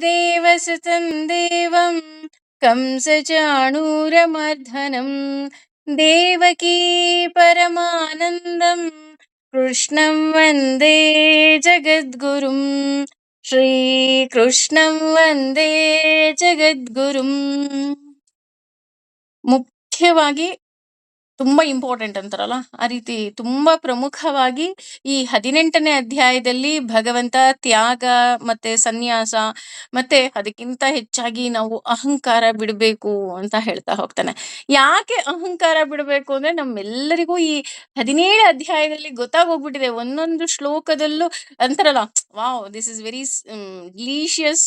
ದೇವಸುತಂ ದೇವಂ ಕಂಸಚಾಣೂರಮರ್ಧನಂ ದೇವಕೀ ಪರಮಾನಂದಂ ಕೃಷ್ಣಂ ವಂದೇ ಜಗದ್ಗುರುಂ ಶ್ರೀಕೃಷ್ಣಂ ವಂದೇ ಜಗದ್ಗುರುಂ. ಮುಖ್ಯವಾಗಿ ತುಂಬಾ ಇಂಪಾರ್ಟೆಂಟ್ ಅಂತಾರಲ್ಲ, ಆ ರೀತಿ ತುಂಬಾ ಪ್ರಮುಖವಾಗಿ ಈ 18ನೇ ಅಧ್ಯಾಯದಲ್ಲಿ ಭಗವಂತ ತ್ಯಾಗ ಮತ್ತೆ ಸನ್ಯಾಸ ಮತ್ತೆ ಅದಕ್ಕಿಂತ ಹೆಚ್ಚಾಗಿ ನಾವು ಅಹಂಕಾರ ಬಿಡಬೇಕು ಅಂತ ಹೇಳ್ತಾ ಹೋಗ್ತಾನೆ. ಯಾಕೆ ಅಹಂಕಾರ ಬಿಡಬೇಕು ಅಂದ್ರೆ ನಮ್ಮೆಲ್ಲರಿಗೂ ಈ 17 ಅಧ್ಯಾಯದಲ್ಲಿ ಗೊತ್ತಾಗೋಗ್ಬಿಟ್ಟಿದೆ. ಒಂದೊಂದು ಶ್ಲೋಕದಲ್ಲೂ ಅಂತಾರಲ್ಲ, wow this is very delicious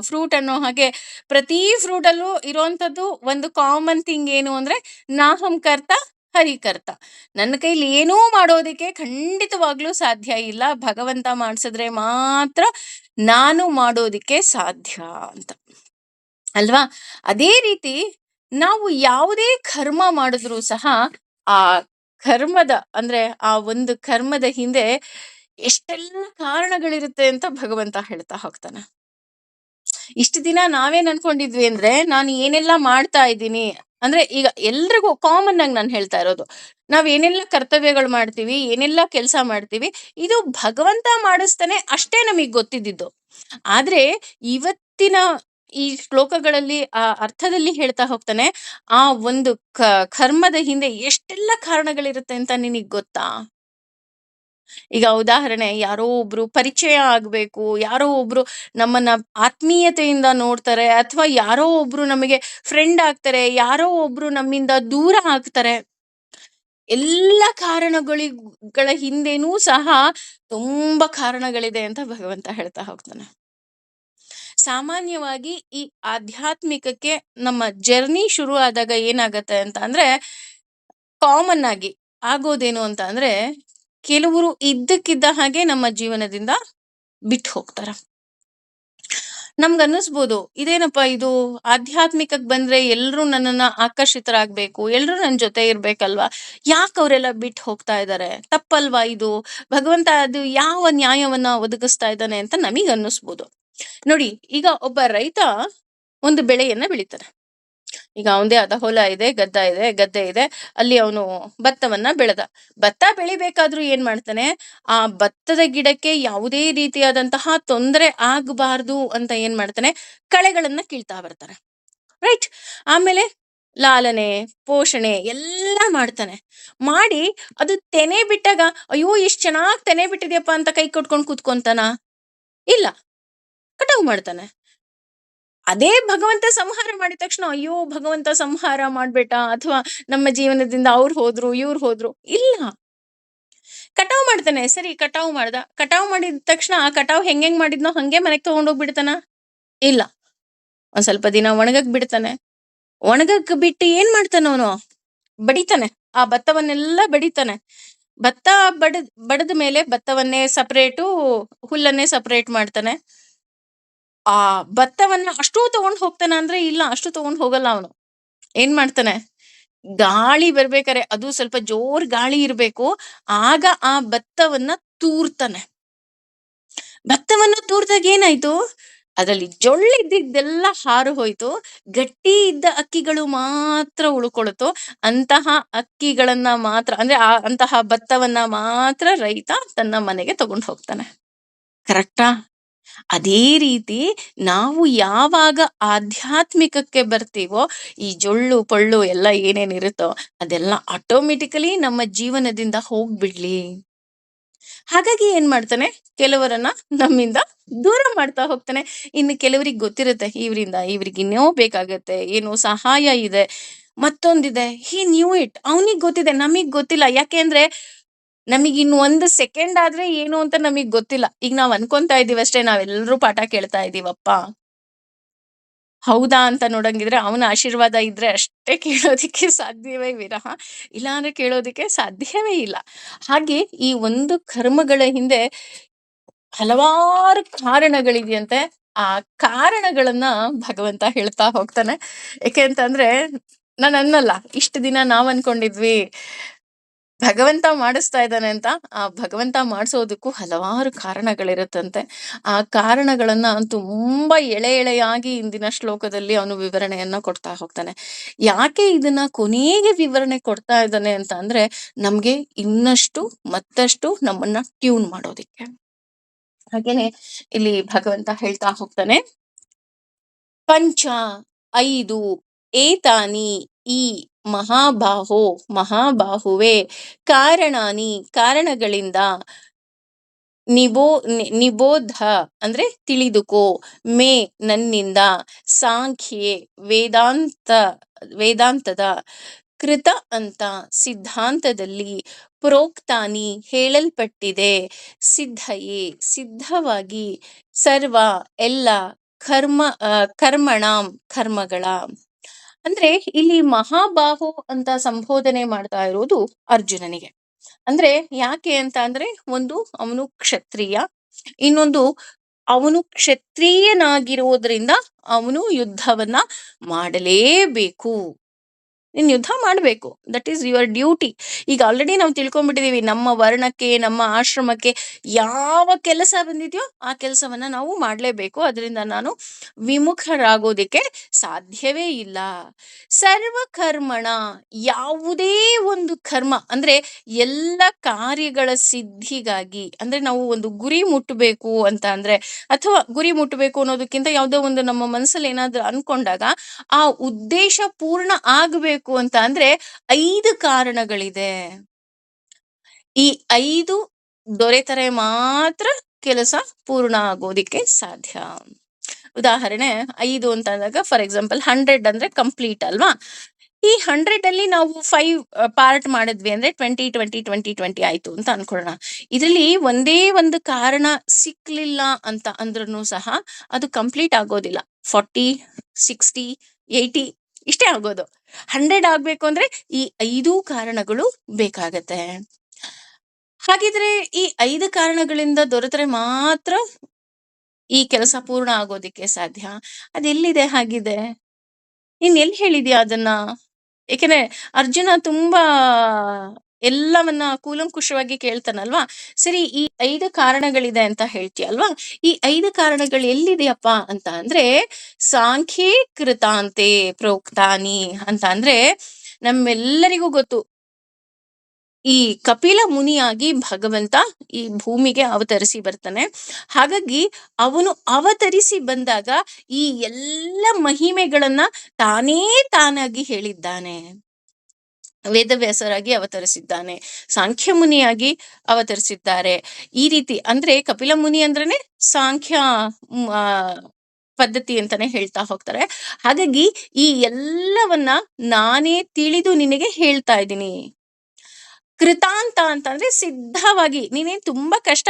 fruit ಅನ್ನೋ ಹಾಗೆ ಪ್ರತಿ ಫ್ರೂಟ್ ಅಲ್ಲೂ ಇರುವಂತದ್ದು ಒಂದು ಕಾಮನ್ ಥಿಂಗ್ ಏನು ಅಂದ್ರೆ ನಾಹಂ ಕರ್ತ ಹರಿಕರ್ತ. ನನ್ನ ಕೈಲಿ ಏನೂ ಮಾಡೋದಿಕ್ಕೆ ಖಂಡಿತವಾಗ್ಲೂ ಸಾಧ್ಯ ಇಲ್ಲ, ಭಗವಂತ ಮಾಡಿಸಿದ್ರೆ ಮಾತ್ರ ನಾನು ಮಾಡೋದಿಕ್ಕೆ ಸಾಧ್ಯ ಅಂತ ಅಲ್ವಾ. ಅದೇ ರೀತಿ ನಾವು ಯಾವುದೇ ಕರ್ಮ ಮಾಡಿದ್ರೂ ಸಹ ಆ ಕರ್ಮದ ಅಂದ್ರೆ ಆ ಒಂದು ಕರ್ಮದ ಹಿಂದೆ ಎಷ್ಟೆಲ್ಲ ಕಾರಣಗಳಿರುತ್ತೆ ಅಂತ ಭಗವಂತ ಹೇಳ್ತಾ ಹೋಗ್ತಾನೆ. ಇಷ್ಟು ದಿನ ನಾವೇನ್ ಅನ್ಕೊಂಡಿದ್ವಿ ಅಂದ್ರೆ ನಾನು ಏನೆಲ್ಲ ಮಾಡ್ತಾ ಇದ್ದೀನಿ ಅಂದ್ರೆ, ಈಗ ಎಲ್ರಿಗೂ ಕಾಮನ್ ಆಗಿ ನಾನು ಹೇಳ್ತಾ ಇರೋದು, ನಾವ್ ಏನೆಲ್ಲ ಕರ್ತವ್ಯಗಳು ಮಾಡ್ತೀವಿ, ಏನೆಲ್ಲ ಕೆಲಸ ಮಾಡ್ತೀವಿ, ಇದು ಭಗವಂತ ಮಾಡಿಸ್ತಾನೆ ಅಷ್ಟೇ ನಮಗ್ ಗೊತ್ತಿದ್ದು. ಆದ್ರೆ ಇವತ್ತಿನ ಈ ಶ್ಲೋಕಗಳಲ್ಲಿ ಆ ಅರ್ಥದಲ್ಲಿ ಹೇಳ್ತಾ ಹೋಗ್ತಾನೆ, ಆ ಒಂದು ಕರ್ಮದ ಹಿಂದೆ ಎಷ್ಟೆಲ್ಲ ಕಾರಣಗಳಿರುತ್ತೆ ಅಂತ ನಿನಗ್ ಗೊತ್ತಾ? ಈಗ ಉದಾಹರಣೆ, ಯಾರೋ ಒಬ್ರು ಪರಿಚಯ ಆಗ್ಬೇಕು, ಯಾರೋ ಒಬ್ರು ನಮ್ಮನ್ನ ಆತ್ಮೀಯತೆಯಿಂದ ನೋಡ್ತಾರೆ, ಅಥವಾ ಯಾರೋ ಒಬ್ರು ನಮಗೆ ಫ್ರೆಂಡ್ ಆಗ್ತಾರೆ, ಯಾರೋ ಒಬ್ರು ನಮ್ಮಿಂದ ದೂರ ಆಗ್ತಾರೆ. ಎಲ್ಲ ಕಾರಣಗಳ ಹಿಂದೆನೂ ಸಹ ತುಂಬಾ ಕಾರಣಗಳಿದೆ ಅಂತ ಭಗವಂತ ಹೇಳ್ತಾ ಹೋಗ್ತಾನೆ. ಸಾಮಾನ್ಯವಾಗಿ ಈ ಆಧ್ಯಾತ್ಮಿಕಕ್ಕೆ ನಮ್ಮ ಜರ್ನಿ ಶುರು ಆದಾಗ ಏನಾಗತ್ತೆ ಅಂತ ಅಂದ್ರೆ, ಕಾಮನ್ ಆಗಿ ಆಗೋದೇನು ಅಂತ ಅಂದ್ರೆ, ಕೆಲವರು ಇದ್ದಕ್ಕಿದ್ದ ಹಾಗೆ ನಮ್ಮ ಜೀವನದಿಂದ ಬಿಟ್ಟು ಹೋಗ್ತಾರ. ನಮ್ಗನ್ನಿಸ್ಬೋದು, ಇದೇನಪ್ಪ ಇದು, ಆಧ್ಯಾತ್ಮಿಕಕ್ಕೆ ಬಂದ್ರೆ ಎಲ್ರು ನನ್ನನ್ನ ಆಕರ್ಷಿತರಾಗ್ಬೇಕು, ಎಲ್ರು ನನ್ ಜೊತೆ ಇರ್ಬೇಕಲ್ವಾ, ಯಾಕೆ ಅವರೆಲ್ಲ ಬಿಟ್ಟು ಹೋಗ್ತಾ ಇದ್ದಾರೆ, ತಪ್ಪಲ್ವಾ ಇದು, ಭಗವಂತ ಅದು ಯಾವ ನ್ಯಾಯವನ್ನ ಒದಗಿಸ್ತಾ ಇದ್ದಾನೆ ಅಂತ ನಮಗ್ ಅನ್ನಿಸ್ಬೋದು. ನೋಡಿ, ಈಗ ಒಬ್ಬ ರೈತ ಒಂದು ಬೆಳೆಯನ್ನ ಬೆಳಿತಾನೆ. ಈಗ ಅವಂದೇ ಆದ ಹೊಲ ಇದೆ, ಗದ್ದೆ ಇದೆ, ಅಲ್ಲಿ ಅವನು ಭತ್ತವನ್ನ ಬೆಳೆದ. ಭತ್ತ ಬೆಳಿಬೇಕಾದ್ರೂ ಏನ್ ಮಾಡ್ತಾನೆ, ಆ ಭತ್ತದ ಗಿಡಕ್ಕೆ ಯಾವುದೇ ರೀತಿಯಾದಂತಹ ತೊಂದರೆ ಆಗಬಾರ್ದು ಅಂತ ಏನ್ ಮಾಡ್ತಾನೆ, ಕಳೆಗಳನ್ನ ಕೀಳ್ತಾ ಬರ್ತಾನೆ. ರೈಟ್. ಆಮೇಲೆ ಲಾಲನೆ ಪೋಷಣೆ ಎಲ್ಲ ಮಾಡ್ತಾನೆ. ಮಾಡಿ ಅದು ತೆನೆ ಬಿಟ್ಟಾಗ, ಅಯ್ಯೋ ಇಷ್ಟ್ ಚೆನ್ನಾಗ್ ತೆನೆ ಬಿಟ್ಟಿದ್ಯಪ್ಪ ಅಂತ ಕೈ ಕೊಟ್ಕೊಂಡು ಕೂತ್ಕೊಂತಾನ? ಇಲ್ಲ, ಕಟಾವು ಮಾಡ್ತಾನೆ. ಅದೇ ಭಗವಂತ ಸಂಹಾರ ಮಾಡಿದ ತಕ್ಷಣ, ಅಯ್ಯೋ ಭಗವಂತ ಸಂಹಾರ ಮಾಡ್ಬೇಟ, ಅಥವಾ ನಮ್ಮ ಜೀವನದಿಂದ ಅವ್ರು ಹೋದ್ರು ಇವ್ರು ಹೋದ್ರು, ಇಲ್ಲ, ಕಟಾವ್ ಮಾಡ್ತಾನೆ. ಸರಿ, ಕಟಾವ್ ಮಾಡ್ದ, ಕಟಾವ್ ಮಾಡಿದ ತಕ್ಷಣ ಆ ಕಟಾವ್ ಹೆಂಗ್ ಮಾಡಿದ್ನೋ ಹಂಗೆ ಮನೆಗ್ ತಗೊಂಡೋಗ್ಬಿಡ್ತಾನ? ಇಲ್ಲ, ಒಂದ್ ಸ್ವಲ್ಪ ದಿನ ಒಣಗಕ್ ಬಿಡ್ತಾನೆ. ಒಣಗಕ್ ಬಿಟ್ಟು ಏನ್ ಮಾಡ್ತಾನ ಅವನು, ಬಡಿತಾನೆ, ಆ ಭತ್ತವನ್ನೆಲ್ಲ ಬಡಿತಾನೆ. ಭತ್ತ ಬಡದ ಮೇಲೆ ಭತ್ತವನ್ನೇ ಸಪರೇಟು, ಹುಲ್ಲನ್ನೇ ಸಪರೇಟ್ ಮಾಡ್ತಾನೆ. ಆ ಭತ್ತವನ್ನ ಅಷ್ಟು ತಗೊಂಡ್ ಹೋಗ್ತಾನ ಅಂದ್ರೆ, ಇಲ್ಲ, ಅಷ್ಟು ತಗೊಂಡ್ ಹೋಗಲ್ಲ ಅವನು. ಏನ್ ಮಾಡ್ತಾನೆ, ಗಾಳಿ ಬರ್ಬೇಕಾರೆ, ಅದು ಸ್ವಲ್ಪ ಜೋರ್ ಗಾಳಿ ಇರ್ಬೇಕು, ಆಗ ಆ ಭತ್ತವನ್ನ ತೂರ್ತಾನೆ. ಭತ್ತವನ್ನ ತೂರ್ದಾಗ ಏನಾಯ್ತು, ಅದರಲ್ಲಿ ಜೊಳ್ಳಿದ್ದೆಲ್ಲ ಹಾರು ಹೋಯ್ತು, ಗಟ್ಟಿ ಇದ್ದ ಅಕ್ಕಿಗಳು ಮಾತ್ರ ಉಳ್ಕೊಳ್ತು. ಅಂತಹ ಅಕ್ಕಿಗಳನ್ನ ಮಾತ್ರ ಅಂದ್ರೆ ಅಂತಹ ಭತ್ತವನ್ನ ಮಾತ್ರ ರೈತ ತನ್ನ ಮನೆಗೆ ತಗೊಂಡು ಹೋಗ್ತಾನೆ. ಕರೆಕ್ಟಾ? ಅದೇ ರೀತಿ ನಾವು ಯಾವಾಗ ಆಧ್ಯಾತ್ಮಿಕಕ್ಕೆ ಬರ್ತೀವೋ, ಈ ಜೊಳ್ಳು ಪೊಳ್ಳು ಎಲ್ಲ ಏನೇನಿರುತ್ತೋ ಅದೆಲ್ಲ ಆಟೋಮೆಟಿಕಲಿ ನಮ್ಮ ಜೀವನದಿಂದ ಹೋಗ್ಬಿಡ್ಲಿ. ಹಾಗಾಗಿ ಏನ್ ಮಾಡ್ತಾನೆ, ಕೆಲವರನ್ನ ನಮ್ಮಿಂದ ದೂರ ಮಾಡ್ತಾ ಹೋಗ್ತಾನೆ. ಇನ್ನು ಕೆಲವರಿಗೆ ಗೊತ್ತಿರುತ್ತೆ, ಇವ್ರಿಗೆ ಇನ್ನೋ ಬೇಕಾಗತ್ತೆ, ಏನೋ ಸಹಾಯ ಇದೆ, ಮತ್ತೊಂದಿದೆ, ಹಿ ನ್ಯೂ ಇಟ್, ಅವನಿಗೆ ಗೊತ್ತಿದೆ, ನಮಗ್ ಗೊತ್ತಿಲ್ಲ. ಯಾಕೆ ಅಂದ್ರೆ ನಮಗ್ ಇನ್ನು ಒಂದು ಸೆಕೆಂಡ್ ಆದ್ರೆ ಏನು ಅಂತ ನಮಗ್ ಗೊತ್ತಿಲ್ಲ. ಈಗ ನಾವ್ ಅನ್ಕೊಂತಾ ಇದೀವಿ ಅಷ್ಟೇ, ನಾವೆಲ್ಲರೂ ಪಾಠ ಕೇಳ್ತಾ ಇದೀವಪ್ಪ, ಹೌದಾ ಅಂತ ನೋಡಂಗಿದ್ರೆ ಅವನ ಆಶೀರ್ವಾದ ಇದ್ರೆ ಅಷ್ಟೇ ಕೇಳೋದಿಕ್ಕೆ ಸಾಧ್ಯವೇ ವಿರಹ, ಇಲ್ಲ ಅಂದ್ರೆ ಕೇಳೋದಿಕ್ಕೆ ಸಾಧ್ಯವೇ ಇಲ್ಲ. ಹಾಗೆ ಈ ಒಂದು ಕರ್ಮಗಳ ಹಿಂದೆ ಹಲವಾರು ಕಾರಣಗಳಿದೆಯಂತೆ. ಆ ಕಾರಣಗಳನ್ನ ಭಗವಂತ ಹೇಳ್ತಾ ಹೋಗ್ತಾನೆ. ಯಾಕೆ ಅಂತಂದ್ರೆ, ನಾನು ಅನ್ನಲ್ಲ, ಇಷ್ಟು ದಿನ ನಾವ್ ಅನ್ಕೊಂಡಿದ್ವಿ ಭಗವಂತ ಮಾಡಿಸ್ತಾ ಇದ್ದಾನೆ ಅಂತ, ಆ ಭಗವಂತ ಮಾಡಿಸೋದಕ್ಕೂ ಹಲವಾರು ಕಾರಣಗಳಿರುತ್ತಂತೆ. ಆ ಕಾರಣಗಳನ್ನ ತುಂಬಾ ಎಳೆ ಎಳೆಯಾಗಿ ಇಂದಿನ ಶ್ಲೋಕದಲ್ಲಿ ಅವನು ವಿವರಣೆಯನ್ನ ಕೊಡ್ತಾ ಹೋಗ್ತಾನೆ. ಯಾಕೆ ಇದನ್ನ ಕೊನೆಗೆ ವಿವರಣೆ ಕೊಡ್ತಾ ಇದ್ದಾನೆ ಅಂತ ಅಂದ್ರೆ, ನಮ್ಗೆ ಇನ್ನಷ್ಟು ಮತ್ತಷ್ಟು ನಮ್ಮನ್ನ ಟ್ಯೂನ್ ಮಾಡೋದಿಕ್ಕೆ. ಹಾಗೇನೆ ಇಲ್ಲಿ ಭಗವಂತ ಹೇಳ್ತಾ ಹೋಗ್ತಾನೆ, ಪಂಚ 5 ಏತಾನಿ ಈ ಮಹಾಬಾಹೋ ಮಹಾಬಾಹುವೆ ಕಾರಣಾನಿ ಕಾರಣಗಳಿಂದ ನಿಬೋಧ ಅಂದ್ರೆ ತಿಳಿದುಕೋ, ಮೇ ನನ್ನಿಂದ, ಸಾಂಖ್ಯೆ ವೇದಾಂತದ, ಕೃತ ಅಂತ ಸಿದ್ಧಾಂತದಲ್ಲಿ, ಪ್ರೋಕ್ತಾನಿ ಹೇಳಲ್ಪಟ್ಟಿದೆ, ಸಿದ್ಧಯೇ ಸಿದ್ಧವಾಗಿ, ಸರ್ವ ಎಲ್ಲ, ಕರ್ಮ ಕರ್ಮಣಾಂ ಕರ್ಮಗಳ. ಅಂದ್ರೆ ಇಲ್ಲಿ ಮಹಾಬಾಹು ಅಂತ ಸಂಬೋಧನೆ ಮಾಡ್ತಾ ಇರೋದು ಅರ್ಜುನನಿಗೆ. ಅಂದ್ರೆ ಯಾಕೆ ಅಂತ ಅಂದ್ರೆ, ಒಂದು ಅವನು ಕ್ಷತ್ರಿಯ, ಇನ್ನೊಂದು ಅವನು ಕ್ಷತ್ರಿಯನಾಗಿರೋದ್ರಿಂದ ಅವನು ಯುದ್ಧವನ್ನ ಮಾಡಲೇಬೇಕು. ನೀನ್ ಯುದ್ಧ ಮಾಡ್ಬೇಕು, ದಟ್ ಈಸ್ ಯುವರ್ ಡ್ಯೂಟಿ. ಈಗ ಆಲ್ರೆಡಿ ನಾವು ತಿಳ್ಕೊಂಡ್ಬಿಟ್ಟಿದೀವಿ, ನಮ್ಮ ವರ್ಣಕ್ಕೆ ನಮ್ಮ ಆಶ್ರಮಕ್ಕೆ ಯಾವ ಕೆಲಸ ಬಂದಿದೆಯೋ ಆ ಕೆಲಸವನ್ನ ನಾವು ಮಾಡ್ಲೇಬೇಕು. ಅದರಿಂದ ನಾನು ವಿಮುಖರಾಗೋದಿಕ್ಕೆ ಸಾಧ್ಯವೇ ಇಲ್ಲ. ಸರ್ವ ಕರ್ಮಣ, ಯಾವುದೇ ಒಂದು ಕರ್ಮ ಅಂದ್ರೆ ಎಲ್ಲ ಕಾರ್ಯಗಳ ಸಿದ್ಧಿಗಾಗಿ, ಅಂದ್ರೆ ನಾವು ಒಂದು ಗುರಿ ಮುಟ್ಟಬೇಕು ಅಂತ ಅಂದ್ರೆ, ಅಥವಾ ಗುರಿ ಮುಟ್ಟಬೇಕು ಅನ್ನೋದಕ್ಕಿಂತ ಯಾವುದೋ ಒಂದು ನಮ್ಮ ಮನಸ್ಸಲ್ಲಿ ಏನಾದ್ರೂ ಅನ್ಕೊಂಡಾಗ ಆ ಉದ್ದೇಶ ಪೂರ್ಣ ಆಗ್ಬೇಕು ಅಂತ ಅಂದ್ರೆ 5 ಕಾರಣಗಳಿದೆ. ಈ 5 ದೊರೆತರೆ ಮಾತ್ರ ಕೆಲಸ ಪೂರ್ಣ ಆಗೋದಿಕ್ಕೆ ಸಾಧ್ಯ. ಉದಾಹರಣೆ 5 ಅಂತ ಅಂದಾಗ, ಫಾರ್ ಎಕ್ಸಾಂಪಲ್ 100 ಅಂದ್ರೆ ಕಂಪ್ಲೀಟ್ ಅಲ್ವಾ. ಈ 100 ಅಲ್ಲಿ ನಾವು 5 ಪಾರ್ಟ್ ಮಾಡಿದ್ವಿ ಅಂದ್ರೆ 20 20 20 20 ಆಯ್ತು ಅಂತ ಅನ್ಕೊಳ್ಳೋಣ. ಇದರಲ್ಲಿ ಒಂದೇ ಒಂದು ಕಾರಣ ಸಿಕ್ಲಿಲ್ಲ ಅಂತ ಅಂದ್ರೂ ಸಹ ಅದು ಕಂಪ್ಲೀಟ್ ಆಗೋದಿಲ್ಲ. 40 60 80 ಇಷ್ಟೇ ಆಗೋದು. 100 ಆಗ್ಬೇಕು ಅಂದ್ರೆ ಈ 5 ಕಾರಣಗಳು ಬೇಕಾಗತ್ತೆ. ಹಾಗಿದ್ರೆ ಈ 5 ಕಾರಣಗಳಿಂದ ದೊರೆತರೆ ಮಾತ್ರ ಈ ಕೆಲಸ ಪೂರ್ಣ ಆಗೋದಿಕ್ಕೆ ಸಾಧ್ಯ. ಅದೆಲ್ಲಿದೆ ಹಾಗಿದೆ? ನೀನ್ ಎಲ್ಲಿ ಹೇಳಿದ್ಯಾ ಅದನ್ನ? ಏಕೆಂದ್ರೆ ಅರ್ಜುನ ತುಂಬಾ ಎಲ್ಲವನ್ನ ಕೂಲಂಕುಷವಾಗಿ ಕೇಳ್ತಾನಲ್ವಾ. ಸರಿ, ಈ 5 ಕಾರಣಗಳಿದೆ ಅಂತ ಹೇಳ್ತೀಯಲ್ವಾ, ಈ 5 ಕಾರಣಗಳು ಎಲ್ಲಿದೆಯಪ್ಪ ಅಂತ ಅಂದ್ರೆ, ಸಾಂಖ್ಯೇ ಕೃತಾಂತೆ ಪ್ರೋಕ್ತಾನಿ ಅಂತ ಅಂದ್ರೆ, ನಮ್ಮೆಲ್ಲರಿಗೂ ಗೊತ್ತು, ಈ ಕಪಿಲ ಮುನಿಯಾಗಿ ಭಗವಂತ ಈ ಭೂಮಿಗೆ ಅವತರಿಸಿ ಬರ್ತಾನೆ. ಹಾಗಾಗಿ ಅವನು ಅವತರಿಸಿ ಬಂದಾಗ ಈ ಎಲ್ಲ ಮಹಿಮೆಗಳನ್ನ ತಾನೇ ತಾನಾಗಿ ಹೇಳಿದ್ದಾನೆ. ವೇದವ್ಯಾಸರಾಗಿ ಅವತರಿಸಿದ್ದಾನೆ, ಸಾಂಖ್ಯ ಮುನಿಯಾಗಿ ಅವತರಿಸಿದ್ದಾರೆ. ಈ ರೀತಿ ಅಂದ್ರೆ ಕಪಿಲ ಮುನಿ ಅಂದ್ರೇನೆ ಸಾಂಖ್ಯ ಆ, ಪದ್ಧತಿ ಅಂತಾನೆ ಹೇಳ್ತಾ ಹೋಗ್ತಾರೆ. ಹಾಗಾಗಿ ಈ ಎಲ್ಲವನ್ನ ನಾನೇ ತಿಳಿದು ನಿನಗೆ ಹೇಳ್ತಾ ಇದ್ದೀನಿ. ಕೃತಾಂತ ಅಂತಂದ್ರೆ ಸಿದ್ಧವಾಗಿ, ನೀನೇನ್ ತುಂಬಾ ಕಷ್ಟ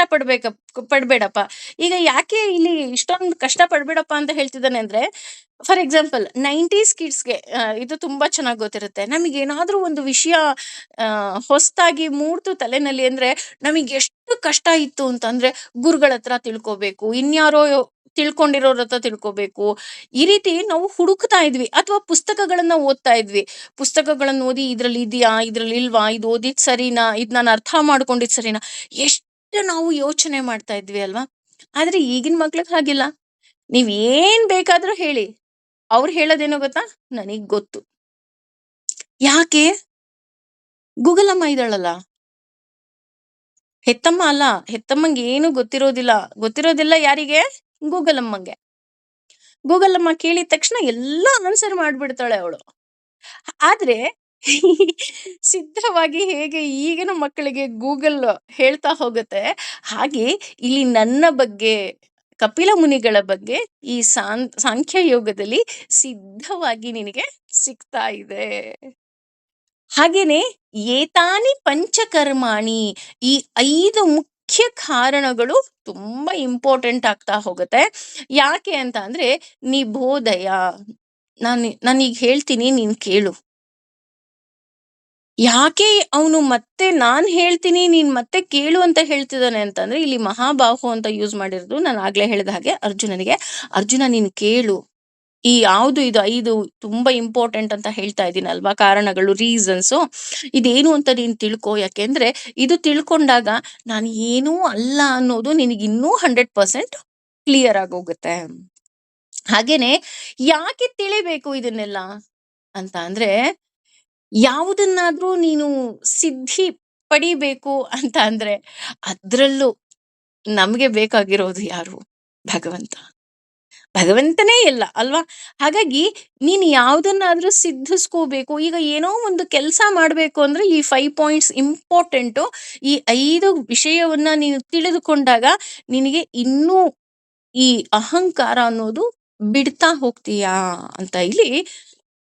ಪಡ್ಬೇಡಪ್ಪ. ಈಗ ಯಾಕೆ ಇಲ್ಲಿ ಇಷ್ಟೊಂದು ಕಷ್ಟ ಪಡ್ಬೇಡಪ್ಪ ಅಂತ ಹೇಳ್ತಿದ್ದಾನೆ ಅಂದ್ರೆ, ಫಾರ್ ಎಕ್ಸಾಂಪಲ್ 90s ಕಿಡ್ಸ್ಗೆ ಇದು ತುಂಬಾ ಚೆನ್ನಾಗಿ ಗೊತ್ತಿರುತ್ತೆ. ನಮಗೇನಾದ್ರೂ ಒಂದು ವಿಷಯ ಹೊಸದಾಗಿ ಮೂಡ್ತು ತಲೆನಲ್ಲಿ ಅಂದ್ರೆ, ನಮಗೆ ಎಷ್ಟು ಕಷ್ಟ ಇತ್ತು ಅಂತಂದ್ರೆ ಗುರುಗಳ ಹತ್ರ ತಿಳ್ಕೊಬೇಕು, ಇನ್ಯಾರೋ ತಿಳ್ಕೊಂಡಿರೋರ ಹತ್ರ ತಿಳ್ಕೊಬೇಕು. ಈ ರೀತಿ ನಾವು ಹುಡುಕ್ತಾ ಇದ್ವಿ, ಅಥವಾ ಪುಸ್ತಕಗಳನ್ನ ಓದ್ತಾ ಇದ್ವಿ. ಪುಸ್ತಕಗಳನ್ನ ಓದಿ ಇದ್ರಲ್ಲಿ ಇದೆಯಾ, ಇದ್ರಲ್ಲಿ ಇಲ್ವಾ, ಇದು ಓದಿದ್ ಸರಿನಾ, ಇದ್ ನಾನು ಅರ್ಥ ಮಾಡ್ಕೊಂಡಿದ್ ಸರಿನಾ, ಎಷ್ಟು ನಾವು ಯೋಚನೆ ಮಾಡ್ತಾ ಇದ್ವಿ ಅಲ್ವಾ. ಆದ್ರೆ ಈಗಿನ ಮಕ್ಳಿಗೆ ಹಾಗಿಲ್ಲ. ನೀವ್ ಏನ್ ಬೇಕಾದ್ರೂ ಹೇಳಿ, ಅವ್ರು ಹೇಳೋದೇನೋ ಗೊತ್ತಾ, ನನಗ್ ಗೊತ್ತು. ಯಾಕೆ? ಗೂಗಲ್ ಅಮ್ಮ ಇದ್ದಾಳಲ್ಲ, ಹೆತ್ತಮ್ಮ ಅಲ್ಲ. ಹೆತ್ತಮ್ಮಂಗೆ ಏನು ಗೊತ್ತಿರೋದಿಲ್ಲ ಯಾರಿಗೆ? ಗೂಗಲ್ ಅಮ್ಮಂಗೆ. ಗೂಗಲ್ ಅಮ್ಮ ಕೇಳಿದ ತಕ್ಷಣ ಎಲ್ಲಾ ಆನ್ಸರ್ ಮಾಡ್ಬಿಡ್ತಾಳೆ ಅವಳು. ಆದ್ರೆ ಸಿದ್ಧವಾಗಿ ಹೇಗೆ ಈಗಿನ ಮಕ್ಕಳಿಗೆ ಗೂಗಲ್ ಹೇಳ್ತಾ ಹೋಗುತ್ತೆ, ಹಾಗೆ ಇಲ್ಲಿ ನನ್ನ ಬಗ್ಗೆ, ಕಪಿಲ ಮುನಿಗಳ ಬಗ್ಗೆ ಈ ಸಾಂಖ್ಯ ಯೋಗದಲ್ಲಿ ಸಿದ್ಧವಾಗಿ ನಿನಗೆ ಸಿಗ್ತಾ ಇದೆ. ಹಾಗೇನೆ ಏತಾನಿ ಪಂಚಕರ್ಮಾಣಿ, ಈ 5 ಮುಖ್ಯ ಕಾರಣಗಳು ತುಂಬಾ ಇಂಪಾರ್ಟೆಂಟ್ ಆಗ್ತಾ ಹೋಗುತ್ತೆ. ಯಾಕೆ ಅಂತ ಅಂದ್ರೆ, ನಿಬೋಧಯ, ನಾನೀಗ ಹೇಳ್ತೀನಿ, ನೀನ್ ಕೇಳು. ಯಾಕೆ ಅವನು ಮತ್ತೆ ನಾನ್ ಹೇಳ್ತೀನಿ ನೀನ್ ಮತ್ತೆ ಕೇಳು ಅಂತ ಹೇಳ್ತಿದ್ದಾನೆ ಅಂತಂದ್ರೆ, ಇಲ್ಲಿ ಮಹಾಬಾಹು ಅಂತ ಯೂಸ್ ಮಾಡಿರೋದು ನಾನು ಆಗ್ಲೇ ಹೇಳಿದ ಹಾಗೆ ಅರ್ಜುನನಿಗೆ. ಅರ್ಜುನ ನೀನ್ ಕೇಳು, ಈ ಯಾವುದು ಇದು 5 ತುಂಬಾ ಇಂಪಾರ್ಟೆಂಟ್ ಅಂತ ಹೇಳ್ತಾ ಇದ್ದೀನಲ್ವಾ? ಕಾರಣಗಳು, ರೀಸನ್ಸು. ಇದೇನು ಅಂತ ನೀನು ತಿಳ್ಕೊ. ಯಾಕೆಂದ್ರೆ ಇದು ತಿಳ್ಕೊಂಡಾಗ ನಾನು ಏನೂ ಅಲ್ಲ ಅನ್ನೋದು ನಿನಗಿನ್ನೂ 100% ಕ್ಲಿಯರ್ ಆಗೋಗುತ್ತೆ. ಹಾಗೇನೆ ಯಾಕೆ ತಿಳಿಬೇಕು ಇದನ್ನೆಲ್ಲ ಅಂತ ಅಂದ್ರೆ, ಯಾವುದನ್ನಾದ್ರೂ ನೀನು ಸಿದ್ಧಿ ಪಡಿಬೇಕು ಅಂತ ಅಂದ್ರೆ ಅದ್ರಲ್ಲೂ ನಮ್ಗೆ ಬೇಕಾಗಿರೋದು ಯಾರು? ಭಗವಂತ. ಭಗವಂತನೇ ಎಲ್ಲ ಅಲ್ವಾ? ಹಾಗಾಗಿ ನೀನು ಯಾವುದನ್ನಾದ್ರೂ ಸಿದ್ಧಿಸ್ಕೋಬೇಕು. ಈಗ ಏನೋ ಒಂದು ಕೆಲಸ ಮಾಡಬೇಕು ಅಂದ್ರೆ ಈ 5 ಪಾಯಿಂಟ್ಸ್ ಇಂಪಾರ್ಟೆಂಟು. ಈ 5 ವಿಷಯವನ್ನ ನೀನು ತಿಳಿದುಕೊಂಡಾಗ ನಿನಗೆ ಇನ್ನೂ ಈ ಅಹಂಕಾರ ಅನ್ನೋದು ಬಿಡ್ತಾ ಹೋಗ್ತೀಯಾ ಅಂತ ಇಲ್ಲಿ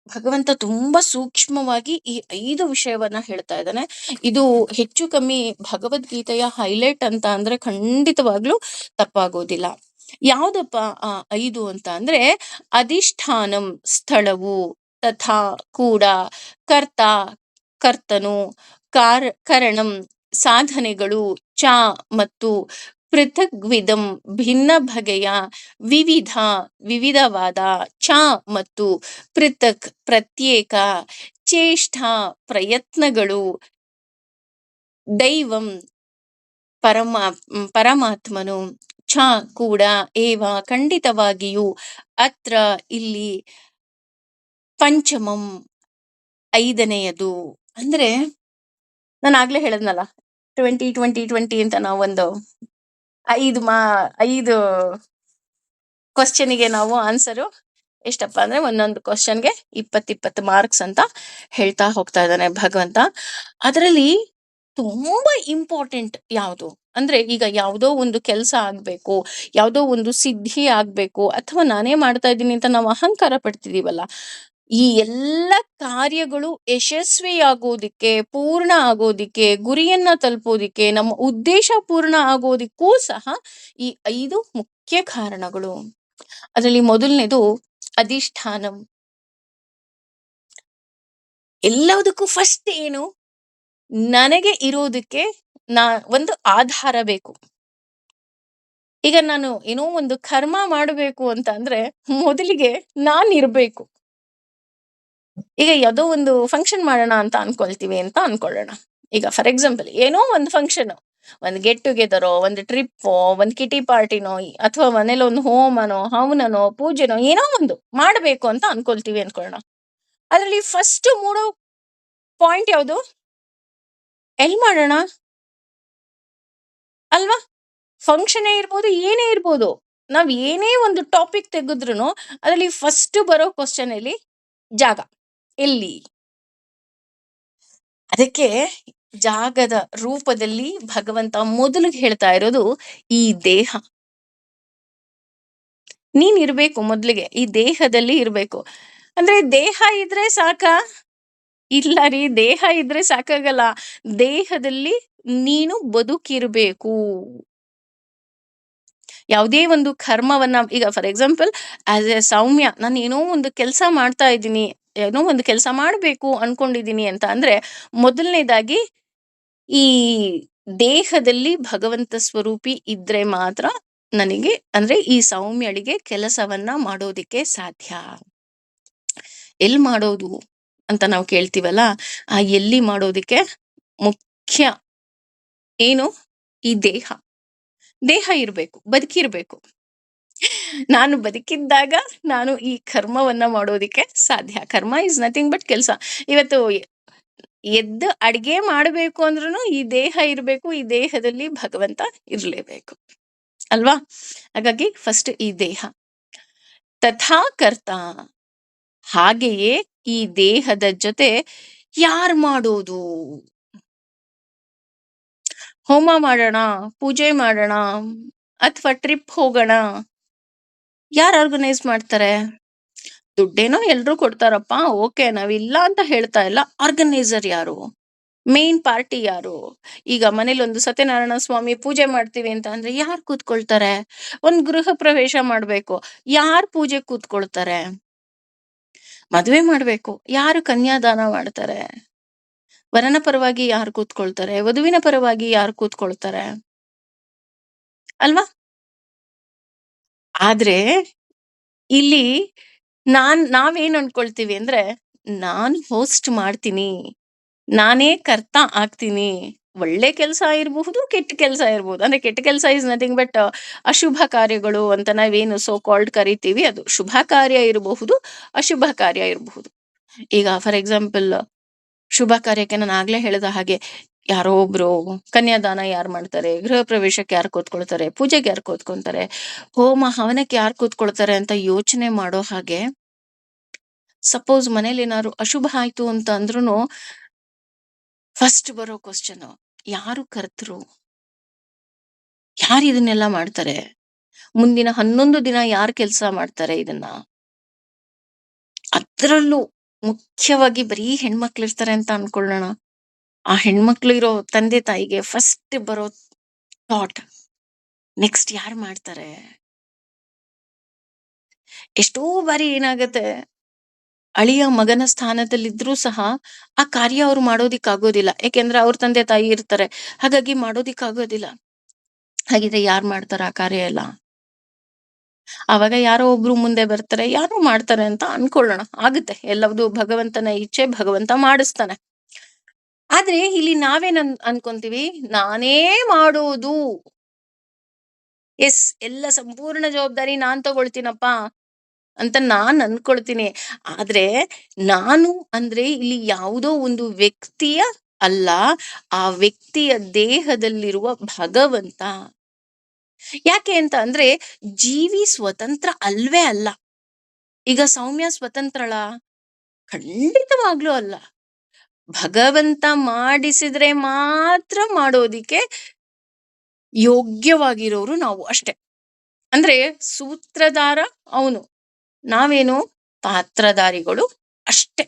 ಭಗವಂತ ತುಂಬಾ ಸೂಕ್ಷ್ಮವಾಗಿ ಈ 5 ವಿಷಯವನ್ನ ಹೇಳ್ತಾ ಇದ್ದಾನೆ. ಇದು ಹೆಚ್ಚು ಕಮ್ಮಿ ಭಗವದ್ಗೀತೆಯ ಹೈಲೈಟ್ ಅಂತ ಅಂದ್ರೆ ಖಂಡಿತವಾಗ್ಲೂ ತಪ್ಪಾಗೋದಿಲ್ಲ. ಯಾವ್ದಪ್ಪ ಆ 5 ಅಂತ ಅಂದ್ರೆ, ಅಧಿಷ್ಠಾನಂ ಸ್ಥಳವು, ತಥಾ ಕೂಡ, ಕರ್ತ ಕರ್ತನು, ಕರಣಂ ಸಾಧನೆಗಳು, ಚ ಮತ್ತು ಪೃಥಗ್ವಿಧಂ ಭಿನ್ನ ಬಗೆಯ, ವಿವಿಧ ವಿವಿಧವಾದ, ಚ ಮತ್ತು ಪೃಥಕ್ ಪ್ರತ್ಯೇಕ, ಚೇಷ್ಟ ಪ್ರಯತ್ನಗಳು, ದೈವಂ ಪರಮಾತ್ಮನು, ಛ ಕೂಡ, ಏವ ಖಂಡಿತವಾಗಿಯೂ, ಅತ್ರ ಇಲ್ಲಿ, ಪಂಚಮಂ 5ನೆಯದು. ಅಂದ್ರೆ ನಾನು ಆಗ್ಲೇ ಹೇಳದ್ನಲ್ಲ, 20 ಅಂತ ನಾವೊಂದು 5 ಕ್ವಶನಿಗೆ ನಾವು ಆನ್ಸರು ಎಷ್ಟಪ್ಪ ಅಂದ್ರೆ ಒಂದೊಂದು ಕ್ವಶನ್ಗೆ 20 ಮಾರ್ಕ್ಸ್ ಅಂತ ಹೇಳ್ತಾ ಹೋಗ್ತಾ ಇದ್ದಾನೆ ಭಗವಂತ. ಅದರಲ್ಲಿ ತುಂಬಾ ಇಂಪಾರ್ಟೆಂಟ್ ಯಾವುದು ಅಂದ್ರೆ, ಈಗ ಯಾವುದೋ ಒಂದು ಕೆಲಸ ಆಗ್ಬೇಕು, ಯಾವುದೋ ಒಂದು ಸಿದ್ಧಿ ಆಗ್ಬೇಕು, ಅಥವಾ ನಾನೇ ಮಾಡ್ತಾ ಇದ್ದೀನಿ ಅಂತ ನಾವು ಅಹಂಕಾರ ಪಡ್ತಿದೀವಲ್ಲ, ಈ ಎಲ್ಲ ಕಾರ್ಯಗಳು ಯಶಸ್ವಿಯಾಗೋದಿಕ್ಕೆ, ಪೂರ್ಣ ಆಗೋದಿಕ್ಕೆ, ಗುರಿಯನ್ನ ತಲುಪೋದಿಕ್ಕೆ, ನಮ್ಮ ಉದ್ದೇಶ ಪೂರ್ಣ ಆಗೋದಿಕ್ಕೂ ಸಹ ಈ 5 ಮುಖ್ಯ ಕಾರಣಗಳು. ಅದರಲ್ಲಿ ಮೊದಲನೇದು ಅಧಿಷ್ಠಾನಂ. ಎಲ್ಲದಕ್ಕೂ ಫಸ್ಟ್ ಏನು? ನನಗೆ ಇರೋದಕ್ಕೆ ಒಂದು ಆಧಾರ ಬೇಕು. ಈಗ ನಾನು ಏನೋ ಒಂದು ಕರ್ಮ ಮಾಡಬೇಕು ಅಂತ ಅಂದ್ರೆ ಮೊದಲಿಗೆ ನಾನಿರ್ಬೇಕು. ಈಗ ಯಾವುದೋ ಒಂದು ಫಂಕ್ಷನ್ ಮಾಡೋಣ ಅಂತ ಅನ್ಕೊಳ್ತೀವಿ ಅಂತ ಅನ್ಕೊಳ್ಳೋಣ. ಈಗ ಫಾರ್ ಎಕ್ಸಾಂಪಲ್ ಏನೋ ಒಂದು ಫಂಕ್ಷನ್, ಒಂದು ಗೆಟ್ ಟುಗೆದರೋ, ಒಂದು ಟ್ರಿಪ್ಪೋ, ಒಂದು ಕಿಟಿ ಪಾರ್ಟಿನೋ, ಅಥವಾ ಮನೇಲಿ ಒಂದು ಹೋಮನೋ, ಹವನನೋ, ಪೂಜೆನೋ ಏನೋ ಒಂದು ಮಾಡಬೇಕು ಅಂತ ಅನ್ಕೊಳ್ತೀವಿ ಅನ್ಕೊಳ್ಳೋಣ. ಅದರಲ್ಲಿ ಫಸ್ಟ್ ಮೂಡೋ ಪಾಯಿಂಟ್ ಯಾವುದು? ಎಲ್ಲಿ ಮಾಡೋಣ ಅಲ್ವಾ? ಫಂಕ್ಷನೇ ಇರ್ಬೋದು, ಏನೇ ಇರ್ಬೋದು, ನಾವ್ ಏನೇ ಒಂದು ಟಾಪಿಕ್ ತೆಗೆದ್ರೂ ಅದರಲ್ಲಿ ಫಸ್ಟ್ ಬರೋ ಕ್ವಶನ್ ಅಲ್ಲಿ ಜಾಗ ಎಲ್ಲಿ. ಅದಕ್ಕೆ ಜಾಗದ ರೂಪದಲ್ಲಿ ಭಗವಂತ ಮೊದಲು ಹೇಳ್ತಾ ಇರೋದು ಈ ದೇಹ. ನೀನ್ ಇರ್ಬೇಕು, ಮೊದ್ಲಿಗೆ ಈ ದೇಹದಲ್ಲಿ ಇರ್ಬೇಕು. ಅಂದ್ರೆ ದೇಹ ಇದ್ರೆ ಸಾಕ? ಇಲ್ಲ ರೀ, ದೇಹ ಇದ್ರೆ ಸಾಕಾಗಲ್ಲ. ದೇಹದಲ್ಲಿ ನೀನು ಬದುಕಿರ್ಬೇಕು. ಯಾವುದೇ ಒಂದು ಕರ್ಮವನ್ನ, ಈಗ ಫಾರ್ ಎಕ್ಸಾಂಪಲ್ ಆಸ್ ಎ ಸೌಮ್ಯ, ನಾನು ಏನೋ ಒಂದು ಕೆಲಸ ಮಾಡ್ತಾ ಇದ್ದೀನಿ, ಏನೋ ಒಂದು ಕೆಲಸ ಮಾಡಬೇಕು ಅನ್ಕೊಂಡಿದ್ದೀನಿ ಅಂತ ಅಂದ್ರೆ ಮೊದಲನೇದಾಗಿ ಈ ದೇಹದಲ್ಲಿ ಭಗವಂತ ಸ್ವರೂಪಿ ಇದ್ರೆ ಮಾತ್ರ ನನಗೆ, ಅಂದ್ರೆ ಈ ಸೌಮ್ಯಳಿಗೆ ಕೆಲಸವನ್ನ ಮಾಡೋದಿಕ್ಕೆ ಸಾಧ್ಯ. ಎಲ್ಲಿ ಮಾಡೋದು ಅಂತ ನಾವು ಕೇಳ್ತೀವಲ್ಲ, ಆ ಎಲ್ಲಿ ಮಾಡೋದಿಕ್ಕೆ ಮುಖ್ಯ ಏನು? ಈ ದೇಹ. ದೇಹ ಇರ್ಬೇಕು, ಬದುಕಿರ್ಬೇಕು. ನಾನು ಬದುಕಿದ್ದಾಗ ನಾನು ಈ ಕರ್ಮವನ್ನ ಮಾಡೋದಿಕ್ಕೆ ಸಾಧ್ಯ. ಕರ್ಮ ಇಸ್ ನಥಿಂಗ್ ಬಟ್ ಕೆಲಸ. ಇವತ್ತು ಎದ್ದು ಅಡ್ಗೆ ಮಾಡ್ಬೇಕು ಅಂದ್ರೂ ಈ ದೇಹ ಇರ್ಬೇಕು, ಈ ದೇಹದಲ್ಲಿ ಭಗವಂತ ಇರ್ಲೇಬೇಕು ಅಲ್ವಾ? ಹಾಗಾಗಿ ಫಸ್ಟ್ ಈ ದೇಹ. ತಥಾ ಕರ್ತ, ಹಾಗೆಯೇ ಈ ದೇಹದ ಜೊತೆ ಯಾರ್ ಮಾಡೋದು? ಹೋಮ ಮಾಡೋಣ, ಪೂಜೆ ಮಾಡೋಣ, ಅಥವಾ ಟ್ರಿಪ್ ಹೋಗೋಣ, ಯಾರು ಆರ್ಗನೈಸ್ ಮಾಡ್ತಾರೆ? ದುಡ್ಡೇನೋ ಎಲ್ರೂ ಕೊಡ್ತಾರಪ್ಪ, ಓಕೆ, ನಾವಿಲ್ಲ ಅಂತ ಹೇಳ್ತಾ ಇಲ್ಲ. ಆರ್ಗನೈಸರ್ ಯಾರು? ಮೇನ್ ಪಾರ್ಟಿ ಯಾರು? ಈಗ ಮನೇಲಿ ಒಂದು ಸತ್ಯನಾರಾಯಣ ಸ್ವಾಮಿ ಪೂಜೆ ಮಾಡ್ತೀವಿ ಅಂತ ಅಂದ್ರೆ ಯಾರು ಕೂತ್ಕೊಳ್ತಾರೆ? ಒಂದ್ ಗೃಹ ಪ್ರವೇಶ ಮಾಡ್ಬೇಕು, ಯಾರು ಪೂಜೆ ಕೂತ್ಕೊಳ್ತಾರೆ? ಮದ್ವೆ ಮಾಡ್ಬೇಕು, ಯಾರು ಕನ್ಯಾದಾನ ಮಾಡ್ತಾರೆ? ವರನ ಪರವಾಗಿ ಯಾರು ಕೂತ್ಕೊಳ್ತಾರೆ? ವಧುವಿನ ಪರವಾಗಿ ಯಾರು ಕೂತ್ಕೊಳ್ತಾರೆ? ಅಲ್ವಾ? ಆದ್ರೆ ಇಲ್ಲಿ ನಾವೇನ್ ಅನ್ಕೊಳ್ತೀವಿ ಅಂದ್ರೆ, ನಾನು ಹೋಸ್ಟ್ ಮಾಡ್ತೀನಿ. ನಾನೇ ಕರ್ತ ಆಗ್ತೀನಿ. ಒಳ್ಳೆ ಕೆಲ್ಸ ಇರಬಹುದು, ಕೆಟ್ಟ ಕೆಲ್ಸ ಇರ್ಬಹುದು. ಅಂದ್ರೆ ಕೆಟ್ಟ ಕೆಲ್ಸ ಈಸ್ ನಥಿಂಗ್ ಬಟ್ ಅಶುಭ ಕಾರ್ಯಗಳು ಅಂತ ನಾವೇನು ಸೋ ಕಾಲ್ಡ್ ಕರಿತೀವಿ ಅದು. ಶುಭ ಕಾರ್ಯ ಇರಬಹುದು, ಅಶುಭ ಕಾರ್ಯ ಇರಬಹುದು. ಈಗ ಫಾರ್ ಎಕ್ಸಾಂಪಲ್ ಶುಭ ಕಾರ್ಯಕ್ಕೆ ನಾನು ಆಗ್ಲೇ ಹೇಳಿದ ಹಾಗೆ ಯಾರೋ ಒಬ್ರು ಕನ್ಯಾದಾನ ಯಾರು ಮಾಡ್ತಾರೆ, ಗೃಹ ಪ್ರವೇಶಕ್ಕೆ ಯಾರು ಕೂತ್ಕೊಳ್ತಾರೆ, ಪೂಜೆಗೆ ಯಾರು ಕೂತ್ಕೊಂತಾರೆ, ಹೋಮ ಹವನಕ್ಕೆ ಯಾರು ಕೂತ್ಕೊಳ್ತಾರೆ ಅಂತ ಯೋಚನೆ ಮಾಡೋ ಹಾಗೆ, ಸಪೋಸ್ ಮನೇಲಿ ಏನಾದ್ರು ಅಶುಭ ಆಯ್ತು ಅಂತ ಅಂದ್ರೂ ಫಸ್ಟ್ ಬರೋ ಕ್ವಶನ್, ಯಾರು ಕರ್ತರು, ಯಾರು ಇದನ್ನೆಲ್ಲ ಮಾಡ್ತಾರೆ, ಮುಂದಿನ 11 ದಿನ ಯಾರು ಕೆಲಸ ಮಾಡ್ತಾರೆ ಇದನ್ನ. ಅದ್ರಲ್ಲೂ ಮುಖ್ಯವಾಗಿ ಬರೀ ಹೆಣ್ಮಕ್ಳು ಇರ್ತಾರೆ ಅಂತ ಅನ್ಕೊಳ್ಳೋಣ. ಆ ಹೆಣ್ಮಕ್ಳು ಇರೋ ತಂದೆ ತಾಯಿಗೆ ಫಸ್ಟ್ ಬರೋ ಥಾಟ್, ನೆಕ್ಸ್ಟ್ ಯಾರು ಮಾಡ್ತಾರೆ. ಎಷ್ಟೋ ಬಾರಿ ಏನಾಗತ್ತೆ, ಅಳಿಯ ಮಗನ ಸ್ಥಾನದಲ್ಲಿದ್ರೂ ಸಹ ಆ ಕಾರ್ಯ ಅವ್ರು ಮಾಡೋದಿಕ್ಕಾಗೋದಿಲ್ಲ. ಯಾಕೆಂದ್ರೆ ಅವ್ರ ತಂದೆ ತಾಯಿ ಇರ್ತಾರೆ, ಹಾಗಾಗಿ ಮಾಡೋದಿಕ್ಕಾಗೋದಿಲ್ಲ. ಹಾಗಿದ್ರೆ ಯಾರು ಮಾಡ್ತಾರ ಆ ಕಾರ್ಯ ಎಲ್ಲ. ಆವಾಗ ಯಾರೋ ಒಬ್ರು ಮುಂದೆ ಬರ್ತಾರೆ, ಯಾರೋ ಮಾಡ್ತಾರೆ ಅಂತ ಅನ್ಕೊಳ್ಳೋಣ. ಆಗುತ್ತೆ, ಎಲ್ಲವೂ ಭಗವಂತನ ಇಚ್ಛೆ, ಭಗವಂತ ಮಾಡಿಸ್ತಾನೆ. ಆದ್ರೆ ಇಲ್ಲಿ ನಾವೇನ್ ಅನ್ಕೊಂತೀವಿ, ನಾನೇ ಮಾಡೋದು, ಎಸ್ ಎಲ್ಲ ಸಂಪೂರ್ಣ ಜವಾಬ್ದಾರಿ ನಾನ್ ತಗೊಳ್ತೀನಪ್ಪ ಅಂತ ನಾನ್ ಅನ್ಕೊಳ್ತೀನಿ. ಆದ್ರೆ ನಾನು ಅಂದ್ರೆ ಇಲ್ಲಿ ಯಾವುದೋ ಒಂದು ವ್ಯಕ್ತಿಯ ಅಲ್ಲ, ಆ ವ್ಯಕ್ತಿಯ ದೇಹದಲ್ಲಿರುವ ಭಗವಂತ. ಯಾಕೆ ಅಂತ ಅಂದ್ರೆ ಜೀವಿ ಸ್ವತಂತ್ರ ಅಲ್ವೇ ಅಲ್ಲ. ಈಗ ಸೌಮ್ಯ ಸ್ವತಂತ್ರಳ? ಖಂಡಿತವಾಗ್ಲೂ ಅಲ್ಲ. ಭಗವಂತ ಮಾಡಿಸಿದ್ರೆ ಮಾತ್ರ ಮಾಡೋದಿಕ್ಕೆ ಯೋಗ್ಯವಾಗಿರೋರು ನಾವು ಅಷ್ಟೆ. ಅಂದ್ರೆ ಸೂತ್ರಧಾರ ಅವನು, ನಾವೇನು ಪಾತ್ರಧಾರಿಗಳು ಅಷ್ಟೆ.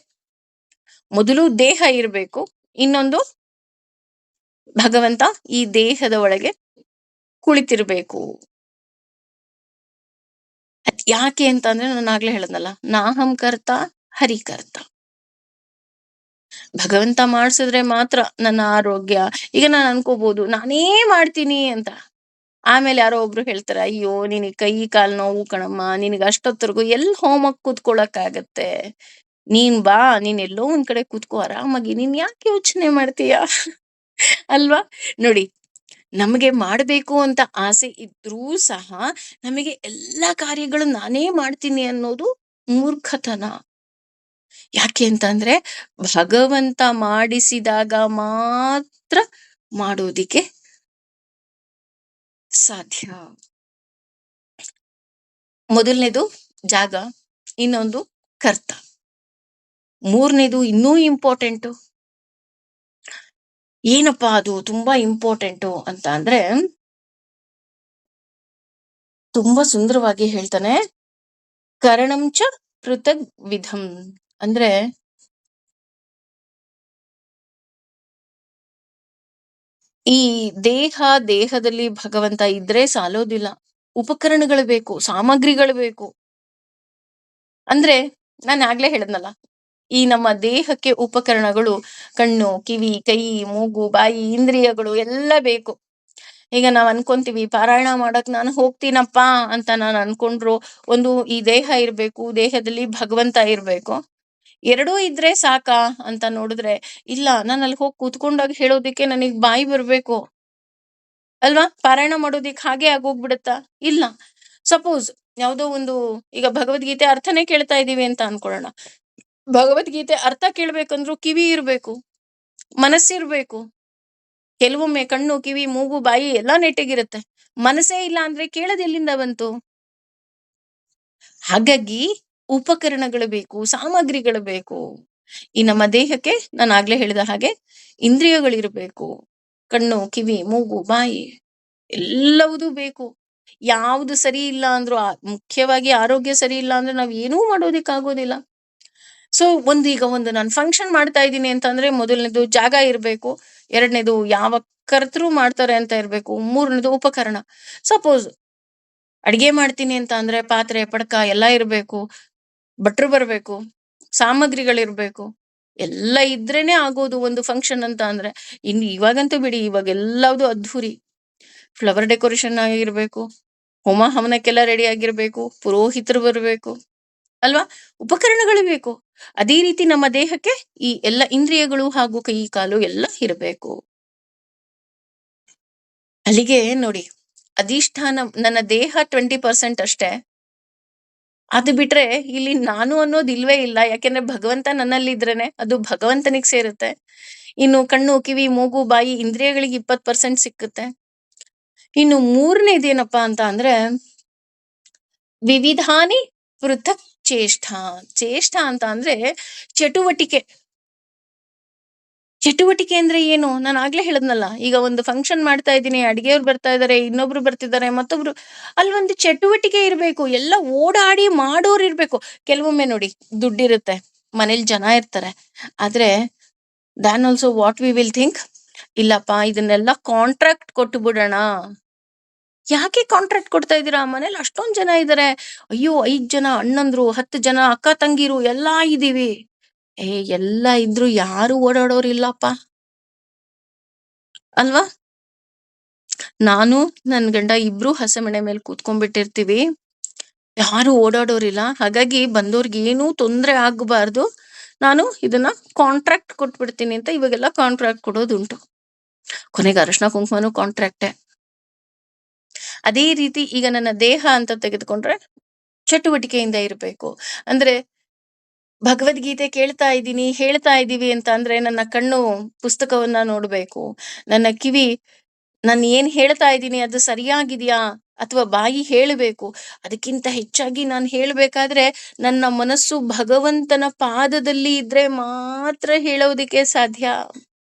ಮೊದಲು ದೇಹ ಇರ್ಬೇಕು, ಇನ್ನೊಂದು ಭಗವಂತ ಈ ದೇಹದ ಒಳಗೆ ಕುಳಿತಿರ್ಬೇಕು. ಯಾಕೆ ಅಂತ ಅಂದ್ರೆ ನಾನು ಆಗ್ಲೇ ಹೇಳದ್ನಲ್ಲ, ನಾಹಂ ಕರ್ತ ಹರಿಕರ್ತ. ಭಗವಂತ ಮಾಡ್ಸಿದ್ರೆ ಮಾತ್ರ ನನ್ನ ಆರೋಗ್ಯ. ಈಗ ನಾನು ಅನ್ಕೋಬಹುದು ನಾನೇ ಮಾಡ್ತೀನಿ ಅಂತ, ಆಮೇಲೆ ಯಾರೋ ಒಬ್ರು ಹೇಳ್ತಾರೆ, ಅಯ್ಯೋ ನಿನಗೆ ಕೈ ಕಾಲ್ ನೋವು ಕಣಮ್ಮ, ನಿನಗೆ ಅಷ್ಟೊತ್ತರ್ಗು ಎಲ್ಲಿ ಹೋಮಕ್ ಕೂತ್ಕೊಳಕ್ ಆಗತ್ತೆ, ನೀನ್ ಬಾ, ನೀನ್ ಎಲ್ಲೋ ಒಂದ್ ಕಡೆ ಕೂತ್ಕೋ ಆರಾಮಾಗಿ, ನೀನ್ ಯಾಕೆ ಯೋಚನೆ ಮಾಡ್ತೀಯ ಅಲ್ವಾ. ನೋಡಿ, ನಮಗೆ ಮಾಡ್ಬೇಕು ಅಂತ ಆಸೆ ಇದ್ರೂ ಸಹ ನಮಗೆ ಎಲ್ಲಾ ಕಾರ್ಯಗಳು ನಾನೇ ಮಾಡ್ತೀನಿ ಅನ್ನೋದು ಮೂರ್ಖತನ. ಯಾಕೆ ಅಂತಂದ್ರೆ ಭಗವಂತ ಮಾಡಿಸಿದಾಗ ಮಾತ್ರ ಮಾಡೋದಿಕ್ಕೆ ಸಾಧ್ಯ. ಮೊದಲನೇದು ಜಾಗ, ಇನ್ನೊಂದು ಕರ್ತ, ಮೂರನೇದು ಇನ್ನೂ ಇಂಪಾರ್ಟೆಂಟು. ಏನಪ್ಪಾ ಅದು ತುಂಬಾ ಇಂಪಾರ್ಟೆಂಟು ಅಂತ ಅಂದ್ರೆ, ತುಂಬಾ ಸುಂದರವಾಗಿ ಹೇಳ್ತಾನೆ, ಕರಣಂಚ ಪೃಥಗ್ ವಿಧಂ. ಅಂದ್ರೆ ಈ ದೇಹದಲ್ಲಿ ಭಗವಂತ ಇದ್ರೆ ಸಾಲೋದಿಲ್ಲ, ಉಪಕರಣಗಳು ಬೇಕು, ಸಾಮಗ್ರಿಗಳು ಬೇಕು. ಅಂದ್ರೆ ನಾನು ಆಗ್ಲೇ ಹೇಳದ್ನಲ್ಲ, ಈ ನಮ್ಮ ದೇಹಕ್ಕೆ ಉಪಕರಣಗಳು ಕಣ್ಣು, ಕಿವಿ, ಕೈ, ಮೂಗು, ಬಾಯಿ, ಇಂದ್ರಿಯಗಳು ಎಲ್ಲ ಬೇಕು. ಈಗ ನಾವ್ ಅನ್ಕೊಂತೀವಿ ಪಾರಾಯಣ ಮಾಡಕ್ ನಾನು ಹೋಗ್ತೀನಪ್ಪ ಅಂತ ನಾನು ಅನ್ಕೊಂಡ್ರು, ಒಂದು ಈ ದೇಹ ಇರ್ಬೇಕು, ದೇಹದಲ್ಲಿ ಭಗವಂತ ಇರ್ಬೇಕು. ಎರಡೂ ಇದ್ರೆ ಸಾಕಾ ಅಂತ ನೋಡಿದ್ರೆ ಇಲ್ಲ, ನಾನು ಅಲ್ಲಿ ಹೋಗಿ ಕೂತ್ಕೊಂಡಾಗ ಹೇಳೋದಿಕ್ಕೆ ನನಗ್ ಬಾಯಿ ಬರ್ಬೇಕು ಅಲ್ವಾ. ಪಾರಾಯಣ ಮಾಡೋದಿಕ್ ಹಾಗೆ ಆಗೋಗ್ಬಿಡತ್ತಾ? ಇಲ್ಲ. ಸಪೋಸ್ ಯಾವ್ದೋ ಒಂದು, ಈಗ ಭಗವದ್ಗೀತೆ ಅರ್ಥನೇ ಕೇಳ್ತಾ ಇದೀವಿ ಅಂತ ಅನ್ಕೊಳ್ಳೋಣ. ಭಗವದ್ಗೀತೆ ಅರ್ಥ ಕೇಳ್ಬೇಕಂದ್ರೂ ಕಿವಿ ಇರ್ಬೇಕು, ಮನಸ್ಸಿರ್ಬೇಕು. ಕೆಲವೊಮ್ಮೆ ಕಣ್ಣು, ಕಿವಿ, ಮೂಗು, ಬಾಯಿ ಎಲ್ಲಾ ನೆಟ್ಟಿಗಿರುತ್ತೆ, ಮನಸ್ಸೇ ಇಲ್ಲ ಅಂದ್ರೆ ಕೇಳೋದ್ ಎಲ್ಲಿಂದ ಬಂತು? ಹಾಗಾಗಿ ಉಪಕರಣಗಳು ಬೇಕು, ಸಾಮಗ್ರಿಗಳು ಬೇಕು. ಈ ನಮ್ಮ ದೇಹಕ್ಕೆ ನಾನು ಆಗ್ಲೇ ಹೇಳಿದ ಹಾಗೆ ಇಂದ್ರಿಯಗಳಿರ್ಬೇಕು, ಕಣ್ಣು, ಕಿವಿ, ಮೂಗು, ಬಾಯಿ ಎಲ್ಲವುದೂ ಬೇಕು. ಯಾವುದು ಸರಿ ಇಲ್ಲ ಅಂದ್ರೂ, ಮುಖ್ಯವಾಗಿ ಆರೋಗ್ಯ ಸರಿ ಇಲ್ಲ ಅಂದ್ರೆ ನಾವ್ ಏನೂ ಮಾಡೋದಿಕ್ಕಾಗೋದಿಲ್ಲ. ಸೊ ಈಗ ಒಂದು ನಾನು ಫಂಕ್ಷನ್ ಮಾಡ್ತಾ ಇದ್ದೀನಿ ಅಂತಂದ್ರೆ ಮೊದಲನೇದು ಜಾಗ ಇರ್ಬೇಕು, ಎರಡನೇದು ಯಾವ ಕರ್ತರು ಮಾಡ್ತಾರೆ ಅಂತ ಇರ್ಬೇಕು, ಮೂರನೇದು ಉಪಕರಣ. ಸಪೋಸ್ ಅಡಿಗೆ ಮಾಡ್ತೀನಿ ಅಂತ ಅಂದ್ರೆ ಪಾತ್ರೆ ಪಡಕ ಎಲ್ಲ ಇರ್ಬೇಕು, ಭಟ್ರು ಬರ್ಬೇಕು, ಸಾಮಗ್ರಿಗಳಿರ್ಬೇಕು, ಎಲ್ಲ ಇದ್ರೇನೆ ಆಗೋದು ಒಂದು ಫಂಕ್ಷನ್ ಅಂತ ಅಂದ್ರೆ. ಇನ್ನು ಇವಾಗಂತೂ ಬಿಡಿ, ಇವಾಗ ಎಲ್ಲವುದು ಅದ್ಧೂರಿ, ಫ್ಲವರ್ ಡೆಕೋರೇಷನ್ ಆಗಿರ್ಬೇಕು, ಹೋಮ ಹವನಕ್ಕೆಲ್ಲ ರೆಡಿ ಆಗಿರ್ಬೇಕು, ಪುರೋಹಿತರು ಬರ್ಬೇಕು. ಅಲ್ವಾ? ಉಪಕರಣಗಳು ಬೇಕು. ಅದೇ ರೀತಿ ನಮ್ಮ ದೇಹಕ್ಕೆ ಈ ಎಲ್ಲ ಇಂದ್ರಿಯಗಳು ಹಾಗೂ ಕೈ ಕಾಲು ಎಲ್ಲ ಇರಬೇಕು. ಅಲ್ಲಿಗೆ ನೋಡಿ, ಅಧಿಷ್ಠಾನ ನನ್ನ ದೇಹ 20% ಅಷ್ಟೇ. ಅದು ಬಿಟ್ರೆ ಇಲ್ಲಿ ನಾನು ಅನ್ನೋದು ಇಲ್ವೇ ಇಲ್ಲ. ಯಾಕೆಂದ್ರೆ ಭಗವಂತ ನನ್ನಲ್ಲಿದ್ರೇನೆ ಅದು ಭಗವಂತನಿಗೆ ಸೇರುತ್ತೆ. ಇನ್ನು ಕಣ್ಣು, ಕಿವಿ, ಮೂಗು, ಬಾಯಿ ಇಂದ್ರಿಯಗಳಿಗೆ 20% ಸಿಕ್ಕುತ್ತೆ. ಇನ್ನು ಮೂರನೇದೇನಪ್ಪಾ ಅಂತ ಅಂದ್ರೆ ವಿವಿಧಾನಿ ಪೃಥಕ್ ಚೇಷ್ಟ. ಚೇಷ್ಟ ಅಂತ ಅಂದ್ರೆ ಚಟುವಟಿಕೆ. ಚಟುವಟಿಕೆ ಅಂದ್ರೆ ಏನು? ನಾನು ಆಗ್ಲೇ ಹೇಳದ್ನಲ್ಲ, ಈಗ ಒಂದು ಫಂಕ್ಷನ್ ಮಾಡ್ತಾ ಇದ್ದೀನಿ, ಅಡಿಗೆಯವ್ರು ಬರ್ತಾ ಇದಾರೆ, ಇನ್ನೊಬ್ರು ಬರ್ತಿದ್ದಾರೆ, ಮತ್ತೊಬ್ರು. ಅಲ್ಲೊಂದು ಚಟುವಟಿಕೆ ಇರಬೇಕು, ಎಲ್ಲ ಓಡಾಡಿ ಮಾಡೋರು ಇರ್ಬೇಕು. ಕೆಲವೊಮ್ಮೆ ನೋಡಿ, ದುಡ್ಡಿರುತ್ತೆ, ಮನೇಲಿ ಜನ ಇರ್ತಾರೆ, ಆದ್ರೆ than also what we will think, ಇಲ್ಲಪ್ಪ ಇದನ್ನೆಲ್ಲ ಕಾಂಟ್ರಾಕ್ಟ್ ಕೊಟ್ಟು ಬಿಡೋಣ. ಯಾಕೆ ಕಾಂಟ್ರಾಕ್ಟ್ ಕೊಡ್ತಾ ಇದ್ದೀರಾ? ಮನೇಲಿ ಅಷ್ಟೊಂದ್ ಜನ ಇದ್ದಾರೆ, ಅಯ್ಯೋ 5 ಜನ ಅಣ್ಣಂದ್ರು, 10 ಜನ ಅಕ್ಕ ತಂಗಿರು ಎಲ್ಲಾ ಇದೀವಿ. ಏ, ಎಲ್ಲ ಇದ್ರು ಯಾರು ಓಡಾಡೋರಿಲ್ಲಪ್ಪ, ಅಲ್ವಾ? ನಾನು ನನ್ ಗಂಡ ಇಬ್ರು ಹಸೆಮಣೆ ಮೇಲೆ ಕೂತ್ಕೊಂಡ್ಬಿಟ್ಟಿರ್ತೀವಿ, ಯಾರು ಓಡಾಡೋರಿಲ್ಲ. ಹಾಗಾಗಿ ಬಂದೋರ್ಗೆ ಏನೂ ತೊಂದ್ರೆ ಆಗ್ಬಾರ್ದು, ನಾನು ಇದನ್ನ ಕಾಂಟ್ರಾಕ್ಟ್ ಕೊಟ್ಬಿಡ್ತೀನಿ ಅಂತ ಇವಾಗೆಲ್ಲ ಕಾಂಟ್ರಾಕ್ಟ್ ಕೊಡೋದುಂಟು. ಕೊನೆಗೆ ಅರಿಶಿನ ಕುಂಕುಮನು ಕಾಂಟ್ರಾಕ್ಟೇ. ಅದೇ ರೀತಿ ಈಗ ನನ್ನ ದೇಹ ಅಂತ ತೆಗೆದುಕೊಂಡ್ರೆ ಚಟುವಟಿಕೆಯಿಂದ ಇರಬೇಕು. ಅಂದ್ರೆ ಭಗವದ್ಗೀತೆ ಕೇಳ್ತಾ ಇದ್ದೀನಿ, ಹೇಳ್ತಾ ಇದ್ದೀವಿ ಅಂತ ಅಂದ್ರೆ ನನ್ನ ಕಣ್ಣು ಪುಸ್ತಕವನ್ನ ನೋಡ್ಬೇಕು, ನನ್ನ ಕಿವಿ ನಾನು ಏನ್ ಹೇಳ್ತಾ ಇದ್ದೀನಿ ಅದು ಸರಿಯಾಗಿದ್ಯಾ ಅಥವಾ ಬಾಯಿ ಹೇಳಬೇಕು. ಅದಕ್ಕಿಂತ ಹೆಚ್ಚಾಗಿ ನಾನು ಹೇಳ್ಬೇಕಾದ್ರೆ ನನ್ನ ಮನಸ್ಸು ಭಗವಂತನ ಪಾದದಲ್ಲಿ ಇದ್ರೆ ಮಾತ್ರ ಹೇಳೋದಿಕ್ಕೆ ಸಾಧ್ಯ.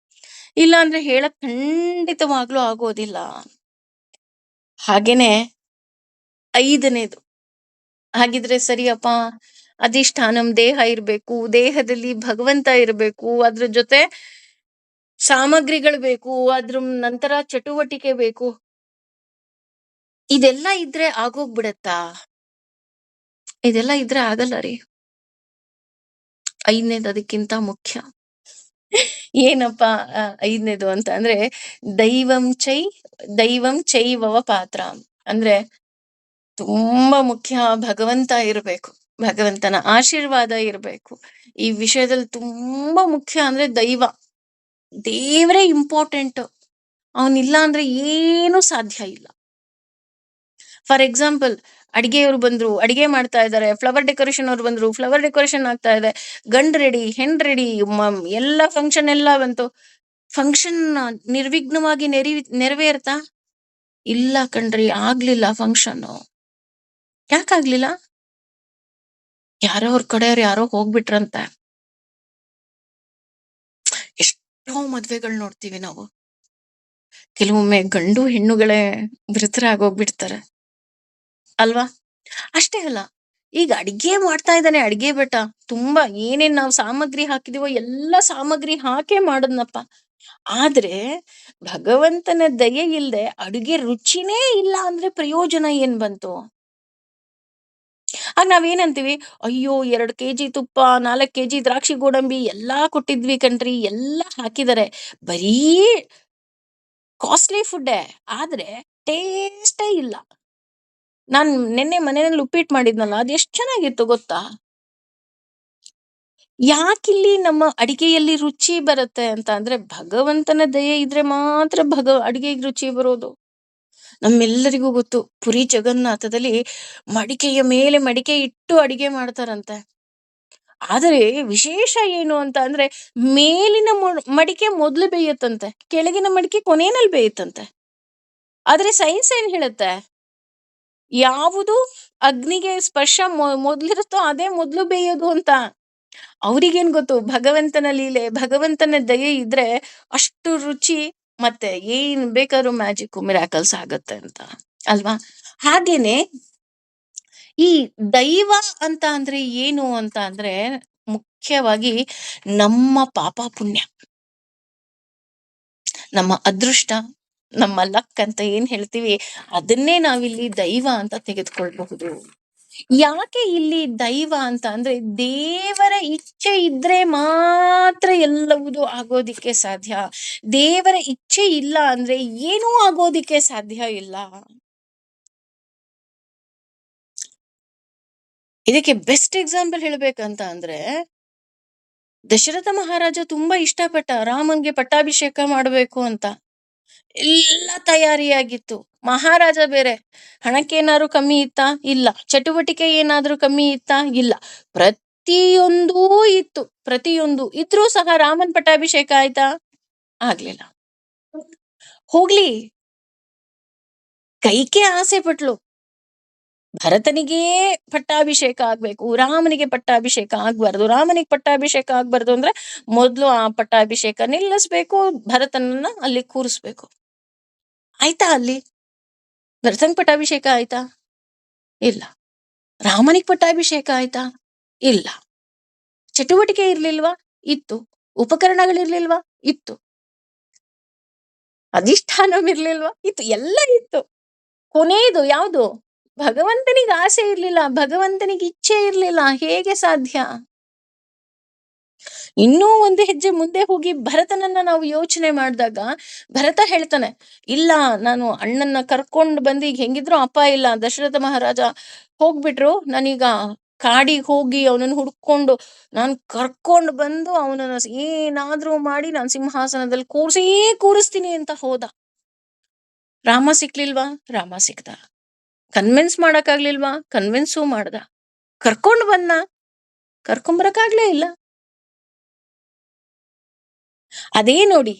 ಇಲ್ಲ ಅಂದ್ರೆ ಹೇಳಕ್ ಖಂಡಿತವಾಗ್ಲೂ ಆಗೋದಿಲ್ಲ. ಹಾಗೇನೆ ಐದನೇದು, ಹಾಗಿದ್ರೆ ಸರಿಯಪ್ಪ, ಅಧಿಷ್ಠಾನಂ ದೇಹ ಇರ್ಬೇಕು, ದೇಹದಲ್ಲಿ ಭಗವಂತ ಇರ್ಬೇಕು, ಅದ್ರ ಜೊತೆ ಸಾಮಗ್ರಿಗಳು ಬೇಕು, ಅದ್ರ ನಂತರ ಚಟುವಟಿಕೆ ಬೇಕು. ಇದೆಲ್ಲ ಇದ್ರೆ ಆಗೋಗ್ಬಿಡತ್ತಾ? ಇದೆಲ್ಲ ಇದ್ರೆ ಆಗಲ್ಲ ರೀ. ಐದನೇದು ಅದಕ್ಕಿಂತ ಮುಖ್ಯ. ಏನಪ್ಪಾ ಐದನೇದು ಅಂತ ಅಂದ್ರೆ ದೈವಂ ಚೈವವ ಪಾತ್ರ. ಅಂದ್ರೆ ತುಂಬಾ ಮುಖ್ಯ, ಭಗವಂತ ಇರ್ಬೇಕು, ಭಗವಂತನ ಆಶೀರ್ವಾದ ಇರ್ಬೇಕು. ಈ ವಿಷಯದಲ್ಲಿ ತುಂಬಾ ಮುಖ್ಯ ಅಂದ್ರೆ ದೇವರೇ ಇಂಪಾರ್ಟೆಂಟ್. ಅವನಿಲ್ಲ ಅಂದ್ರೆ ಏನು ಸಾಧ್ಯ ಇಲ್ಲ. ಫಾರ್ ಎಕ್ಸಾಂಪಲ್, ಅಡಿಗೆಯವರು ಬಂದ್ರು, ಅಡಿಗೆ ಮಾಡ್ತಾ ಇದ್ದಾರೆ, ಫ್ಲವರ್ ಡೆಕೋರೇಷನ್ ಅವ್ರು ಬಂದ್ರು, ಫ್ಲವರ್ ಡೆಕೋರೇಷನ್ ಆಗ್ತಾ ಇದೆ, ಗಂಡ್ ರೆಡಿ, ಹೆಣ್ ರೆಡಿ, ಎಲ್ಲ ಫಂಕ್ಷನ್ ಎಲ್ಲ ಬಂತು. ಫಂಕ್ಷನ್ ನಿರ್ವಿಘ್ನವಾಗಿ ನೆರವೇರ್ತಾ? ಇಲ್ಲ ಕಣ್ರಿ, ಆಗ್ಲಿಲ್ಲ ಫಂಕ್ಷನ್. ಯಾಕಾಗ್ಲಿಲ್ಲ? ಯಾರೋ ಅವ್ರ ಕಡೆಯವ್ರು ಯಾರೋ ಹೋಗ್ಬಿಟ್ರಂತೆ. ಎಷ್ಟೋ ಮದ್ವೆಗಳು ನೋಡ್ತೀವಿ ನಾವು, ಕೆಲವೊಮ್ಮೆ ಗಂಡು ಹೆಣ್ಣುಗಳೇ ಮೃತರಾಗೋಗ್ಬಿಡ್ತಾರೆ, ಅಲ್ವಾ? ಅಷ್ಟೇ ಅಲ್ಲ, ಈಗ ಅಡಿಗೆ ಮಾಡ್ತಾ ಇದ್ದಾನೆ, ಅಡಿಗೆ ಬೆಟ ತುಂಬಾ ಏನೇನ್ ನಾವು ಸಾಮಗ್ರಿ ಹಾಕಿದೀವೋ ಎಲ್ಲ ಸಾಮಗ್ರಿ ಹಾಕೇ ಮಾಡದ್ನಪ್ಪ. ಆದ್ರೆ ಭಗವಂತನ ದಯೆ ಇಲ್ದೆ ಅಡುಗೆ ರುಚಿನೇ ಇಲ್ಲ ಅಂದ್ರೆ ಪ್ರಯೋಜನ ಏನ್ ಬಂತು? ಆಗ ನಾವೇನಂತೀವಿ, ಅಯ್ಯೋ 2 kg ತುಪ್ಪ, 4 kg ದ್ರಾಕ್ಷಿ ಗೋಡಂಬಿ ಎಲ್ಲಾ ಕೊಟ್ಟಿದ್ವಿ ಕಣ್ರಿ, ಎಲ್ಲ ಹಾಕಿದಾರೆ, ಬರೀ ಕಾಸ್ಟ್ಲಿ ಫುಡ್ಡೇ, ಆದ್ರೆ ಟೇಸ್ಟೇ ಇಲ್ಲ. ನಾನ್ ನಿನ್ನೆ ಮನೆಯಲ್ಲಿ ಉಪ್ಪಿಟ್ಟು ಮಾಡಿದ್ನಲ್ಲ, ಅದು ಎಷ್ಟು ಚೆನ್ನಾಗಿತ್ತು ಗೊತ್ತಾ? ಯಾಕಿಲ್ಲಿ ನಮ್ಮ ಅಡಿಗೆಯಲ್ಲಿ ರುಚಿ ಬರುತ್ತೆ ಅಂತ ಅಂದ್ರೆ ಭಗವಂತನ ದಯೆ ಇದ್ರೆ ಮಾತ್ರ ಅಡಿಗೆಗೆ ರುಚಿ ಬರೋದು. ನಮ್ಮೆಲ್ಲರಿಗೂ ಗೊತ್ತು, ಪುರಿ ಜಗನ್ನಾಥದಲ್ಲಿ ಮಡಿಕೆಯ ಮೇಲೆ ಮಡಿಕೆ ಇಟ್ಟು ಅಡಿಗೆ ಮಾಡ್ತಾರಂತೆ. ಆದರೆ ವಿಶೇಷ ಏನು ಅಂತ ಅಂದ್ರೆ ಮೇಲಿನ ಮಡಿಕೆ ಮೊದ್ಲು ಬೇಯುತ್ತಂತೆ, ಕೆಳಗಿನ ಮಡಿಕೆ ಕೊನೆಯಲ್ಲಿ ಬೇಯುತ್ತಂತೆ. ಆದ್ರೆ ಸೈನ್ಸ್ ಏನ್ ಹೇಳುತ್ತೆ? ಯಾವುದು ಅಗ್ನಿಗೆ ಸ್ಪರ್ಶ ಮೊದ್ಲಿರುತ್ತೋ ಅದೇ ಮೊದ್ಲು ಬೇಯೋದು ಅಂತ. ಅವ್ರಿಗೇನ್ ಗೊತ್ತು ಭಗವಂತನ ಲೀಲೆ, ಭಗವಂತನ ದಯೆ ಇದ್ರೆ ಅಷ್ಟು ರುಚಿ, ಮತ್ತೆ ಏನ್ ಬೇಕಾದ್ರೂ ಮ್ಯಾಜಿಕ್ ಮಿರಾಕಲ್ಸ್ ಆಗತ್ತೆ ಅಂತ, ಅಲ್ವಾ? ಹಾಗೇನೆ ಈ ದೈವ ಅಂತ ಅಂದ್ರೆ ಏನು ಅಂತ ಅಂದ್ರೆ ಮುಖ್ಯವಾಗಿ ನಮ್ಮ ಪಾಪ ಪುಣ್ಯ, ನಮ್ಮ ಅದೃಷ್ಟ, ನಮ್ಮ ಲಕ್ ಅಂತ ಏನ್ ಹೇಳ್ತೀವಿ, ಅದನ್ನೇ ನಾವಿಲ್ಲಿ ದೈವ ಅಂತ ತೆಗೆದುಕೊಳ್ಬಹುದು. ಯಾಕೆ ಇಲ್ಲಿ ದೈವ ಅಂತ ಅಂದ್ರೆ ದೇವರ ಇಚ್ಛೆ ಇದ್ರೆ ಮಾತ್ರ ಎಲ್ಲವುದು ಆಗೋದಿಕ್ಕೆ ಸಾಧ್ಯ. ದೇವರ ಇಚ್ಛೆ ಇಲ್ಲ ಅಂದ್ರೆ ಏನೂ ಆಗೋದಿಕ್ಕೆ ಸಾಧ್ಯ ಇಲ್ಲ. ಇದಕ್ಕೆ ಬೆಸ್ಟ್ ಎಕ್ಸಾಂಪಲ್ ಹೇಳ್ಬೇಕಂತ ಅಂದ್ರೆ, ದಶರಥ ಮಹಾರಾಜ ತುಂಬಾ ಇಷ್ಟಪಟ್ಟ ರಾಮನ್ಗೆ ಪಟ್ಟಾಭಿಷೇಕ ಮಾಡ್ಬೇಕು ಅಂತ. ಎಲ್ಲ ತಯಾರಿಯಾಗಿತ್ತು. ಮಹಾರಾಜ ಬೇರೆ. ಹಣಕ್ಕೇನಾದ್ರು ಕಮ್ಮಿ ಇತ್ತಾ? ಇಲ್ಲ. ಚಟುವಟಿಕೆ ಏನಾದ್ರೂ ಕಮ್ಮಿ ಇತ್ತಾ? ಇಲ್ಲ. ಪ್ರತಿಯೊಂದೂ ಇತ್ತು. ಪ್ರತಿಯೊಂದು ಇದ್ರೂ ಸಹ ರಾಮನ್ ಪಟ್ಟಾಭಿಷೇಕ ಆಯ್ತಾ? ಆಗ್ಲಿಲ್ಲ. ಹೋಗ್ಲಿ, ಕೈಕೆ ಆಸೆ ಪಟ್ಲು. ಭರತನಿಗೇ ಪಟ್ಟಾಭಿಷೇಕ ಆಗ್ಬೇಕು, ರಾಮನಿಗೆ ಪಟ್ಟಾಭಿಷೇಕ ಆಗ್ಬಾರ್ದು. ರಾಮನಿಗೆ ಪಟ್ಟಾಭಿಷೇಕ ಆಗ್ಬಾರ್ದು ಅಂದ್ರೆ ಮೊದ್ಲು ಆ ಪಟ್ಟಾಭಿಷೇಕ ನಿಲ್ಲಿಸ್ಬೇಕು, ಭರತನನ್ನ ಅಲ್ಲಿ ಕೂರಿಸ್ಬೇಕು. ಆಯ್ತಾ ಅಲ್ಲಿ? ಭರತನ್ ಪಟ್ಟಾಭಿಷೇಕ ಆಯ್ತಾ? ಇಲ್ಲ. ರಾಮನಿಗೆ ಪಟ್ಟಾಭಿಷೇಕ ಆಯ್ತಾ? ಇಲ್ಲ. ಚಟುವಟಿಕೆ ಇರ್ಲಿಲ್ವಾ? ಇತ್ತು. ಉಪಕರಣಗಳಿರ್ಲಿಲ್ವಾ? ಇತ್ತು. ಅಧಿಷ್ಠಾನವಿರ್ಲಿಲ್ವಾ? ಇತ್ತು. ಎಲ್ಲ ಇತ್ತು. ಕೊನೆಯದು ಯಾವುದು? ಭಗವಂತನಿಗೆ ಆಸೆ ಇರ್ಲಿಲ್ಲ, ಭಗವಂತನಿಗೆ ಇಚ್ಛೆ ಇರ್ಲಿಲ್ಲ. ಹೇಗೆ ಸಾಧ್ಯ? ಇನ್ನೂ ಒಂದು ಹೆಜ್ಜೆ ಮುಂದೆ ಹೋಗಿ ಭರತನನ್ನ ನಾವು ಯೋಚನೆ ಮಾಡಿದಾಗ, ಭರತ ಹೇಳ್ತಾನೆ, ಇಲ್ಲ ನಾನು ಅಣ್ಣನ್ನ ಕರ್ಕೊಂಡು ಬಂದು, ಈಗ ಹೆಂಗಿದ್ರು ಅಪ್ಪ ಇಲ್ಲ, ದಶರಥ ಮಹಾರಾಜ ಹೋಗ್ಬಿಟ್ರು, ನಾನೀಗ ಕಾಡಿಗೆ ಹೋಗಿ ಅವನನ್ನು ಹುಡ್ಕೊಂಡು ನಾನು ಕರ್ಕೊಂಡು ಬಂದು ಅವನನ್ನ ಏನಾದ್ರೂ ಮಾಡಿ ನಾನು ಸಿಂಹಾಸನದಲ್ಲಿ ಕೂರಿಸ್ತೀನಿ ಅಂತ ಹೋದ. ರಾಮ ಸಿಕ್ಲಿಲ್ವಾ? ರಾಮ ಸಿಕ್ದ. ಕನ್ವಿನ್ಸ್ ಮಾಡಕ್ಕಾಗ್ಲಿಲ್ವಾ? ಕನ್ವಿನ್ಸು ಮಾಡ್ದ. ಕರ್ಕೊಂಡು ಬಂದ, ಕರ್ಕೊಂಬರಕ್ಕಾಗ್ಲೇ ಇಲ್ಲ. ಅದೇ ನೋಡಿ,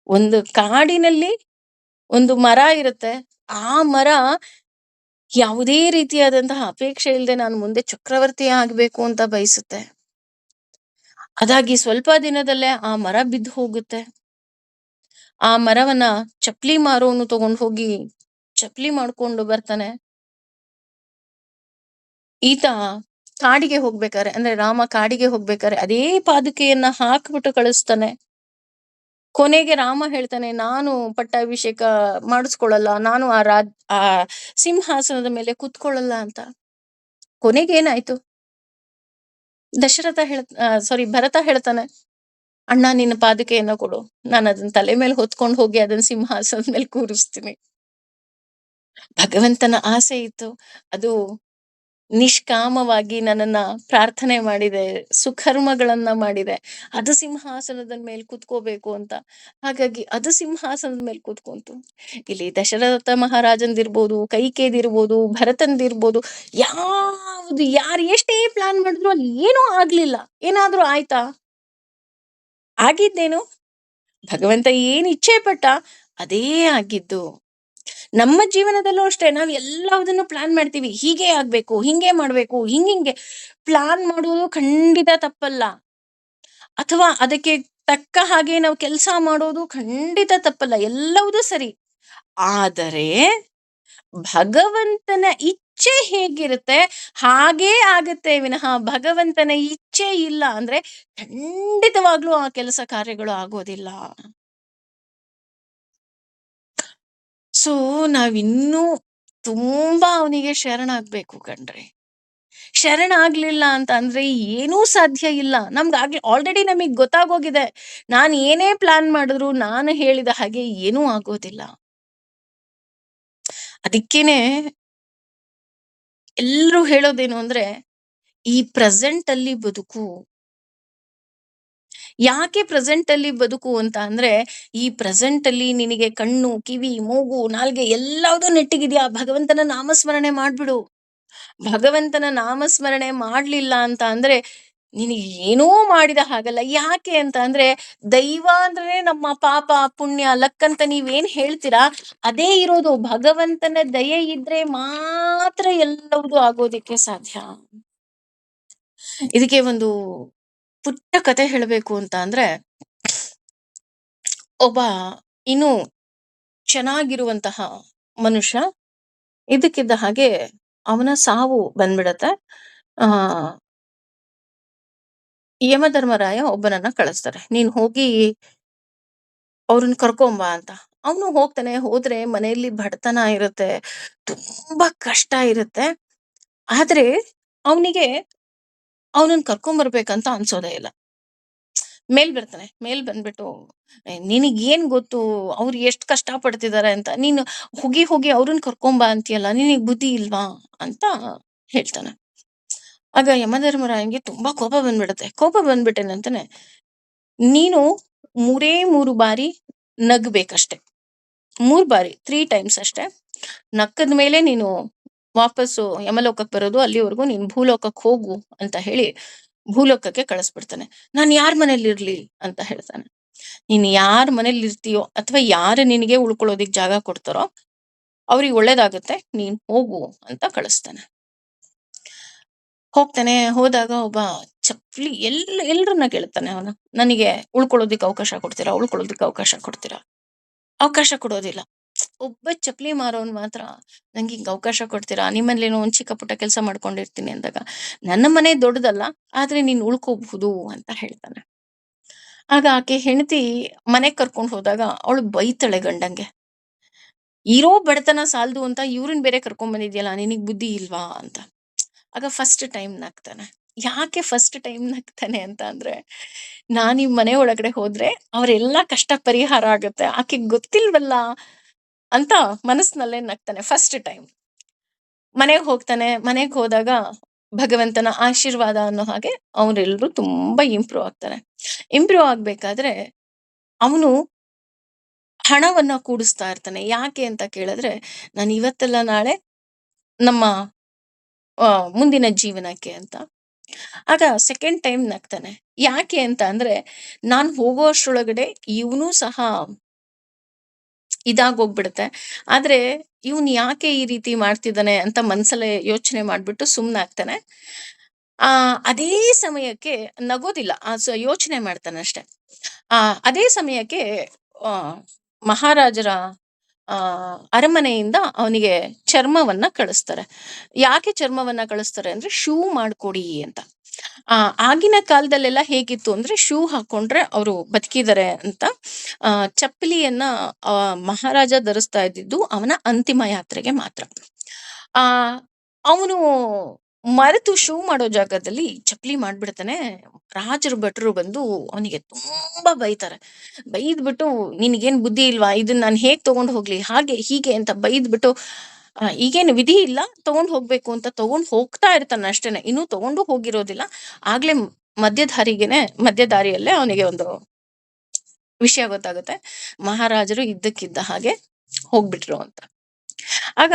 ಒಂದು ಕಾಡಿನಲ್ಲಿ ಒಂದು ಮರ ಇರುತ್ತೆ. ಆ ಮರ ಯಾವುದೇ ರೀತಿಯಾದಂತಹ ಅಪೇಕ್ಷೆ ಇಲ್ಲದೆ ನಾನು ಮುಂದೆ ಚಕ್ರವರ್ತಿ ಆಗ್ಬೇಕು ಅಂತ ಬಯಸುತ್ತೆ. ಅದಾಗಿ ಸ್ವಲ್ಪ ದಿನದಲ್ಲೇ ಆ ಮರ ಬಿದ್ದು ಹೋಗುತ್ತೆ. ಆ ಮರವನ್ನ ಚಪ್ಲಿ ಮಾರೋನು ತಗೊಂಡು ಹೋಗಿ ಚಪ್ಲಿ ಮಾಡ್ಕೊಂಡು ಬರ್ತಾನೆ. ಈತ ಕಾಡಿಗೆ ಹೋಗ್ಬೇಕಾರೆ, ಅಂದ್ರೆ ರಾಮ ಕಾಡಿಗೆ ಹೋಗ್ಬೇಕಾರೆ ಅದೇ ಪಾದುಕೆಯನ್ನ ಹಾಕ್ಬಿಟ್ಟು ಕಳಿಸ್ತಾನೆ. ಕೊನೆಗೆ ರಾಮ ಹೇಳ್ತಾನೆ, ನಾನು ಪಟ್ಟಾಭಿಷೇಕ ಮಾಡಿಸ್ಕೊಳಲ್ಲ, ನಾನು ಆ ಸಿಂಹಾಸನದ ಮೇಲೆ ಕುತ್ಕೊಳ್ಳಲ್ಲ ಅಂತ. ಕೊನೆಗೆ ಏನಾಯ್ತು? ಭರತ ಹೇಳ್ತಾನೆ, ಅಣ್ಣ ನಿನ್ನ ಪಾದುಕೆಯನ್ನ ಕೊಡು, ನಾನು ಅದನ್ನ ತಲೆ ಮೇಲೆ ಹೊತ್ಕೊಂಡು ಹೋಗಿ ಅದನ್ನ ಸಿಂಹಾಸನದ ಮೇಲೆ ಕೂರಿಸ್ತೀನಿ. ಭಗವಂತನ ಆಸೆ ಇತ್ತು. ಅದು ನಿಷ್ಕಾಮವಾಗಿ ನನ್ನನ್ನ ಪ್ರಾರ್ಥನೆ ಮಾಡಿದೆ, ಸುಕರ್ಮಗಳನ್ನ ಮಾಡಿದೆ, ಅದು ಸಿಂಹಾಸನದ ಮೇಲೆ ಕುತ್ಕೋಬೇಕು ಅಂತ. ಹಾಗಾಗಿ ಅದು ಸಿಂಹಾಸನದ ಮೇಲೆ ಕೂತ್ಕೊಂತು. ಇಲ್ಲಿ ದಶರಥ ಮಹಾರಾಜಂದಿರ್ಬೋದು, ಕೈಕೇದಿರ್ಬೋದು, ಭರತಂದಿರ್ಬೋದು, ಯಾರು ಎಷ್ಟೇ ಪ್ಲಾನ್ ಮಾಡಿದ್ರು ಅಲ್ಲಿ ಏನೂ ಆಗ್ಲಿಲ್ಲ. ಏನಾದ್ರೂ ಆಯ್ತಾ? ಆಗಿದ್ದೇನು? ಭಗವಂತ ಏನ್ ಇಚ್ಛೆ ಪಟ್ಟ ಅದೇ ಆಗಿದ್ದು. ನಮ್ಮ ಜೀವನದಲ್ಲೂ ಅಷ್ಟೇ, ನಾವು ಎಲ್ಲದನ್ನು ಪ್ಲಾನ್ ಮಾಡ್ತೀವಿ. ಹೀಗೆ ಆಗ್ಬೇಕು, ಹಿಂಗೆ ಮಾಡ್ಬೇಕು, ಹಿಂಗೆ ಪ್ಲಾನ್ ಮಾಡುವುದು ಖಂಡಿತ ತಪ್ಪಲ್ಲ. ಅಥವಾ ಅದಕ್ಕೆ ತಕ್ಕ ಹಾಗೆ ನಾವು ಕೆಲಸ ಮಾಡೋದು ಖಂಡಿತ ತಪ್ಪಲ್ಲ. ಎಲ್ಲವೂ ಸರಿ. ಆದರೆ ಭಗವಂತನ ಇಚ್ಛೆ ಹೇಗಿರುತ್ತೆ ಹಾಗೇ ಆಗತ್ತೆ ವಿನಃ, ಭಗವಂತನ ಇಚ್ಛೆ ಇಲ್ಲ ಅಂದ್ರೆ ಖಂಡಿತವಾಗ್ಲೂ ಆ ಕೆಲಸ ಕಾರ್ಯಗಳು ಆಗೋದಿಲ್ಲ. ಸೊ ನಾವಿನ್ನೂ ತುಂಬಾ ಅವನಿಗೆ ಶರಣಾಗ್ಬೇಕು ಕಣ್ರಿ. ಶರಣಾಗ್ಲಿಲ್ಲ ಅಂತ ಅಂದ್ರೆ ಏನೂ ಸಾಧ್ಯ ಇಲ್ಲ. ಆಲ್ರೆಡಿ ನಮಗ್ ಗೊತ್ತಾಗೋಗಿದೆ, ನಾನು ಏನೇ ಪ್ಲಾನ್ ಮಾಡಿದ್ರು ನಾನು ಹೇಳಿದ ಹಾಗೆ ಏನೂ ಆಗೋದಿಲ್ಲ. ಅದಕ್ಕೇನೆ ಎಲ್ರೂ ಹೇಳೋದೇನು ಅಂದ್ರೆ, ಈ ಪ್ರೆಸೆಂಟ್ ಅಲ್ಲಿ ಬದುಕು. ಯಾಕೆ ಪ್ರೆಸೆಂಟ್ ಅಲ್ಲಿ ಬದುಕು ಅಂತ ಅಂದ್ರೆ, ಈ ಪ್ರೆಸೆಂಟ್ ಅಲ್ಲಿ ನಿನಗೆ ಕಣ್ಣು, ಕಿವಿ, ಮೂಗು, ನಾಲ್ಗೆ ಎಲ್ಲದೂ ನೆಟ್ಟಿಗಿದ್ಯಾ, ಭಗವಂತನ ನಾಮಸ್ಮರಣೆ ಮಾಡ್ಬಿಡು. ಭಗವಂತನ ನಾಮಸ್ಮರಣೆ ಮಾಡ್ಲಿಲ್ಲ ಅಂತ ಅಂದ್ರೆ ನಿನಗೆ ಏನೂ ಮಾಡಿದ ಹಾಗಲ್ಲ. ಯಾಕೆ ಅಂತ ಅಂದ್ರೆ, ದೈವ ಅಂದ್ರೆ ನಮ್ಮ ಪಾಪ ಪುಣ್ಯ ಲಕ್ಕಂತ ನೀವೇನ್ ಹೇಳ್ತೀರಾ ಅದೇ ಇರೋದು. ಭಗವಂತನ ದಯೆ ಇದ್ರೆ ಮಾತ್ರ ಎಲ್ಲವೂ ಆಗೋದಿಕ್ಕೆ ಸಾಧ್ಯ. ಇದಕ್ಕೆ ಒಂದು ಪುಟ್ಟ ಕತೆ ಹೇಳಬೇಕು ಅಂತ ಅಂದ್ರೆ, ಒಬ್ಬ ಇನ್ನು ಚೆನ್ನಾಗಿರುವಂತಹ ಮನುಷ್ಯ ಇದಕ್ಕಿದ್ದ ಹಾಗೆ ಅವನ ಸಾವು ಬಂದ್ಬಿಡತ್ತೆ. ಆ ಯಮಧರ್ಮರಾಯ ಒಬ್ಬನನ್ನ ಕಳಿಸ್ತಾರೆ, ನೀನ್ ಹೋಗಿ ಅವ್ರನ್ನ ಕರ್ಕೊಂಬ ಅಂತ. ಅವನು ಹೋಗ್ತಾನೆ. ಹೋದ್ರೆ ಮನೆಯಲ್ಲಿ ಬಡತನ ಇರುತ್ತೆ, ತುಂಬಾ ಕಷ್ಟ ಇರುತ್ತೆ. ಆದ್ರೆ ಅವನಿಗೆ ಅವನನ್ನ ಕರ್ಕೊಂಬರ್ಬೇಕಂತ ಅನ್ಸೋದೇ ಇಲ್ಲ. ಮೇಲ್ ಬಂದ್ಬಿಟ್ಟು, ನಿನಗೇನ್ ಗೊತ್ತು ಅವ್ರು ಎಷ್ಟ್ ಕಷ್ಟ ಪಡ್ತಿದಾರೆ ಅಂತ, ನೀನು ಹೋಗಿ ಹೋಗಿ ಅವ್ರನ್ನ ಕರ್ಕೊಂಬ ಅಂತೀಯಲ್ಲ, ನಿನಗ್ ಬುದ್ಧಿ ಇಲ್ವಾ ಅಂತ ಹೇಳ್ತಾನೆ. ಆಗ ಯಮಧರ್ಮರಾಯನಿಗೆ ತುಂಬಾ ಕೋಪ ಬಂದ್ಬಿಡುತ್ತೆ. ಕೋಪ ಬಂದ್ಬಿಟ್ಟೇನಂತಾನೆ, "ನೀನು 3 ಬಾರಿ ನಗ್ಬೇಕಷ್ಟೆ. 3 ಬಾರಿ 3 ಟೈಮ್ಸ್ ಅಷ್ಟೆ. ನಕ್ಕದ ಮೇಲೆ ನೀನು ವಾಪಸ್ಸು ಯಮಲೋಕಕ್ಕೆ ಬರೋದು. ಅಲ್ಲಿವರೆಗೂ ನೀನು ಭೂಲೋಕಕ್ಕೆ ಹೋಗು" ಅಂತ ಹೇಳಿ ಭೂಲೋಕಕ್ಕೆ ಕಳಿಸ್ಬಿಡ್ತಾನೆ. "ನಾನು ಯಾರ್ ಮನೇಲಿರ್ಲಿ?" ಅಂತ ಹೇಳ್ತಾನೆ. "ನೀನು ಯಾರ್ ಮನೇಲಿರ್ತೀಯೋ ಅಥವಾ ಯಾರು ನಿನಗೆ ಉಳ್ಕೊಳ್ಳೋದಿಕ್ ಜಾಗ ಕೊಡ್ತಾರೋ ಅವ್ರಿಗೆ ಒಳ್ಳೇದಾಗುತ್ತೆ. ನೀನ್ ಹೋಗು" ಅಂತ ಕಳಿಸ್ತಾನೆ. ಹೋಗ್ತಾನೆ. ಹೋದಾಗ ಒಬ್ಬ ಚಪ್ಲಿ ಎಲ್ರನ್ನ ಕೇಳ್ತಾನೆ ಅವನು. "ನನಗೆ ಉಳ್ಕೊಳ್ಳೋದಿಕ್ಕೆ ಅವಕಾಶ ಕೊಡ್ತೀರಾ? ಉಳ್ಕೊಳ್ಳೋದಿಕ್ಕೆ ಅವಕಾಶ ಕೊಡ್ತೀರಾ?" ಅವಕಾಶ ಕೊಡೋದಿಲ್ಲ. ಒಬ್ಬ ಚಪ್ಲಿ ಮಾರೋನು ಮಾತ್ರ, "ನಂಗೆ ಹಿಂಗ್ ಅವಕಾಶ ಕೊಡ್ತೀರಾ? ನಿಮ್ಮನೇಲೇನೋ ಒಂದ್ ಚಿಕ್ಕ ಪುಟ್ಟ ಕೆಲಸ ಮಾಡ್ಕೊಂಡಿರ್ತೀನಿ" ಅಂದಾಗ, "ನನ್ನ ಮನೆ ದೊಡ್ಡದಲ್ಲ, ಆದ್ರೆ ನೀನ್ ಉಳ್ಕೋಬಹುದು" ಅಂತ ಹೇಳ್ತಾನೆ. ಆಗ ಆಕೆ ಹೆಂಡತಿ ಮನೆಗ್ ಕರ್ಕೊಂಡ್ ಹೋದಾಗ ಅವಳು ಬೈತಾಳೆ ಗಂಡಂಗೆ. "ಇರೋ ಬಡತನ ಸಾಲ್ದು ಅಂತ ಇವ್ರನ್ ಬೇರೆ ಕರ್ಕೊಂಡ್ ಬಂದಿದ್ಯಲ್ಲ, ನಿನಗ್ ಬುದ್ಧಿ ಇಲ್ವಾ?" ಅಂತ. ಆಗ ಫಸ್ಟ್ ಟೈಮ್ ನಗ್ತಾನೆ. ಯಾಕೆ ಫಸ್ಟ್ ಟೈಮ್ ನಗ್ತಾನೆ ಅಂತ ಅಂದ್ರೆ, ನಾನ್ ಈ ಮನೆ ಒಳಗಡೆ ಹೋದ್ರೆ ಅವ್ರೆಲ್ಲಾ ಕಷ್ಟ ಪರಿಹಾರ ಆಗುತ್ತೆ. ಆಕೆಗ್ ಗೊತ್ತಿಲ್ವಲ್ಲ ಅಂತ ಮನಸ್ಸಿನಲ್ಲೇ ನಗ್ತಾನೆ ಫಸ್ಟ್ ಟೈಮ್. ಮನೆಗ್ ಹೋಗ್ತಾನೆ. ಮನೆಗ್ ಹೋದಾಗ ಭಗವಂತನ ಆಶೀರ್ವಾದ ಅನ್ನೋ ಹಾಗೆ ಅವ್ರೆಲ್ರೂ ತುಂಬಾ ಇಂಪ್ರೂವ್ ಆಗ್ತಾರೆ. ಇಂಪ್ರೂವ್ ಆಗ್ಬೇಕಾದ್ರೆ ಅವನು ಹಣವನ್ನ ಕೂಡಿಸ್ತಾ ಇರ್ತಾನೆ. ಯಾಕೆ ಅಂತ ಕೇಳಿದ್ರೆ, ನಾನು ಇವತ್ತಲ್ಲ ನಾಳೆ ನಮ್ಮ ಮುಂದಿನ ಜೀವನಕ್ಕೆ ಅಂತ. ಆಗ ಸೆಕೆಂಡ್ ಟೈಮ್ ನಗ್ತಾನೆ. ಯಾಕೆ ಅಂತ ಅಂದ್ರೆ, ನಾನ್ ಹೋಗೋ ಅಷ್ಟ್ರೊಳಗಡೆ ಇವನು ಸಹ ಇದಾಗೋಗ್ಬಿಡುತ್ತೆ. ಆದ್ರೆ ಇವ್ನು ಯಾಕೆ ಈ ರೀತಿ ಮಾಡ್ತಿದ್ದಾನೆ ಅಂತ ಮನ್ಸಲ್ಲೇ ಯೋಚನೆ ಮಾಡ್ಬಿಟ್ಟು ಸುಮ್ನಾಗ್ತಾನೆ. ಅದೇ ಸಮಯಕ್ಕೆ ನಗೋದಿಲ್ಲ. ಯೋಚನೆ ಮಾಡ್ತಾನಷ್ಟೆ. ಅದೇ ಸಮಯಕ್ಕೆ ಆ ಮಹಾರಾಜರ ಅರಮನೆಯಿಂದ ಅವನಿಗೆ ಚರ್ಮವನ್ನ ಕಳಿಸ್ತಾರೆ. ಯಾಕೆ ಚರ್ಮವನ್ನ ಕಳಿಸ್ತಾರೆ ಅಂದ್ರೆ, ಶೂ ಮಾಡ್ಕೊಡಿ ಅಂತ. ಆ ಆಗಿನ ಕಾಲದಲ್ಲೆಲ್ಲ ಹೇಗಿತ್ತು ಅಂದ್ರೆ, ಶೂ ಹಾಕೊಂಡ್ರೆ ಅವರು ಬದುಕಿದ್ದಾರೆ ಅಂತ. ಚಪ್ಪಲಿಯನ್ನ ಮಹಾರಾಜ ಧರಿಸ್ತಾ ಇದ್ದಿದ್ದು ಅವನ ಅಂತಿಮ ಯಾತ್ರೆಗೆ ಮಾತ್ರ. ಆ ಅವನು ಮರೆತು ಶೂ ಮಾಡೋ ಜಾಗದಲ್ಲಿ ಚಪ್ಪಲಿ ಮಾಡ್ಬಿಡ್ತಾನೆ. ರಾಜರು ಭಟ್ರು ಬಂದು ಅವನಿಗೆ ತುಂಬಾ ಬೈತಾರೆ. ಬೈದ್ಬಿಟ್ಟು, "ನಿನಗೇನ್ ಬುದ್ಧಿ ಇಲ್ವಾ? ಇದನ್ನ ನಾನು ಹೇಗ್ ತಗೊಂಡ್ ಹೋಗ್ಲಿ? ಹಾಗೆ ಹೀಗೆ" ಅಂತ ಬೈದ್ಬಿಟ್ಟು, ಈಗೇನು ವಿಧಿ ಇಲ್ಲ, ತಗೊಂಡ್ ಹೋಗ್ಬೇಕು ಅಂತ ತಗೊಂಡ್ ಹೋಗ್ತಾ ಇರ್ತಾನೆ ಅಷ್ಟೇನೆ. ಇನ್ನೂ ತಗೊಂಡು ಹೋಗಿರೋದಿಲ್ಲ. ಆಗ್ಲೇ ಮಧ್ಯ ದಾರಿಯಲ್ಲೇ ಅವನಿಗೆ ಒಂದು ವಿಷಯ ಗೊತ್ತಾಗುತ್ತೆ. ಮಹಾರಾಜರು ಇದ್ದಕ್ಕಿದ್ದ ಹಾಗೆ ಹೋಗ್ಬಿಟ್ರು ಅಂತ. ಆಗ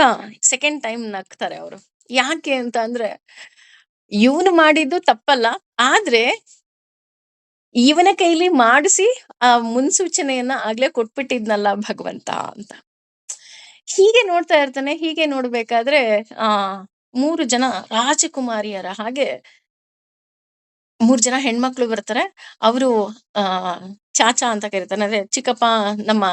ಸೆಕೆಂಡ್ ಟೈಮ್ ನಗ್ತಾರೆ ಅವರು. ಯಾಕೆ ಅಂತ ಅಂದ್ರೆ, ಇವನು ಮಾಡಿದ್ದು ತಪ್ಪಲ್ಲ. ಆದ್ರೆ ಇವನ ಕೈಲಿ ಮಾಡಿಸಿ ಆ ಮುನ್ಸೂಚನೆಯನ್ನ ಆಗ್ಲೇ ಕೊಟ್ಬಿಟ್ಟಿದ್ನಲ್ಲ ಭಗವಂತ ಅಂತ. ಹೀಗೆ ನೋಡ್ತಾ ಇರ್ತಾನೆ. ಹೀಗೆ ನೋಡ್ಬೇಕಾದ್ರೆ ಆ 3 ಜನ ರಾಜಕುಮಾರಿಯರ ಹಾಗೆ 3 ಜನ ಹೆಣ್ಮಕ್ಳು ಬರ್ತಾರೆ. ಅವರು ಆ ಚಾಚಾ ಅಂತ ಕರೀತಾನೆ. ಅಂದ್ರೆ ಚಿಕ್ಕಪ್ಪ, ನಮ್ಮ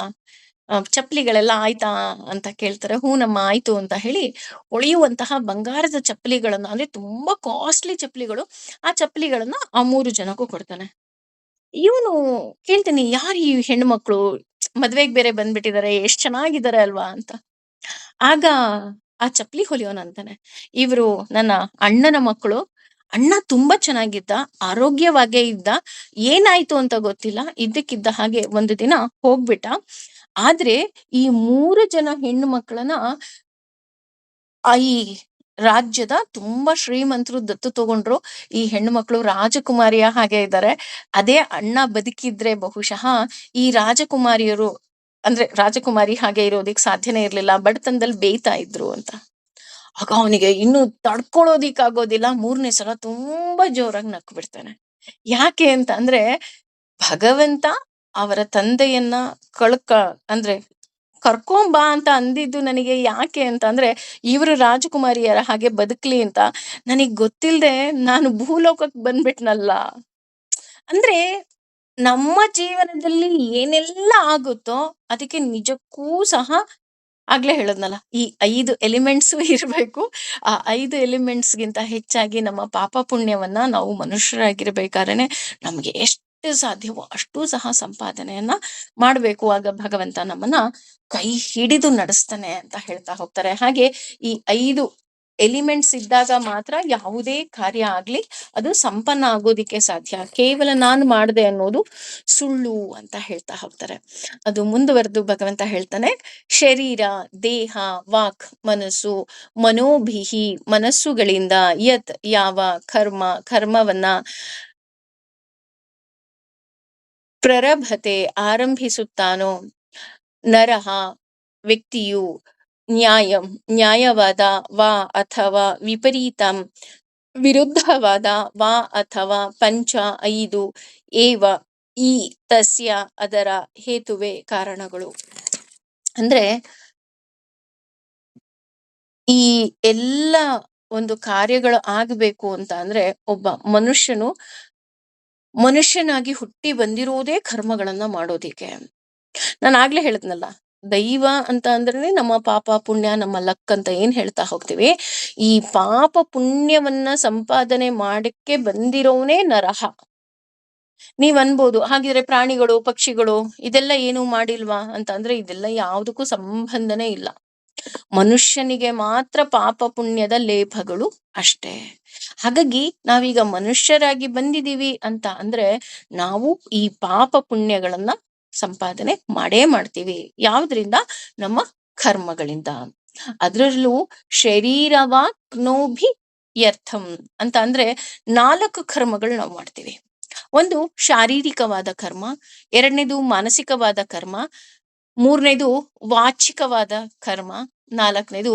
ಚಪ್ಪಲಿಗಳೆಲ್ಲ ಆಯ್ತಾ ಅಂತ ಕೇಳ್ತಾರೆ. "ಹೂನಮ್ಮ ಆಯ್ತು" ಅಂತ ಹೇಳಿ ಹೊಳೆಯುವಂತಹ ಬಂಗಾರದ ಚಪ್ಪಲಿಗಳನ್ನ, ಅಂದ್ರೆ ತುಂಬಾ ಕಾಸ್ಟ್ಲಿ ಚಪ್ಪಲಿಗಳು. ಆ ಚಪ್ಪಲಿಗಳನ್ನ ಆ 3 ಜನಕ್ಕೂ ಕೊಡ್ತಾನೆ. ಇವನು ಕೇಳ್ತಾನೆ, "ಯಾರು ಈ ಹೆಣ್ಮಕ್ಳು? ಮದ್ವೆಗ್ ಬೇರೆ ಬಂದ್ಬಿಟ್ಟಿದ್ದಾರೆ. ಎಷ್ಟ್ ಚೆನ್ನಾಗಿದ್ದಾರೆ ಅಲ್ವಾ" ಅಂತ. ಆಗ ಆ ಚಪ್ಪಲಿ ಹೊಲಿಯೋನಂತಾನೆ, "ಇವ್ರು ನನ್ನ ಅಣ್ಣನ ಮಕ್ಕಳು. ಅಣ್ಣ ತುಂಬಾ ಚೆನ್ನಾಗಿದ್ದ, ಆರೋಗ್ಯವಾಗೇ ಇದ್ದ. ಏನಾಯ್ತು ಅಂತ ಗೊತ್ತಿಲ್ಲ. ಇದ್ದಕ್ಕಿದ್ದ ಹಾಗೆ ಒಂದು ದಿನ ಹೋಗ್ಬಿಟ್ಟ. ಆದ್ರೆ ಈ 3 ಜನ ಹೆಣ್ಣು ಮಕ್ಕಳನ್ನ ಈ ರಾಜ್ಯದ ತುಂಬಾ ಶ್ರೀಮಂತರು ದತ್ತು ತಗೊಂಡ್ರು. ಈ ಹೆಣ್ಣು ಮಕ್ಕಳು ರಾಜಕುಮಾರಿಯ ಹಾಗೆ ಇದ್ದಾರೆ. ಅದೇ ಅಣ್ಣ ಬದುಕಿದ್ರೆ ಬಹುಶಃ ಈ ರಾಜಕುಮಾರಿಯರು, ಅಂದ್ರೆ ರಾಜಕುಮಾರಿ ಹಾಗೆ ಇರೋದಿಕ್ ಸಾಧ್ಯನೇ ಇರ್ಲಿಲ್ಲ. ಬಡತನದಲ್ಲಿ ಬೇಯ್ತಾ ಇದ್ರು" ಅಂತ. ಆಗ ಅವನಿಗೆ ಇನ್ನು ತಡ್ಕೊಳ್ಳೋದಿಕ್ಕಾಗೋದಿಲ್ಲ. 3ನೇ ಸಲ ತುಂಬಾ ಜೋರಾಗಿ ನಕ್ಕು ಬಿಡ್ತಾನೆ. ಯಾಕೆ ಅಂತ ಅಂದ್ರೆ, ಭಗವಂತ ಅವರ ತಂದೆಯನ್ನ ಕಳ್ಕ ಅಂದ್ರೆ ಕರ್ಕೊಂಬಾ ಅಂತ ಅಂದಿದ್ದು ನನಗೆ ಯಾಕೆ ಅಂತ ಅಂದ್ರೆ, ಇವರು ರಾಜಕುಮಾರಿಯರ ಹಾಗೆ ಬದುಕ್ಲಿ ಅಂತ. ನನಗ್ ಗೊತ್ತಿಲ್ದೆ ನಾನು ಭೂಲೋಕಕ್ಕೆ ಬಂದ್ಬಿಟ್ನಲ್ಲ. ಅಂದ್ರೆ ನಮ್ಮ ಜೀವನದಲ್ಲಿ ಏನೆಲ್ಲ ಆಗುತ್ತೋ ಅದಕ್ಕೆ ನಿಜಕ್ಕೂ ಸಹ, ಆಗ್ಲೇ ಹೇಳದ್ನಲ್ಲ, ಈ 5 ಎಲಿಮೆಂಟ್ಸು ಇರ್ಬೇಕು. ಆ 5 ಎಲಿಮೆಂಟ್ಸ್‌ಗಿಂತ ಹೆಚ್ಚಾಗಿ ನಮ್ಮ ಪಾಪ ಪುಣ್ಯವನ್ನ ನಾವು ಮನುಷ್ಯರಾಗಿರ್ಬೇಕಾದ್ರೇನೆ ನಮ್ಗೆ ಎಷ್ಟು ಸಾಧ್ಯವೋ ಅಷ್ಟೂ ಸಹ ಸಂಪಾದನೆಯನ್ನ ಮಾಡ್ಬೇಕು. ಆಗ ಭಗವಂತ ನಮ್ಮನ್ನ ಕೈ ಹಿಡಿದು ನಡೆಸ್ತಾನೆ ಅಂತ ಹೇಳ್ತಾ ಹೋಗ್ತಾರೆ. ಹಾಗೆ ಈ 5 ಎಲಿಮೆಂಟ್ಸ್ ಇದ್ದಾಗ ಮಾತ್ರ ಯಾವುದೇ ಕಾರ್ಯ ಆಗ್ಲಿ ಅದು ಸಂಪನ್ನ ಆಗೋದಿಕ್ಕೆ ಸಾಧ್ಯ. ಕೇವಲ ನಾನು ಮಾಡಿದೆ ಅನ್ನೋದು ಸುಳ್ಳು ಅಂತ ಹೇಳ್ತಾ ಹೋಗ್ತಾರೆ. ಅದು ಮುಂದುವರೆದು ಭಗವಂತ ಹೇಳ್ತಾನೆ, ಶರೀರ, ದೇಹ, ವಾಕ್, ಮನಸ್ಸು, ಮನೋಭಿಹಿ, ಮನಸ್ಸುಗಳಿಂದ, ಯತ್, ಯಾವ, ಕರ್ಮ, ಕರ್ಮವನ್ನ, ಪ್ರರಭತೆ, ಆರಂಭಿಸುತ್ತಾನೋ, ನರಹ, ವ್ಯಕ್ತಿಯು, ನ್ಯಾಯಂ, ನ್ಯಾಯವಾದ, ವಾ ಅಥವಾ ವಿಪರೀತಂ, ವಿರುದ್ಧವಾದ, ವಾ ಅಥವಾ ಪಂಚ, ಐದು, ಏವ, ಈ, ತಸ್ಯ, ಅದರ, ಹೇತುವೆ, ಕಾರಣಗಳು. ಅಂದ್ರೆ ಈ ಎಲ್ಲ ಒಂದು ಕಾರ್ಯಗಳು ಆಗಬೇಕು ಅಂತ ಅಂದ್ರೆ ಒಬ್ಬ ಮನುಷ್ಯನು ಮನುಷ್ಯನಾಗಿ ಹುಟ್ಟಿ ಬಂದಿರೋದೇ ಕರ್ಮಗಳನ್ನ ಮಾಡೋದಿಕ್ಕೆ. ನಾನು ಆಗ್ಲೇ ಹೇಳಿದ್ನಲ್ಲ, ದೈವ ಅಂತ ಅಂದ್ರೆ ನಮ್ಮ ಪಾಪ ಪುಣ್ಯ, ನಮ್ಮ ಲಕ್ ಅಂತ ಏನ್ ಹೇಳ್ತಾ ಹೋಗ್ತೀವಿ. ಈ ಪಾಪ ಪುಣ್ಯವನ್ನ ಸಂಪಾದನೆ ಮಾಡಕ್ಕೆ ಬಂದಿರೋನೇ ನರಹ. ನೀವ್ ಅನ್ಬೋದು, ಹಾಗಿದ್ರೆ ಪ್ರಾಣಿಗಳು, ಪಕ್ಷಿಗಳು ಇದೆಲ್ಲ ಏನು ಮಾಡಿಲ್ವಾ ಅಂತ ಅಂದ್ರೆ ಇದೆಲ್ಲ ಯಾವುದಕ್ಕೂ ಸಂಬಂಧನೇ ಇಲ್ಲ. ಮನುಷ್ಯನಿಗೆ ಮಾತ್ರ ಪಾಪ ಪುಣ್ಯದ ಲೇಪಗಳು ಅಷ್ಟೇ. ಹಾಗಾಗಿ ನಾವೀಗ ಮನುಷ್ಯರಾಗಿ ಬಂದಿದೀವಿ ಅಂತ ಅಂದ್ರೆ ನಾವು ಈ ಪಾಪ ಪುಣ್ಯಗಳನ್ನ ಸಂಪಾದನೆ ಮಾಡೇ ಮಾಡ್ತೀವಿ. ಯಾವ್ದ್ರಿಂದ? ನಮ್ಮ ಕರ್ಮಗಳಿಂದ. ಅದರಲ್ಲೂ ಶರೀರವಾಕ್ನೋಭಿ ಯರ್ಥಂ ಅಂತ ಅಂದ್ರೆ 4 ಕರ್ಮಗಳು ನಾವು ಮಾಡ್ತೀವಿ. ಒಂದು ಶಾರೀರಿಕವಾದ ಕರ್ಮ, ಎರಡನೇದು ಮಾನಸಿಕವಾದ ಕರ್ಮ, ಮೂರನೇದು ವಾಚಿಕವಾದ ಕರ್ಮ, ನಾಲ್ಕನೇದು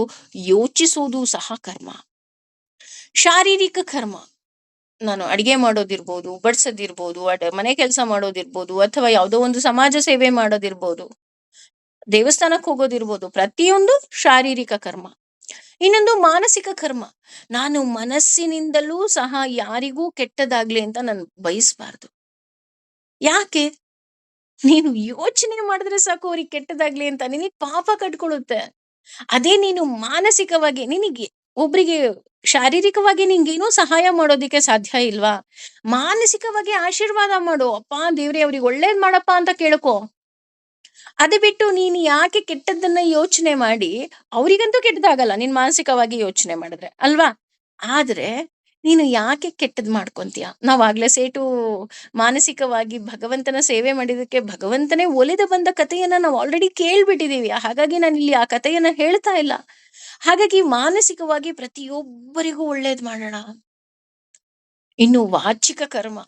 ಯೋಚಿಸುವುದು ಸಹ ಕರ್ಮ. ಶಾರೀರಿಕ ಕರ್ಮ, ನಾನು ಅಡಿಗೆ ಮಾಡೋದಿರ್ಬೋದು, ಬಡ್ಸೋದಿರ್ಬೋದು, ಮನೆ ಕೆಲಸ ಮಾಡೋದಿರ್ಬೋದು, ಅಥವಾ ಯಾವುದೋ ಒಂದು ಸಮಾಜ ಸೇವೆ ಮಾಡೋದಿರ್ಬೋದು, ದೇವಸ್ಥಾನಕ್ಕೆ ಹೋಗೋದಿರ್ಬೋದು, ಪ್ರತಿಯೊಂದು ಶಾರೀರಿಕ ಕರ್ಮ. ಇನ್ನೊಂದು ಮಾನಸಿಕ ಕರ್ಮ, ನಾನು ಮನಸ್ಸಿನಿಂದಲೂ ಸಹ ಯಾರಿಗೂ ಕೆಟ್ಟದಾಗ್ಲಿ ಅಂತ ನಾನು ಬಯಸಬಾರ್ದು. ಯಾಕೆ? ನೀನು ಯೋಚನೆ ಮಾಡಿದ್ರೆ ಸಾಕು ಅವ್ರಿಗೆ ಕೆಟ್ಟದಾಗ್ಲಿ ಅಂತ, ನಿನಗೆ ಪಾಪ ಕಟ್ಕೊಳ್ಳುತ್ತೆ. ಅದೇ ನೀನು ಮಾನಸಿಕವಾಗಿ ನಿನಗೆ ಒಬ್ರಿಗೆ ಶಾರೀರಿಕವಾಗಿ ನಿಂಗೇನೋ ಸಹಾಯ ಮಾಡೋದಿಕ್ಕೆ ಸಾಧ್ಯ ಇಲ್ವಾ? ಮಾನಸಿಕವಾಗಿ ಆಶೀರ್ವಾದ ಮಾಡು. ಅಪ್ಪ ದೇವ್ರೆ ಅವ್ರಿಗೆ ಒಳ್ಳೇದ್ ಮಾಡಪ್ಪ ಅಂತ ಕೇಳ್ಕೊ. ಅದು ಬಿಟ್ಟು ನೀನು ಯಾಕೆ ಕೆಟ್ಟದ್ದನ್ನ ಯೋಚನೆ ಮಾಡಿ, ಅವ್ರಿಗಂತೂ ಕೆಟ್ಟದಾಗಲ್ಲ ನೀನ್ ಮಾನಸಿಕವಾಗಿ ಯೋಚನೆ ಮಾಡಿದ್ರೆ, ಅಲ್ವಾ? ಆದ್ರೆ ನೀನು ಯಾಕೆ ಕೆಟ್ಟದ್ ಮಾಡ್ಕೊಂತೀಯ? ನಾವಾಗ್ಲೇ ಸೇಟು ಮಾನಸಿಕವಾಗಿ ಭಗವಂತನ ಸೇವೆ ಮಾಡಿದಕ್ಕೆ ಭಗವಂತನೇ ಒಲಿದು ಬಂದ ಕಥೆಯನ್ನ ನಾವು ಆಲ್ರೆಡಿ ಕೇಳ್ಬಿಟ್ಟಿದೀವಿ. ಹಾಗಾಗಿ ನಾನು ಇಲ್ಲಿ ಆ ಕಥೆಯನ್ನ ಹೇಳ್ತಾ ಇಲ್ಲ. ಹಾಗಾಗಿ ಮಾನಸಿಕವಾಗಿ ಪ್ರತಿಯೊಬ್ಬರಿಗೂ ಒಳ್ಳೇದ್ ಮಾಡೋಣ. ಇನ್ನು ವಾಚಿಕ ಕರ್ಮ,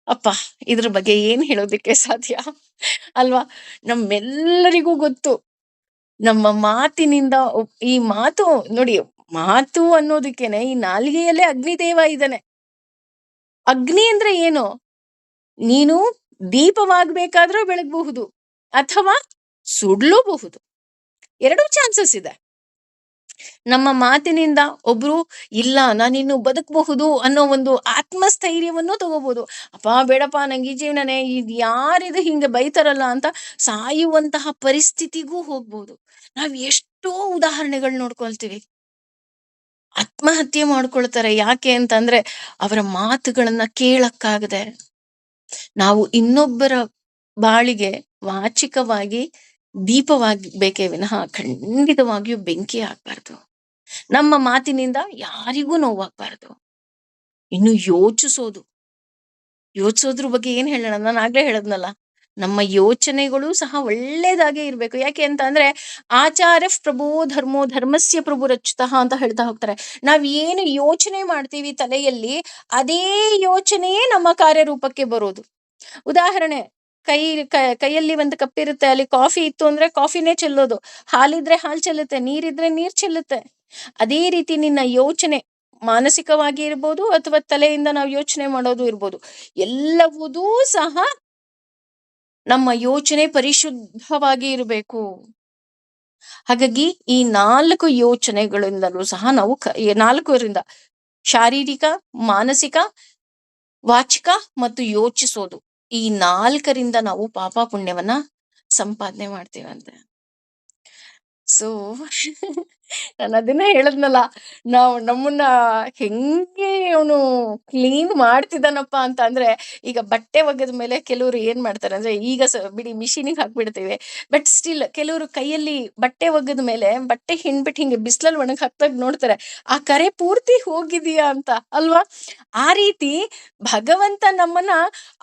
ಅಪ್ಪ ಇದ್ರ ಬಗ್ಗೆ ಏನ್ ಹೇಳೋದಿಕ್ಕೆ ಸಾಧ್ಯ ಅಲ್ವಾ? ನಮ್ಮೆಲ್ಲರಿಗೂ ಗೊತ್ತು, ನಮ್ಮ ಮಾತಿನಿಂದ ಈ ಮಾತು ನೋಡಿ, ಮಾತು ಅನ್ನೋದಕ್ಕೇನೆ ಈ ನಾಲಿಗೆಯಲ್ಲೇ ಅಗ್ನಿದೇವ ಇದ್ದಾನೆ. ಅಗ್ನಿ ಅಂದ್ರೆ ಏನು? ನೀನು ದೀಪವಾಗ್ಬೇಕಾದ್ರೂ ಬೆಳಗಬಹುದು ಅಥವಾ ಸುಡ್ಲೂಬಹುದು. ಎರಡೂ ಚಾನ್ಸಸ್ ಇದೆ. ನಮ್ಮ ಮಾತಿನಿಂದ ಒಬ್ರು ಇಲ್ಲ ನಾನಿನ್ನು ಬದುಕಬಹುದು ಅನ್ನೋ ಒಂದು ಆತ್ಮಸ್ಥೈರ್ಯವನ್ನು ತಗೋಬಹುದು. ಅಪ್ಪ ಬೇಡಪ್ಪ ನಂಗೆ ಈ ಜೀವನನೇ, ಇದು ಯಾರಿದು ಹಿಂಗೆ ಬೈತಾರಲ್ಲ ಅಂತ ಸಾಯುವಂತಹ ಪರಿಸ್ಥಿತಿಗೂ ಹೋಗ್ಬೋದು. ನಾವ್ ಎಷ್ಟೋ ಉದಾಹರಣೆಗಳು ನೋಡ್ಕೊಳ್ತೀವಿ. ಆತ್ಮಹತ್ಯೆ ಮಾಡ್ಕೊಳ್ತಾರೆ. ಯಾಕೆ ಅಂತಂದ್ರೆ ಅವರ ಮಾತುಗಳನ್ನ ಕೇಳಕ್ಕಾಗದೆ. ನಾವು ಇನ್ನೊಬ್ಬರ ಬಾಳಿಗೆ ವಾಚಿಕವಾಗಿ ದೀಪವಾಗಿ ಬೇಕೇ ವಿನಃ ಖಂಡಿತವಾಗಿಯೂ ಬೆಂಕಿ ಆಗ್ಬಾರ್ದು. ನಮ್ಮ ಮಾತಿನಿಂದ ಯಾರಿಗೂ ನೋವಾಗ್ಬಾರ್ದು. ಇನ್ನು ಯೋಚಿಸೋದ್ರ ಬಗ್ಗೆ ಏನ್ ಹೇಳೋಣ? ನಾನು ಆಗ್ಲೇ ಹೇಳದ್ನಲ್ಲ, ನಮ್ಮ ಯೋಚನೆಗಳು ಸಹ ಒಳ್ಳೇದಾಗೆ ಇರ್ಬೇಕು. ಯಾಕೆ ಅಂತ ಅಂದ್ರೆ ಆಚಾರ್ಯ ಪ್ರಭೋ ಧರ್ಮೋ ಧರ್ಮಸ್ಯ ಪ್ರಭು ರಕ್ಷಿತಃ ಅಂತ ಹೇಳ್ತಾ ಹೋಗ್ತಾರೆ. ನಾವ್ ಏನು ಯೋಚನೆ ಮಾಡ್ತೀವಿ ತಲೆಯಲ್ಲಿ, ಅದೇ ಯೋಚನೆಯೇ ನಮ್ಮ ಕಾರ್ಯರೂಪಕ್ಕೆ ಬರೋದು. ಉದಾಹರಣೆ, ಕೈಯಲ್ಲಿ ಒಂದು ಕಪ್ ಇರುತ್ತೆ, ಅಲ್ಲಿ ಕಾಫಿ ಇತ್ತು ಅಂದ್ರೆ ಕಾಫಿನೇ ಚೆಲ್ಲೋದು, ಹಾಲಿದ್ರೆ ಹಾಲು ಚೆಲ್ಲುತ್ತೆ, ನೀರಿದ್ರೆ ನೀರ್ ಚೆಲ್ಲುತ್ತೆ. ಅದೇ ರೀತಿ ನಿನ್ನ ಯೋಚನೆ ಮಾನಸಿಕವಾಗಿ ಇರ್ಬೋದು ಅಥವಾ ತಲೆಯಿಂದ ನಾವು ಯೋಚನೆ ಮಾಡೋದು ಇರ್ಬೋದು, ಎಲ್ಲವುದೂ ಸಹ ನಮ್ಮ ಯೋಚನೆ ಪರಿಶುದ್ಧವಾಗಿ ಇರಬೇಕು. ಹಾಗಾಗಿ ಈ 4 ಯೋಚನೆಗಳಿಂದಲೂ ಸಹ ನಾವು 4ರಿಂದ ಶಾರೀರಿಕ, ಮಾನಸಿಕ, ವಾಚಿಕ ಮತ್ತು ಯೋಚಿಸೋದು, ಈ 4ರಿಂದ ನಾವು ಪಾಪ ಪುಣ್ಯವನ್ನ ಸಂಪಾದನೆ ಮಾಡ್ತೀವಂತೆ. ಸೊ ನಾನು ಅದನ್ನೇ ಹೇಳದ್ನಲ್ಲ, ನಾವು ನಮ್ಮನ್ನ ಹೆಂಗೆ ಅವನು ಕ್ಲೀನ್ ಮಾಡ್ತಿದ್ದಾನಪ್ಪ ಅಂತ ಅಂದ್ರೆ, ಈಗ ಬಟ್ಟೆ ಒಗೆದ ಮೇಲೆ ಕೆಲವರು ಏನ್ ಮಾಡ್ತಾರೆ ಅಂದ್ರೆ, ಈಗ ಬಿಡಿ ಮಿಷಿನಿಗೆ ಹಾಕ್ಬಿಡ್ತೀವಿ. ಬಟ್ ಸ್ಟಿಲ್ ಕೆಲವರು ಕೈಯಲ್ಲಿ ಬಟ್ಟೆ ಒಗೆದ ಮೇಲೆ ಬಟ್ಟೆ ಹಿಂಡ್ಬಿಟ್ಟು ಹಿಂಗೆ ಬಿಸಿಲಲ್ಲಿ ಒಣಗಿ ಹಾಕ್ದಾಗ ನೋಡ್ತಾರೆ, ಆ ಕರೆ ಪೂರ್ತಿ ಹೋಗಿದೀಯಾ ಅಂತ ಅಲ್ವಾ? ಆ ರೀತಿ ಭಗವಂತ ನಮ್ಮನ್ನ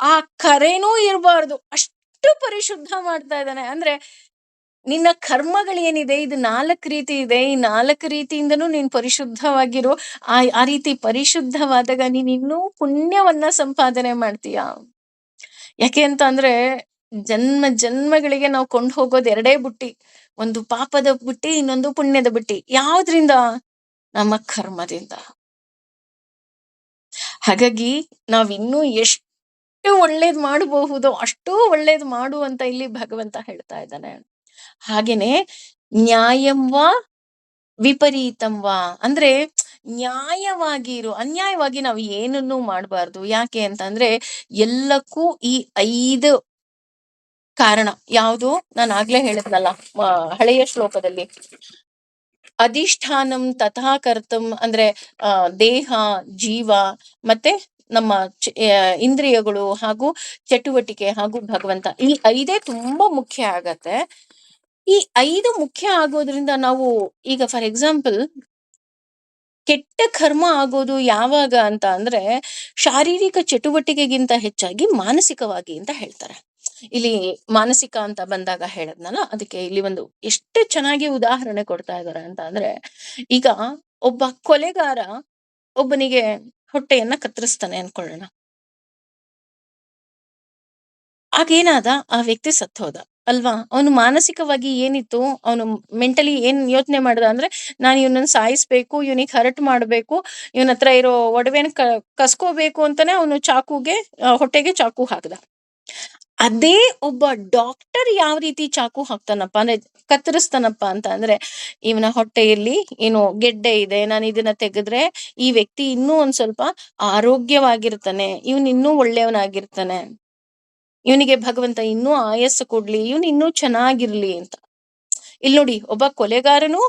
ಆ ಕರೆನೂ ಇರಬಾರ್ದು ಅಷ್ಟು ಪರಿಶುದ್ಧ ಮಾಡ್ತಾ ಇದ್ದಾನೆ. ಅಂದ್ರೆ ನಿನ್ನ ಕರ್ಮಗಳೇನಿದೆ ಇದು 4 ರೀತಿ ಇದೆ. ಈ 4 ರೀತಿಯಿಂದನೂ ನೀನು ಪರಿಶುದ್ಧವಾಗಿರು. ಆ ರೀತಿ ಪರಿಶುದ್ಧವಾದಾಗ ನೀನ್ ಇನ್ನೂ ಪುಣ್ಯವನ್ನ ಸಂಪಾದನೆ ಮಾಡ್ತೀಯ. ಯಾಕೆ ಅಂತ ಅಂದ್ರೆ, ಜನ್ಮ ಜನ್ಮಗಳಿಗೆ ನಾವು ಕೊಂಡು ಹೋಗೋದು 2 ಬುಟ್ಟಿ. ಒಂದು ಪಾಪದ ಬುಟ್ಟಿ, ಇನ್ನೊಂದು ಪುಣ್ಯದ ಬುಟ್ಟಿ. ಯಾವ್ದ್ರಿಂದ? ನಮ್ಮ ಕರ್ಮದಿಂದ. ಹಾಗಾಗಿ ನಾವಿನ್ನೂ ಎಷ್ಟು ಒಳ್ಳೇದ್ ಮಾಡಬಹುದೋ ಅಷ್ಟೂ ಒಳ್ಳೇದ್ ಮಾಡು ಅಂತ ಇಲ್ಲಿ ಭಗವಂತ ಹೇಳ್ತಾ ಇದ್ದಾನೆ. ಹಾಗೇನೆ ನ್ಯಾಯಂ ವಾ ವಿಪರೀತಂ ವಾ ಅಂದ್ರೆ ನ್ಯಾಯವಾಗಿ ಇರು. ಅನ್ಯಾಯವಾಗಿ ನಾವು ಏನನ್ನೂ ಮಾಡಬಾರ್ದು. ಯಾಕೆ ಅಂತಂದ್ರೆ ಎಲ್ಲಕ್ಕೂ ಈ 5 ಕಾರಣ. ಯಾವುದು? ನಾನು ಆಗ್ಲೇ ಹೇಳಿದ್ನಲ್ಲ ಹಳೆಯ ಶ್ಲೋಕದಲ್ಲಿ, ಅಧಿಷ್ಠಾನಂ ತಥಾ ಕರ್ತಂ ಅಂದ್ರೆ ದೇಹ, ಜೀವ ಮತ್ತೆ ನಮ್ಮ ಇಂದ್ರಿಯಗಳು ಹಾಗೂ ಚಟುವಟಿಕೆ ಹಾಗೂ ಭಗವಂತ, ಈ 5 ತುಂಬಾ ಮುಖ್ಯ ಆಗತ್ತೆ. ಈ 5 ಮುಖ್ಯ ಆಗೋದ್ರಿಂದ ನಾವು ಈಗ ಫಾರ್ ಎಕ್ಸಾಂಪಲ್ ಕೆಟ್ಟ ಕರ್ಮ ಆಗೋದು ಯಾವಾಗ ಅಂತ ಅಂದ್ರೆ, ಶಾರೀರಿಕ ಚಟುವಟಿಕೆಗಿಂತ ಹೆಚ್ಚಾಗಿ ಮಾನಸಿಕವಾಗಿ ಅಂತ ಹೇಳ್ತಾರೆ. ಇಲ್ಲಿ ಮಾನಸಿಕ ಅಂತ ಬಂದಾಗ ಹೇಳದ್ನಲ್ಲ, ಅದಕ್ಕೆ ಇಲ್ಲಿ ಒಂದು ಎಷ್ಟು ಚೆನ್ನಾಗಿ ಉದಾಹರಣೆ ಕೊಡ್ತಾ ಇದಾರೆ ಅಂತ ಅಂದ್ರೆ, ಈಗ ಒಬ್ಬ ಕೊಲೆಗಾರ ಒಬ್ಬನಿಗೆ ಹೊಟ್ಟೆಯನ್ನ ಕತ್ತರಿಸ್ತಾನೆ ಅನ್ಕೊಳ್ಳೋಣ. ಆಗೇನಾದ? ಆ ವ್ಯಕ್ತಿ ಸತ್ತೋದ ಅಲ್ವಾ? ಅವನು ಮಾನಸಿಕವಾಗಿ ಏನಿತ್ತು, ಅವನು ಮೆಂಟಲಿ ಏನ್ ಯೋಚನೆ ಮಾಡ್ದ ಅಂದ್ರೆ, ನಾನು ಇವನನ್ನ ಸಾಯಿಸ್ಬೇಕು, ಇವನಿಗೆ ಹರ್ಟ್ ಮಾಡ್ಬೇಕು, ಇವನ ಹತ್ರ ಇರೋ ಒಡವೆನ ಕಸ್ಕೋಬೇಕು ಅಂತಾನೆ ಅವನು ಚಾಕುಗೆ ಹೊಟ್ಟೆಗೆ ಚಾಕು ಹಾಕ್ದ. ಅದೇ ಒಬ್ಬ ಡಾಕ್ಟರ್ ಯಾವ ರೀತಿ ಚಾಕು ಹಾಕ್ತಾನಪ್ಪ ಅಂದ್ರೆ, ಕತ್ತರಿಸ್ತಾನಪ್ಪ ಅಂತ ಅಂದ್ರೆ, ಇವನ ಹೊಟ್ಟೆಯಲ್ಲಿ ಏನು ಗೆಡ್ಡೆ ಇದೆ, ನಾನು ಇದನ್ನ ತೆಗೆದ್ರೆ ಈ ವ್ಯಕ್ತಿ ಇನ್ನೂ ಒಂದ್ ಸ್ವಲ್ಪ ಆರೋಗ್ಯವಾಗಿರ್ತಾನೆ, ಇವನ್ ಇನ್ನೂ ಒಳ್ಳೆಯವನಾಗಿರ್ತಾನೆ, ಇವನಿಗೆ ಭಗವಂತ ಇನ್ನೂ ಆಯಸ್ಸು ಕೊಡ್ಲಿ, ಇವನು ಇನ್ನೂ ಚೆನ್ನಾಗಿರ್ಲಿ ಅಂತ. ಇಲ್ಲಿ ನೋಡಿ, ಒಬ್ಬ ಕೊಲೆಗಾರನು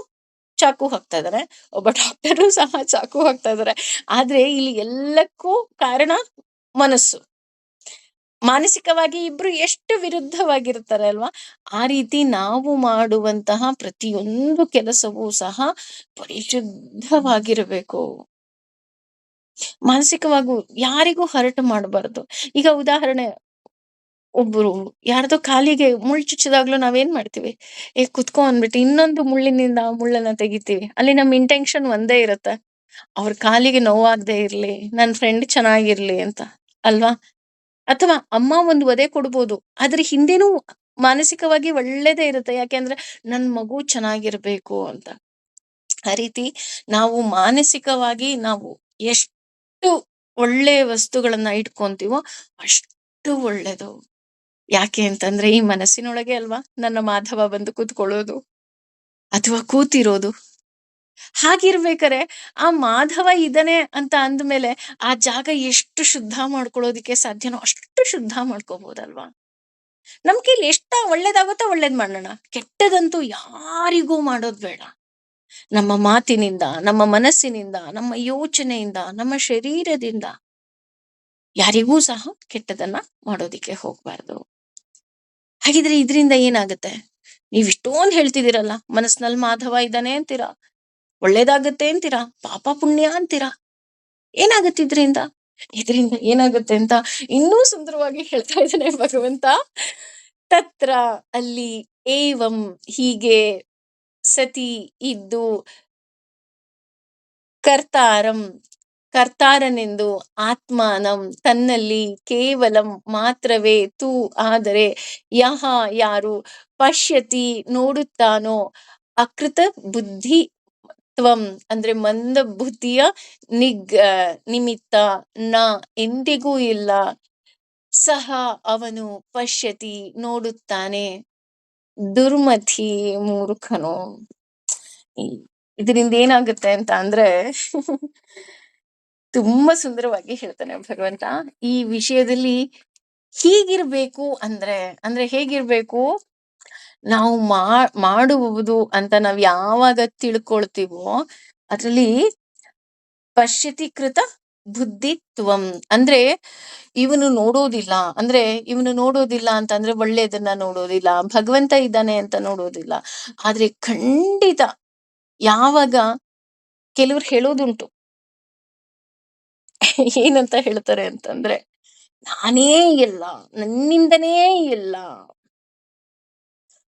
ಚಾಕು ಹಾಕ್ತಾ ಇದಾರೆ, ಒಬ್ಬ ಡಾಕ್ಟರು ಸಹ ಚಾಕು ಹಾಕ್ತಾ ಇದಾರೆ. ಆದ್ರೆ ಇಲ್ಲಿ ಎಲ್ಲಕ್ಕೂ ಕಾರಣ ಮನಸ್ಸು. ಮಾನಸಿಕವಾಗಿ ಇಬ್ರು ಎಷ್ಟು ವಿರುದ್ಧವಾಗಿರ್ತಾರೆ ಅಲ್ವಾ? ಆ ರೀತಿ ನಾವು ಮಾಡುವಂತಹ ಪ್ರತಿಯೊಂದು ಕೆಲಸವೂ ಸಹ ಪರಿಶುದ್ಧವಾಗಿರಬೇಕು. ಮಾನಸಿಕವಾಗೂ ಯಾರಿಗೂ ಹರಟು ಮಾಡಬಾರ್ದು. ಈಗ ಉದಾಹರಣೆ, ಒಬ್ರು ಯಾರ್ದೋ ಕಾಲಿಗೆ ಮುಳ್ಳು ಚುಚ್ಚಿದಾಗ್ಲೂ ನಾವೇನ್ ಮಾಡ್ತೀವಿ? ಕುತ್ಕೋ ಅಂದ್ಬಿಟ್ಟು ಇನ್ನೊಂದು ಮುಳ್ಳಿನಿಂದ ಆ ಮುಳ್ಳನ್ನ ತೆಗಿತೀವಿ. ಅಲ್ಲಿ ನಮ್ಮ ಇಂಟೆನ್ಷನ್ ಒಂದೇ ಇರುತ್ತೆ, ಅವ್ರ ಕಾಲಿಗೆ ನೋವಾಗದೆ ಇರ್ಲಿ, ನನ್ ಫ್ರೆಂಡ್ ಚೆನ್ನಾಗಿರ್ಲಿ ಅಂತ ಅಲ್ವಾ? ಅಥವಾ ಅಮ್ಮ ಒಂದು ವಧೆ ಕೊಡ್ಬೋದು, ಆದ್ರೆ ಹಿಂದೆನೂ ಮಾನಸಿಕವಾಗಿ ಒಳ್ಳೇದೇ ಇರುತ್ತೆ. ಯಾಕೆಂದ್ರೆ ನನ್ ಮಗು ಚೆನ್ನಾಗಿರ್ಬೇಕು ಅಂತ. ಆ ರೀತಿ ನಾವು ಮಾನಸಿಕವಾಗಿ ನಾವು ಎಷ್ಟು ಒಳ್ಳೆ ವಸ್ತುಗಳನ್ನ ಇಟ್ಕೊಂತೀವೋ ಅಷ್ಟು ಒಳ್ಳೇದು. ಯಾಕೆ ಅಂತಂದ್ರೆ ಈ ಮನಸ್ಸಿನೊಳಗೆ ಅಲ್ವಾ ನನ್ನ ಮಾಧವ ಬಂದು ಕೂತ್ಕೊಳ್ಳೋದು ಅಥವಾ ಕೂತಿರೋದು. ಹಾಗಿರ್ಬೇಕಾರೆ ಆ ಮಾಧವ ಇದ್ದಾನೆ ಅಂತ ಅಂದ್ಮೇಲೆ ಆ ಜಾಗ ಎಷ್ಟು ಶುದ್ಧ ಮಾಡ್ಕೊಳ್ಳೋದಿಕ್ಕೆ ಸಾಧ್ಯನೋ ಅಷ್ಟು ಶುದ್ಧ ಮಾಡ್ಕೋಬಹುದಲ್ವಾ? ನಮ್ ಕೈಲಿ ಎಷ್ಟ ಒಳ್ಳೇದಾಗುತ್ತೋ ಒಳ್ಳೇದ್ ಮಾಡೋಣ, ಕೆಟ್ಟದಂತೂ ಯಾರಿಗೂ ಮಾಡೋದ್ ಬೇಡ. ನಮ್ಮ ಮಾತಿನಿಂದ, ನಮ್ಮ ಮನಸ್ಸಿನಿಂದ, ನಮ್ಮ ಯೋಚನೆಯಿಂದ, ನಮ್ಮ ಶರೀರದಿಂದ ಯಾರಿಗೂ ಸಹ ಕೆಟ್ಟದನ್ನ ಮಾಡೋದಿಕ್ಕೆ ಹೋಗ್ಬಾರ್ದು. ಹಾಗಿದ್ರೆ ಇದರಿಂದ ಏನಾಗುತ್ತೆ? ನೀವ್ ಇಷ್ಟೊಂದ್ ಹೇಳ್ತಿದ್ದೀರಲ್ಲ, ಮನಸ್ಸಿನಲ್ಲಿ ಮಾಧವ ಇದ್ದಾನೆ ಅಂತೀರಾ, ಒಳ್ಳೇದಾಗತ್ತೆ ಅಂತೀರಾ, ಪಾಪ ಪುಣ್ಯ ಅಂತೀರಾ, ಏನಾಗತ್ತೆ ಇದ್ರಿಂದ? ಇದರಿಂದ ಏನಾಗುತ್ತೆ ಅಂತ ಇನ್ನೂ ಸುಂದರವಾಗಿ ಹೇಳ್ತಾ ಇದ್ದಾನೆ ಭಗವಂತ. ತತ್ರ ಅಲ್ಲಿ, ಏವಂ ಹೀಗೆ, ಸತಿ ಇದ್ದು, ಕರ್ತಾರಂ ಕರ್ತಾರನೆಂದು, ಆತ್ಮಾನಂ ತನ್ನಲ್ಲಿ, ಕೇವಲಂ ಮಾತ್ರವೇ, ತೂ ಆದರೆ, ಯಹ ಯಾರು, ಪಶ್ಯತಿ ನೋಡುತ್ತಾನೋ, ಅಕೃತ ಬುದ್ಧಿ ತ್ವಂ ಅಂದ್ರೆ ಮಂದ ಬುದ್ಧಿಯ ನಿಮಿತ್ತ, ನ ಎಂದಿಗೂ ಇಲ್ಲ, ಸಹ ಅವನು ಪಶ್ಯತಿ ನೋಡುತ್ತಾನೆ, ದುರ್ಮತಿ ಮೂರ್ಖನು. ಇದರಿಂದ ಏನಾಗುತ್ತೆ ಅಂತ ಅಂದ್ರೆ ತುಂಬಾ ಸುಂದರವಾಗಿ ಹೇಳ್ತಾನೆ ಭಗವಂತ ಈ ವಿಷಯದಲ್ಲಿ. ಹೀಗಿರ್ಬೇಕು ಅಂದ್ರೆ ಹೇಗಿರ್ಬೇಕು? ನಾವು ಮಾಡುವುದು ಅಂತ ನಾವ್ ಯಾವಾಗ ತಿಳ್ಕೊಳ್ತೀವೋ ಅದ್ರಲ್ಲಿ ಪಶ್ಯತಿ ಕೃತ ಬುದ್ಧಿತ್ವಂ ಅಂದ್ರೆ ಇವನು ನೋಡೋದಿಲ್ಲ ಅಂತಂದ್ರೆ ಒಳ್ಳೇದನ್ನ ನೋಡೋದಿಲ್ಲ, ಭಗವಂತ ಇದ್ದಾನೆ ಅಂತ ನೋಡೋದಿಲ್ಲ. ಆದ್ರೆ ಖಂಡಿತ ಯಾವಾಗ ಕೆಲವ್ರು ಹೇಳೋದುಂಟು, ಏನಂತ ಹೇಳ್ತಾರೆ ಅಂತಂದ್ರೆ, ನಾನೇ ಎಲ್ಲ, ನನ್ನಿಂದನೇ ಎಲ್ಲ,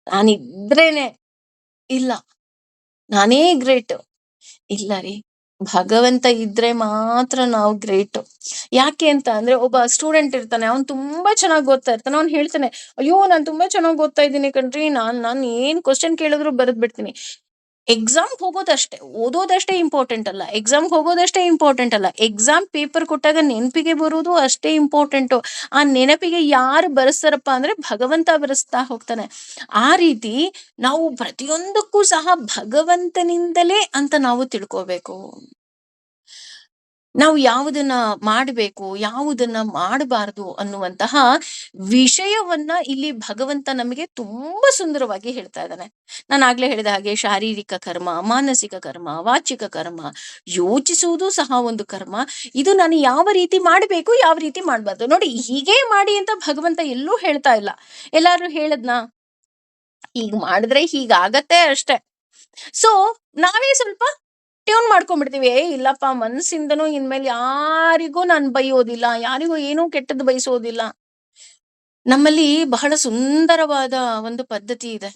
ನಾನಿದ್ರೇನೆ, ಇಲ್ಲ ನಾನೇ ಗ್ರೇಟ್. ಇಲ್ಲ ರೀ, ಭಗವಂತ ಇದ್ರೆ ಮಾತ್ರ ನಾವು ಗ್ರೇಟ್. ಯಾಕೆ ಅಂತ ಅಂದ್ರೆ, ಒಬ್ಬ ಸ್ಟೂಡೆಂಟ್ ಇರ್ತಾನೆ, ಅವ್ನು ತುಂಬಾ ಚೆನ್ನಾಗಿ ಓದ್ತಾ ಇರ್ತಾನೆ. ಅವ್ನು ಹೇಳ್ತಾನೆ, ಅಯ್ಯೋ ನಾನ್ ತುಂಬಾ ಚೆನ್ನಾಗಿ ಓದ್ತಾ ಇದ್ದೀನಿ ಕಣ್ರಿ, ನಾನ್ ಏನ್ ಕ್ವಶನ್ ಕೇಳಿದ್ರು ಬರೆದ್ ಬಿಡ್ತೀನಿ. ಎಕ್ಸಾಮ್ ಹೋಗೋದಷ್ಟೇ, ಓದೋದಷ್ಟೇ ಇಂಪಾರ್ಟೆಂಟ್ ಅಲ್ಲ, ಎಕ್ಸಾಮ್ ಹೋಗೋದಷ್ಟೇ ಇಂಪಾರ್ಟೆಂಟ್ ಅಲ್ಲ, ಎಕ್ಸಾಮ್ ಪೇಪರ್ ಕೊಟ್ಟಾಗ ನೆನಪಿಗೆ ಬರೋದು ಅಷ್ಟೇ ಇಂಪಾರ್ಟೆಂಟು. ಆ ನೆನಪಿಗೆ ಯಾರು ಬರೆಸ್ತಾರಪ್ಪ ಅಂದ್ರೆ ಭಗವಂತ ಬರೆಸ್ತಾ ಹೋಗ್ತಾನೆ. ಆ ರೀತಿ ನಾವು ಪ್ರತಿಯೊಂದಕ್ಕೂ ಸಹ ಭಗವಂತನಿಂದಲೇ ಅಂತ ನಾವು ತಿಳ್ಕೋಬೇಕು. ನಾವು ಯಾವುದನ್ನ ಮಾಡಬೇಕು, ಯಾವುದನ್ನ ಮಾಡಬಾರದು ಅನ್ನುವಂತಹ ವಿಷಯವನ್ನ ಇಲ್ಲಿ ಭಗವಂತ ನಮಗೆ ತುಂಬಾ ಸುಂದರವಾಗಿ ಹೇಳ್ತಾ ಇದ್ದಾನೆ. ನಾನು ಆಗ್ಲೇ ಹೇಳಿದ ಹಾಗೆ ಶಾರೀರಿಕ ಕರ್ಮ, ಮಾನಸಿಕ ಕರ್ಮ, ವಾಚಿಕ ಕರ್ಮ, ಯೋಚಿಸುವುದು ಸಹ ಒಂದು ಕರ್ಮ. ಇದು ನಾನು ಯಾವ ರೀತಿ ಮಾಡಬೇಕು, ಯಾವ ರೀತಿ ಮಾಡಬಾರ್ದು ನೋಡಿ, ಹೀಗೆ ಮಾಡಿ ಅಂತ ಭಗವಂತ ಎಲ್ಲೂ ಹೇಳ್ತಾ ಇಲ್ಲ. ಎಲ್ಲಾರು ಹೇಳದ್ನಾ, ಹೀಗ್ ಮಾಡಿದ್ರೆ ಹೀಗಾಗತ್ತೆ ಅಷ್ಟೇ. ಸೊ ನಾವೇ ಸ್ವಲ್ಪ ಟ್ಯೂನ್ ಮಾಡ್ಕೊಂಡ್ಬಿಡ್ತೀವಿ. ಇಲ್ಲಪ್ಪ, ಮನಸ್ಸಿಂದನೂ ಇನ್ಮೇಲೆ ಯಾರಿಗೂ ನಾನು ಬೈಯೋದಿಲ್ಲ, ಯಾರಿಗೂ ಏನೂ ಕೆಟ್ಟದ್ದು ಬಯಸೋದಿಲ್ಲ. ನಮ್ಮಲ್ಲಿ ಬಹಳ ಸುಂದರವಾದ ಒಂದು ಪದ್ಧತಿ ಇದೆ.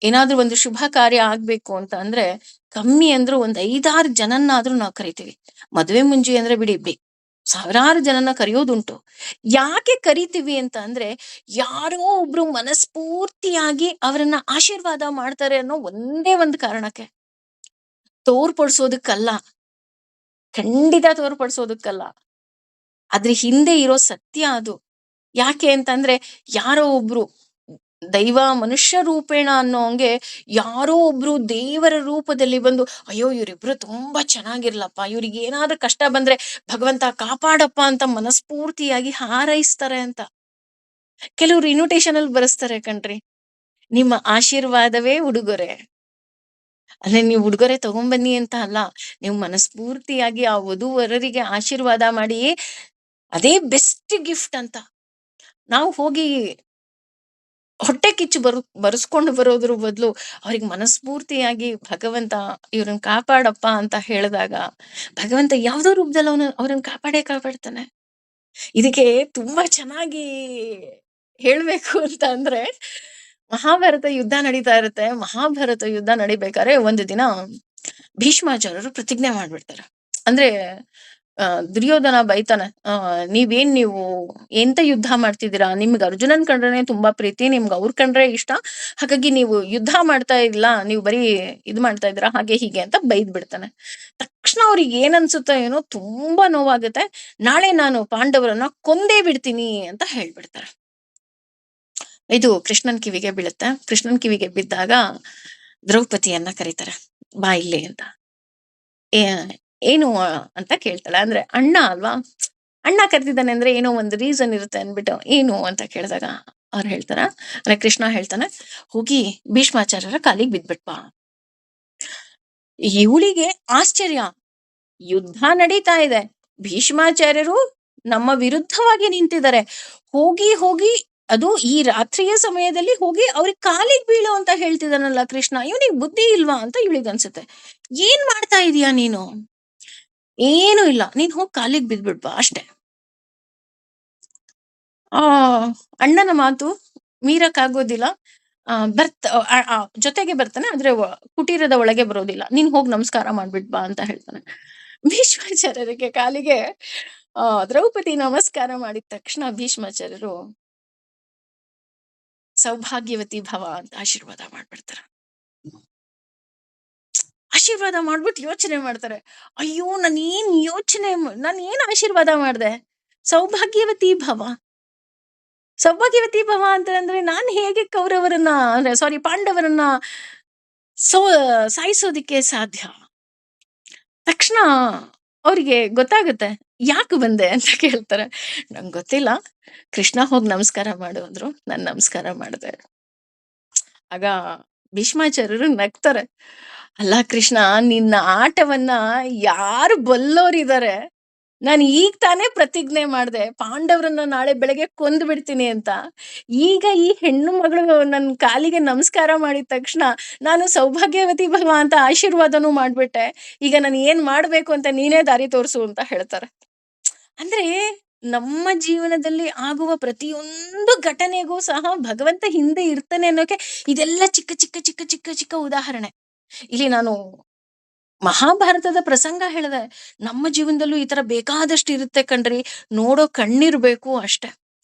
ಏನಾದ್ರೂ ಒಂದು ಶುಭ ಕಾರ್ಯ ಆಗ್ಬೇಕು ಅಂತ ಅಂದ್ರೆ ಕಮ್ಮಿ ಅಂದ್ರೂ ಒಂದ್ 5-6 ಜನನ್ನಾದ್ರೂ ನಾವು ಕರಿತೀವಿ. ಮದುವೆ ಮುಂಜಿ ಅಂದ್ರೆ ಬಿಡಿ ಸಾವಿರಾರು ಜನನ್ನ ಕರೆಯೋದುಂಟು. ಯಾಕೆ ಕರಿತೀವಿ ಅಂತ ಅಂದ್ರೆ, ಯಾರೋ ಒಬ್ರು ಮನಸ್ಫೂರ್ತಿಯಾಗಿ ಅವರನ್ನ ಆಶೀರ್ವಾದ ಮಾಡ್ತಾರೆ ಅನ್ನೋ ಒಂದೇ ಒಂದು ಕಾರಣಕ್ಕೆ. ತೋರ್ಪಡಿಸೋದಕ್ಕಲ್ಲ, ಖಂಡಿತ ತೋರ್ಪಡಿಸೋದಕ್ಕಲ್ಲ. ಅದ್ರ ಹಿಂದೆ ಇರೋ ಸತ್ಯ ಅದು. ಯಾಕೆ ಅಂತಂದ್ರೆ, ಯಾರೋ ಒಬ್ರು ದೈವ ಮನುಷ್ಯ ರೂಪೇಣ ಅನ್ನೋ ಹಂಗೆ ಯಾರೋ ಒಬ್ರು ದೇವರ ರೂಪದಲ್ಲಿ ಬಂದು, ಅಯ್ಯೋ ಇವರಿಬ್ರು ತುಂಬಾ ಚೆನ್ನಾಗಿರ್ಲಪ್ಪ, ಇವ್ರಿಗೆ ಏನಾದ್ರೂ ಕಷ್ಟ ಬಂದ್ರೆ ಭಗವಂತ ಕಾಪಾಡಪ್ಪ ಅಂತ ಮನಸ್ಫೂರ್ತಿಯಾಗಿ ಹಾರೈಸ್ತಾರೆ ಅಂತ. ಕೆಲವ್ರು ಇನ್ವಿಟೇಷನ್ ಅಲ್ಲಿ ಬರೆಸ್ತಾರೆ ಕಣ್ರಿ, ನಿಮ್ಮ ಆಶೀರ್ವಾದವೇ ಉಡುಗೊರೆ. ಅಂದ್ರೆ ನೀವು ಉಡುಗೊರೆ ತಗೊಂಬನ್ನಿ ಅಂತ ಅಲ್ಲ, ನೀವು ಮನಸ್ಫೂರ್ತಿಯಾಗಿ ಆ ವಧುವರರಿಗೆ ಆಶೀರ್ವಾದ ಮಾಡಿ, ಅದೇ ಬೆಸ್ಟ್ ಗಿಫ್ಟ್ ಅಂತ. ನಾವು ಹೋಗಿ ಹೊಟ್ಟೆ ಕಿಚ್ಚು ಬರೆಸ್ಕೊಂಡು ಬರೋದ್ರ ಬದಲು ಅವ್ರಿಗೆ ಮನಸ್ಫೂರ್ತಿಯಾಗಿ ಭಗವಂತ ಇವ್ರನ್ನ ಕಾಪಾಡಪ್ಪ ಅಂತ ಹೇಳಿದಾಗ ಭಗವಂತ ಯಾವ್ದೋ ರೂಪದಲ್ಲಿ ಅವ್ರನ್ನ ಕಾಪಾಡ್ತಾನೆ. ಇದಕ್ಕೆ ತುಂಬಾ ಚೆನ್ನಾಗಿ ಹೇಳ್ಬೇಕು ಅಂತ ಅಂದ್ರೆ, ಮಹಾಭಾರತ ಯುದ್ಧ ನಡೀತಾ ಇರುತ್ತೆ. ಮಹಾಭಾರತ ಯುದ್ಧ ನಡಿಬೇಕಾದ್ರೆ ಒಂದು ದಿನ ಭೀಷ್ಮಾಚಾರ್ಯರು ಪ್ರತಿಜ್ಞೆ ಮಾಡ್ಬಿಡ್ತಾರೆ. ಅಂದ್ರೆ ದುರ್ಯೋಧನ ಬೈತಾನೆ, ನೀವು ಎಂತ ಯುದ್ಧ ಮಾಡ್ತಿದ್ದೀರಾ, ನಿಮ್ಗೆ ಅರ್ಜುನನ್ ಕಂಡ್ರೆ ತುಂಬಾ ಪ್ರೀತಿ, ನಿಮ್ಗೆ ಅವ್ರ ಕಂಡ್ರೆ ಇಷ್ಟ, ಹಾಗಾಗಿ ನೀವು ಯುದ್ಧ ಮಾಡ್ತಾ ಇಲ್ಲ, ನೀವು ಬರೀ ಇದು ಮಾಡ್ತಾ ಇದ್ದೀರಾ, ಹಾಗೆ ಹೀಗೆ ಅಂತ ಬೈದ್ ಬಿಡ್ತಾನೆ. ತಕ್ಷಣ ಅವ್ರಿಗೆ ಏನ್ ಅನ್ಸುತ್ತೋ ಏನೋ, ತುಂಬಾ ನೋವಾಗುತ್ತೆ. ನಾಳೆ ನಾನು ಪಾಂಡವರನ್ನ ಕೊಂದೇ ಬಿಡ್ತೀನಿ ಅಂತ ಹೇಳ್ಬಿಡ್ತಾರೆ. ಇದು ಕೃಷ್ಣನ್ ಕಿವಿಗೆ ಬೀಳುತ್ತೆ. ಕೃಷ್ಣನ್ ಕಿವಿಗೆ ಬಿದ್ದಾಗ ದ್ರೌಪದಿಯನ್ನ ಕರೀತಾರೆ, ಬಾ ಇಲ್ಲಿ ಅಂತ. ಏನು ಅಂತ ಕೇಳ್ತಾಳೆ. ಅಂದ್ರೆ ಅಣ್ಣ ಅಲ್ವಾ, ಅಣ್ಣ ಕರೆದಿದ್ದಾನೆ ಅಂದ್ರೆ ಏನೋ ಒಂದು ರೀಸನ್ ಇರುತ್ತೆ ಅನ್ಬಿಟ್ಟು ಏನು ಅಂತ ಕೇಳಿದಾಗ ಅವ್ರು ಹೇಳ್ತಾರ, ಅಂದ್ರೆ ಕೃಷ್ಣ ಹೇಳ್ತಾನೆ, ಹೋಗಿ ಭೀಷ್ಮಾಚಾರ್ಯರ ಕಾಲಿಗೆ ಬಿದ್ಬಿಟ್ಬಾ. ಇವಳಿಗೆ ಆಶ್ಚರ್ಯ, ಯುದ್ಧ ನಡೀತಾ ಇದೆ, ಭೀಷ್ಮಾಚಾರ್ಯರು ನಮ್ಮ ವಿರುದ್ಧವಾಗಿ ನಿಂತಿದ್ದಾರೆ, ಹೋಗಿ ಅದು ಈ ರಾತ್ರಿಯ ಸಮಯದಲ್ಲಿ ಹೋಗಿ ಅವ್ರಿಗೆ ಕಾಲಿಗೆ ಬೀಳು ಅಂತ ಹೇಳ್ತಿದ್ದಾನಲ್ಲ ಕೃಷ್ಣ, ಇವನಿಗೆ ಬುದ್ಧಿ ಇಲ್ವಾ ಅಂತ ಇವಳಿಗೆ ಅನ್ಸುತ್ತೆ. ಏನ್ ಮಾಡ್ತಾ ಇದೀಯಾ ನೀನು, ಏನು ಇಲ್ಲ, ನೀನ್ ಹೋಗಿ ಕಾಲಿಗೆ ಬಿದ್ಬಿಡ್ಬಾ ಅಷ್ಟೇ. ಆ ಅಣ್ಣನ ಮಾತು ಮೀರಕ್ಕಾಗೋದಿಲ್ಲ. ಜೊತೆಗೆ ಬರ್ತಾನೆ, ಆದ್ರೆ ಕುಟೀರದ ಒಳಗೆ ಬರೋದಿಲ್ಲ. ನೀನ್ ಹೋಗಿ ನಮಸ್ಕಾರ ಮಾಡ್ಬಿಟ್ ಬಾ ಅಂತ ಹೇಳ್ತಾನೆ. ಭೀಷ್ಮಾಚಾರ್ಯರಿಗೆ ಕಾಲಿಗೆ ದ್ರೌಪದಿ ನಮಸ್ಕಾರ ಮಾಡಿದ ತಕ್ಷಣ ಭೀಷ್ಮಾಚಾರ್ಯರು ಸೌಭಾಗ್ಯವತಿ ಭವ ಅಂತ ಆಶೀರ್ವಾದ ಮಾಡ್ಬಿಡ್ತಾರೆ. ಆಶೀರ್ವಾದ ಮಾಡ್ಬಿಟ್ಟು ಯೋಚನೆ ಮಾಡ್ತಾರೆ, ಅಯ್ಯೋ ನಾನು ಏನ್ ಆಶೀರ್ವಾದ ಮಾಡ್ದೆ, ಸೌಭಾಗ್ಯವತಿ ಭವ. ಸೌಭಾಗ್ಯವತಿ ಭವ ಅಂತಂದ್ರೆ ನಾನು ಹೇಗೆ ಕೌರವರನ್ನ, ಸಾರಿ ಪಾಂಡವರನ್ನ ಸಾಯಿಸೋದಿಕ್ಕೆ ಸಾಧ್ಯ. ತಕ್ಷಣ ಅವ್ರಿಗೆ ಗೊತ್ತಾಗುತ್ತೆ, ಯಾಕೆ ಬಂದೆ ಅಂತ ಕೇಳ್ತಾರೆ. ನಂಗೆ ಗೊತ್ತಿಲ್ಲ, ಕೃಷ್ಣ ಹೋಗಿ ನಮಸ್ಕಾರ ಮಾಡು ಅಂದ್ರು, ನಾನು ನಮಸ್ಕಾರ ಮಾಡಿದೆ. ಆಗ ಭೀಷ್ಮಾಚಾರ್ಯರು ನಗ್ತಾರೆ. ಅಲ್ಲ ಕೃಷ್ಣ, ನಿನ್ನ ಆಟವನ್ನ ಯಾರು ಬಲ್ಲೋರಿದ್ದಾರೆ? ನಾನು ಈಗ ತಾನೇ ಪ್ರತಿಜ್ಞೆ ಮಾಡ್ದೆ ಪಾಂಡವರನ್ನ ನಾಳೆ ಬೆಳಗ್ಗೆ ಕೊಂದು ಬಿಡ್ತೀನಿ ಅಂತ. ಈಗ ಈ ಹೆಣ್ಣು ಮಗಳು ನನ್ ಕಾಲಿಗೆ ನಮಸ್ಕಾರ ಮಾಡಿದ ತಕ್ಷಣ ನಾನು ಸೌಭಾಗ್ಯವತಿ ಭವ ಅಂತ ಆಶೀರ್ವಾದನೂ ಮಾಡ್ಬಿಟ್ಟೆ. ಈಗ ನಾನು ಏನ್ ಮಾಡ್ಬೇಕು ಅಂತ ನೀನೇ ದಾರಿ ತೋರಿಸು ಅಂತ ಹೇಳ್ತಾರೆ. ಅಂದ್ರೆ ನಮ್ಮ ಜೀವನದಲ್ಲಿ ಆಗುವ ಪ್ರತಿಯೊಂದು ಘಟನೆಗೂ ಸಹ ಭಗವಂತ ಹಿಂದೆ ಇರ್ತಾನೆ ಅನ್ನೋಕೆ ಇದೆಲ್ಲ ಚಿಕ್ಕ ಚಿಕ್ಕ ಚಿಕ್ಕ ಚಿಕ್ಕ ಚಿಕ್ಕ ಉದಾಹರಣೆ. ಇಲ್ಲಿ ನಾನು ಮಹಾಭಾರತದ ಪ್ರಸಂಗ ಹೇಳ್ದೆ. ನಮ್ಮ ಜೀವನದಲ್ಲೂ ಈ ತರ ಬೇಕಾದಷ್ಟು ಇರುತ್ತೆ ಕಣ್ರಿ. ನೋಡೋ ಕಣ್ಣಿರ್ಬೇಕು ಅಷ್ಟೆ.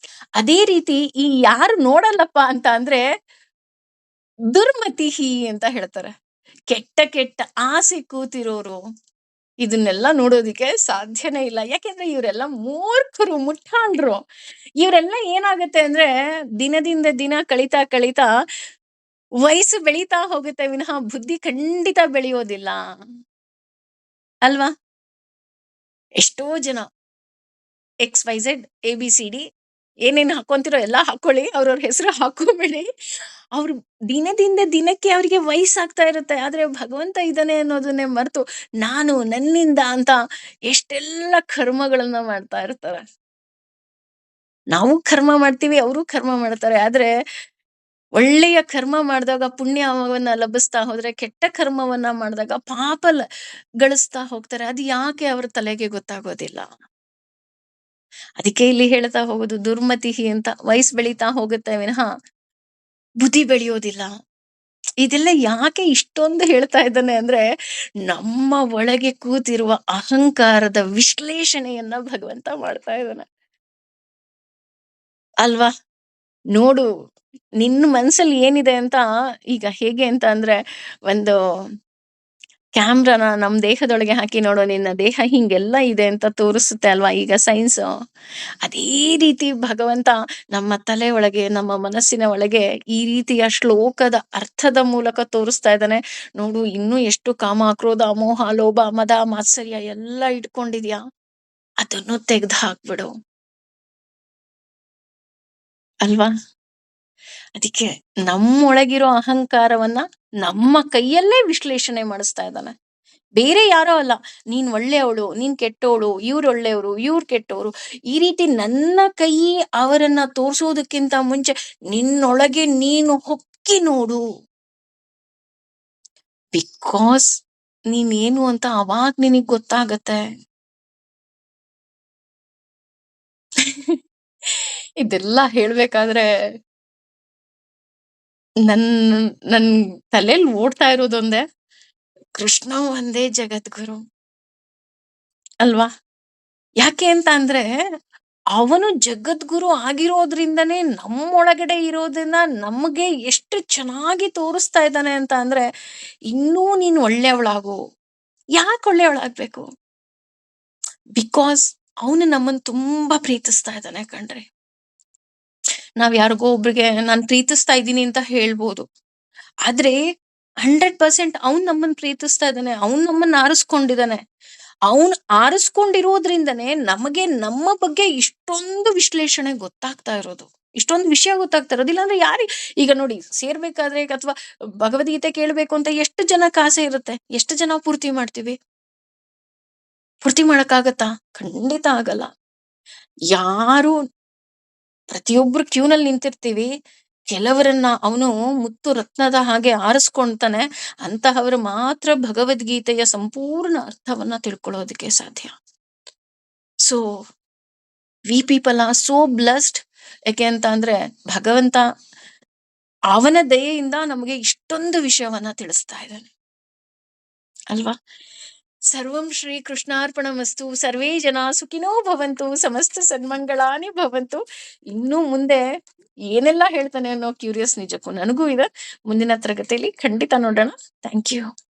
ಅದೇ ರೀತಿ ಈ ಯಾರು ನೋಡಲ್ಲಪ್ಪ ಅಂತ ಅಂದ್ರೆ ದುರ್ಮತಿಹಿ ಅಂತ ಹೇಳ್ತಾರೆ. ಕೆಟ್ಟ ಕೆಟ್ಟ ಆಸೆ ಕೂತಿರೋರು ಇದನ್ನೆಲ್ಲ ನೋಡೋದಿಕ್ಕೆ ಸಾಧ್ಯನೇ ಇಲ್ಲ. ಯಾಕೆಂದ್ರೆ ಇವರೆಲ್ಲ ಮೂರ್ಖರು, ಮುಠಾಳ್ರು. ಇವರೆಲ್ಲ ಏನಾಗುತ್ತೆ ಅಂದ್ರೆ ದಿನದಿಂದ ದಿನ ಕಳೀತಾ ಕಳೀತಾ ವಯಸ್ಸು ಬೆಳೀತಾ ಹೋಗುತ್ತೆ ವಿನಃ ಬುದ್ಧಿ ಖಂಡಿತ ಬೆಳೆಯೋದಿಲ್ಲ. ಅಲ್ವಾ? ಎಷ್ಟೋ ಜನ X Y Z A B C D ಏನೇನು ಹಾಕೊಂತಿರೋ ಎಲ್ಲ ಹಾಕೊಳ್ಳಿ, ಅವ್ರವ್ರ ಹೆಸರು ಹಾಕೋಬೇಡಿ. ಅವ್ರು ದಿನದಿಂದ ದಿನಕ್ಕೆ ಅವರಿಗೆ ವಯಸ್ಸಾಗ್ತಾ ಇರುತ್ತೆ. ಆದ್ರೆ ಭಗವಂತ ಇದ್ದಾನೆ ಅನ್ನೋದನ್ನೇ ಮರೆತು ನಾನು ನನ್ನಿಂದ ಅಂತ ಎಷ್ಟೆಲ್ಲ ಕರ್ಮಗಳನ್ನ ಮಾಡ್ತಾ ಇರ್ತಾರೆ. ನಾವು ಕರ್ಮ ಮಾಡ್ತೀವಿ, ಅವರು ಕರ್ಮ ಮಾಡ್ತಾರೆ. ಆದ್ರೆ ಒಳ್ಳೆಯ ಕರ್ಮ ಮಾಡಿದಾಗ ಪುಣ್ಯವನ್ನ ಲಭಿಸ್ತಾ ಹೋದ್ರೆ, ಕೆಟ್ಟ ಕರ್ಮವನ್ನ ಮಾಡಿದಾಗ ಪಾಪ ಗಳಿಸ್ತಾ ಹೋಗ್ತಾರೆ. ಅದು ಯಾಕೆ ಅವ್ರ ತಲೆಗೆ ಗೊತ್ತಾಗೋದಿಲ್ಲ. ಅದಕ್ಕೆ ಇಲ್ಲಿ ಹೇಳ್ತಾ ಹೋಗುದು ದುರ್ಮತಿಹಿ ಅಂತ. ವಯಸ್ಸು ಬೆಳೀತಾ ಹೋಗುತ್ತೆ ವಿನಃ ಬುದ್ಧಿ ಬೆಳೆಯೋದಿಲ್ಲ. ಇದೆಲ್ಲ ಯಾಕೆ ಇಷ್ಟೊಂದು ಹೇಳ್ತಾ ಇದ್ದಾನೆ ಅಂದ್ರೆ, ನಮ್ಮ ಒಳಗೆ ಕೂತಿರುವ ಅಹಂಕಾರದ ವಿಶ್ಲೇಷಣೆಯನ್ನ ಭಗವಂತ ಮಾಡ್ತಾ ಇದ್ದಾನೆ. ಅಲ್ವಾ? ನೋಡು, ನಿನ್ನ ಮನ್ಸಲ್ಲಿ ಏನಿದೆ ಅಂತ. ಈಗ ಹೇಗೆ ಅಂತ ಅಂದ್ರೆ, ಒಂದು ಕ್ಯಾಮ್ರಾನ ನಮ್ ದೇಹದೊಳಗೆ ಹಾಕಿ ನೋಡು, ನಿನ್ನ ದೇಹ ಹಿಂಗೆಲ್ಲ ಇದೆ ಅಂತ ತೋರಿಸುತ್ತೆ ಅಲ್ವಾ ಈಗ ಸೈನ್ಸ್. ಅದೇ ರೀತಿ ಭಗವಂತ ನಮ್ಮ ತಲೆ ಒಳಗೆ, ನಮ್ಮ ಮನಸ್ಸಿನ ಒಳಗೆ ಈ ರೀತಿಯ ಶ್ಲೋಕದ ಅರ್ಥದ ಮೂಲಕ ತೋರಿಸ್ತಾ ಇದ್ದಾನೆ. ನೋಡು, ಇನ್ನೂ ಎಷ್ಟು ಕಾಮ, ಕ್ರೋಧ, ಮೋಹ, ಲೋಭ, ಮದ, ಮಾತ್ಸರ್ಯ ಎಲ್ಲ ಇಟ್ಕೊಂಡಿದ್ಯಾ, ಅದನ್ನು ತೆಗ್ದು ಹಾಕ್ಬಿಡು. ಅಲ್ವಾ? ಅದಕ್ಕೆ ನಮ್ಮೊಳಗಿರೋ ಅಹಂಕಾರವನ್ನ ನಮ್ಮ ಕೈಯಲ್ಲೇ ವಿಶ್ಲೇಷಣೆ ಮಾಡಿಸ್ತಾ ಇದ್ದಾನೆ. ಬೇರೆ ಯಾರೋ ಅಲ್ಲ. ನೀನ್ ಒಳ್ಳೆಯವಳು, ನೀನ್ ಕೆಟ್ಟವಳು, ಇವ್ರು ಒಳ್ಳೆಯವರು, ಇವ್ರು ಕೆಟ್ಟವರು, ಈ ರೀತಿ ನನ್ನ ಕೈ ಅವರನ್ನ ತೋರ್ಸೋದಕ್ಕಿಂತ ಮುಂಚೆ ನಿನ್ನೊಳಗೆ ನೀನು ಹೊಕ್ಕಿ ನೋಡು. ಬಿಕಾಸ್ ನೀನೇನು ಅಂತ ಅವಾಗ ನಿನಗ್ ಗೊತ್ತಾಗತ್ತೆ. ಇದೆಲ್ಲ ಹೇಳ್ಬೇಕಾದ್ರೆ ನನ್ ನನ್ ತಲೆಲ್ ಓಡ್ತಾ ಇರೋದೊಂದೇ, ಕೃಷ್ಣ ಒಂದೇ ಜಗದ್ಗುರು. ಅಲ್ವಾ? ಯಾಕೆ ಅಂತ ಅಂದ್ರೆ ಅವನು ಜಗದ್ಗುರು ಆಗಿರೋದ್ರಿಂದನೇ ನಮ್ಮೊಳಗಡೆ ಇರೋದನ್ನ ನಮ್ಗೆ ಎಷ್ಟು ಚೆನ್ನಾಗಿ ತೋರಿಸ್ತಾ ಇದ್ದಾನೆ ಅಂತ ಅಂದ್ರೆ, ಇನ್ನೂ ನೀನ್ ಒಳ್ಳೆಯವಳಾಗು. ಯಾಕೆ ಒಳ್ಳೆಯವಳಾಗ್ಬೇಕು? ಬಿಕಾಸ್ ಅವನು ನಮ್ಮನ್ ತುಂಬಾ ಪ್ರೀತಿಸ್ತಾ ಇದ್ದಾನೆ ಕಣ್ರಿ. ನಾವ್ ಯಾರಿಗೋ ಒಬ್ರಿಗೆ ನಾನ್ ಪ್ರೀತಿಸ್ತಾ ಇದ್ದೀನಿ ಅಂತ ಹೇಳ್ಬೋದು. ಆದ್ರೆ 100% ಅವ್ನ್ ನಮ್ಮನ್ ಪ್ರೀತಿಸ್ತಾ ಇದ್ದಾನೆ. ಅವ್ನ್ ನಮ್ಮನ್ನ ಆರಿಸ್ಕೊಂಡಿದ್ದಾನೆ. ಅವ್ನ್ ಆರಿಸ್ಕೊಂಡಿರೋದ್ರಿಂದನೇ ನಮಗೆ ನಮ್ಮ ಬಗ್ಗೆ ಇಷ್ಟೊಂದು ವಿಶ್ಲೇಷಣೆ ಗೊತ್ತಾಗ್ತಾ ಇರೋದು. ಇಷ್ಟೊಂದು ವಿಷಯ ಗೊತ್ತಾಗ್ತಾ ಇರೋದು. ಇಲ್ಲಾಂದ್ರೆ ಈಗ ನೋಡಿ, ಸೇರ್ಬೇಕಾದ್ರೆ ಅಥವಾ ಭಗವದ್ಗೀತೆ ಕೇಳ್ಬೇಕು ಅಂತ ಎಷ್ಟು ಜನಕ್ಕೆ ಆಸೆ ಇರುತ್ತೆ. ಎಷ್ಟು ಜನ ಪೂರ್ತಿ ಮಾಡ್ತೀವಿ? ಪೂರ್ತಿ ಮಾಡಕ್ಕಾಗತ್ತಾ? ಖಂಡಿತ ಆಗಲ್ಲ. ಯಾರು ಪ್ರತಿಯೊಬ್ರು ಕ್ಯೂನಲ್ಲಿ ನಿಂತಿರ್ತೀವಿ. ಕೆಲವರನ್ನ ಅವನು ಮುತ್ತು ರತ್ನದ ಹಾಗೆ ಆರಿಸ್ಕೊಂತಾನೆ. ಅಂತಹವರು ಮಾತ್ರ ಭಗವದ್ಗೀತೆಯ ಸಂಪೂರ್ಣ ಅರ್ಥವನ್ನ ತಿಳ್ಕೊಳ್ಳೋದಕ್ಕೆ ಸಾಧ್ಯ. So we people are so blessed. ಯಾಕೆ ಅಂತ ಅಂದ್ರೆ ಭಗವಂತ ಅವನ ದಯೆಯಿಂದ ನಮಗೆ ಇಷ್ಟೊಂದು ವಿಷಯವನ್ನ ತಿಳಿಸ್ತಾ ಇದ್ದಾನೆ. ಅಲ್ವಾ? ಸರ್ವಂ ಶ್ರೀ ಕೃಷ್ಣಾರ್ಪಣಮಸ್ತು. ಸರ್ವೇ ಜನ ಸುಖಿನೋ ಭವಂತು. ಸಮಸ್ತ ಸನ್ಮಂಗಳಾನಿ ಭವಂತು. ಇನ್ನು ಮುಂದೆ ಏನೆಲ್ಲ ಹೇಳ್ತಾನೆ ಅನ್ನೋ ಕ್ಯೂರಿಯಸ್ ನಿಜಕ್ಕೂ ನನಗೂ ಇದೆ. ಮುಂದಿನ ತರಗತಿಯಲ್ಲಿ ಖಂಡಿತ ನೋಡೋಣ. Thank you.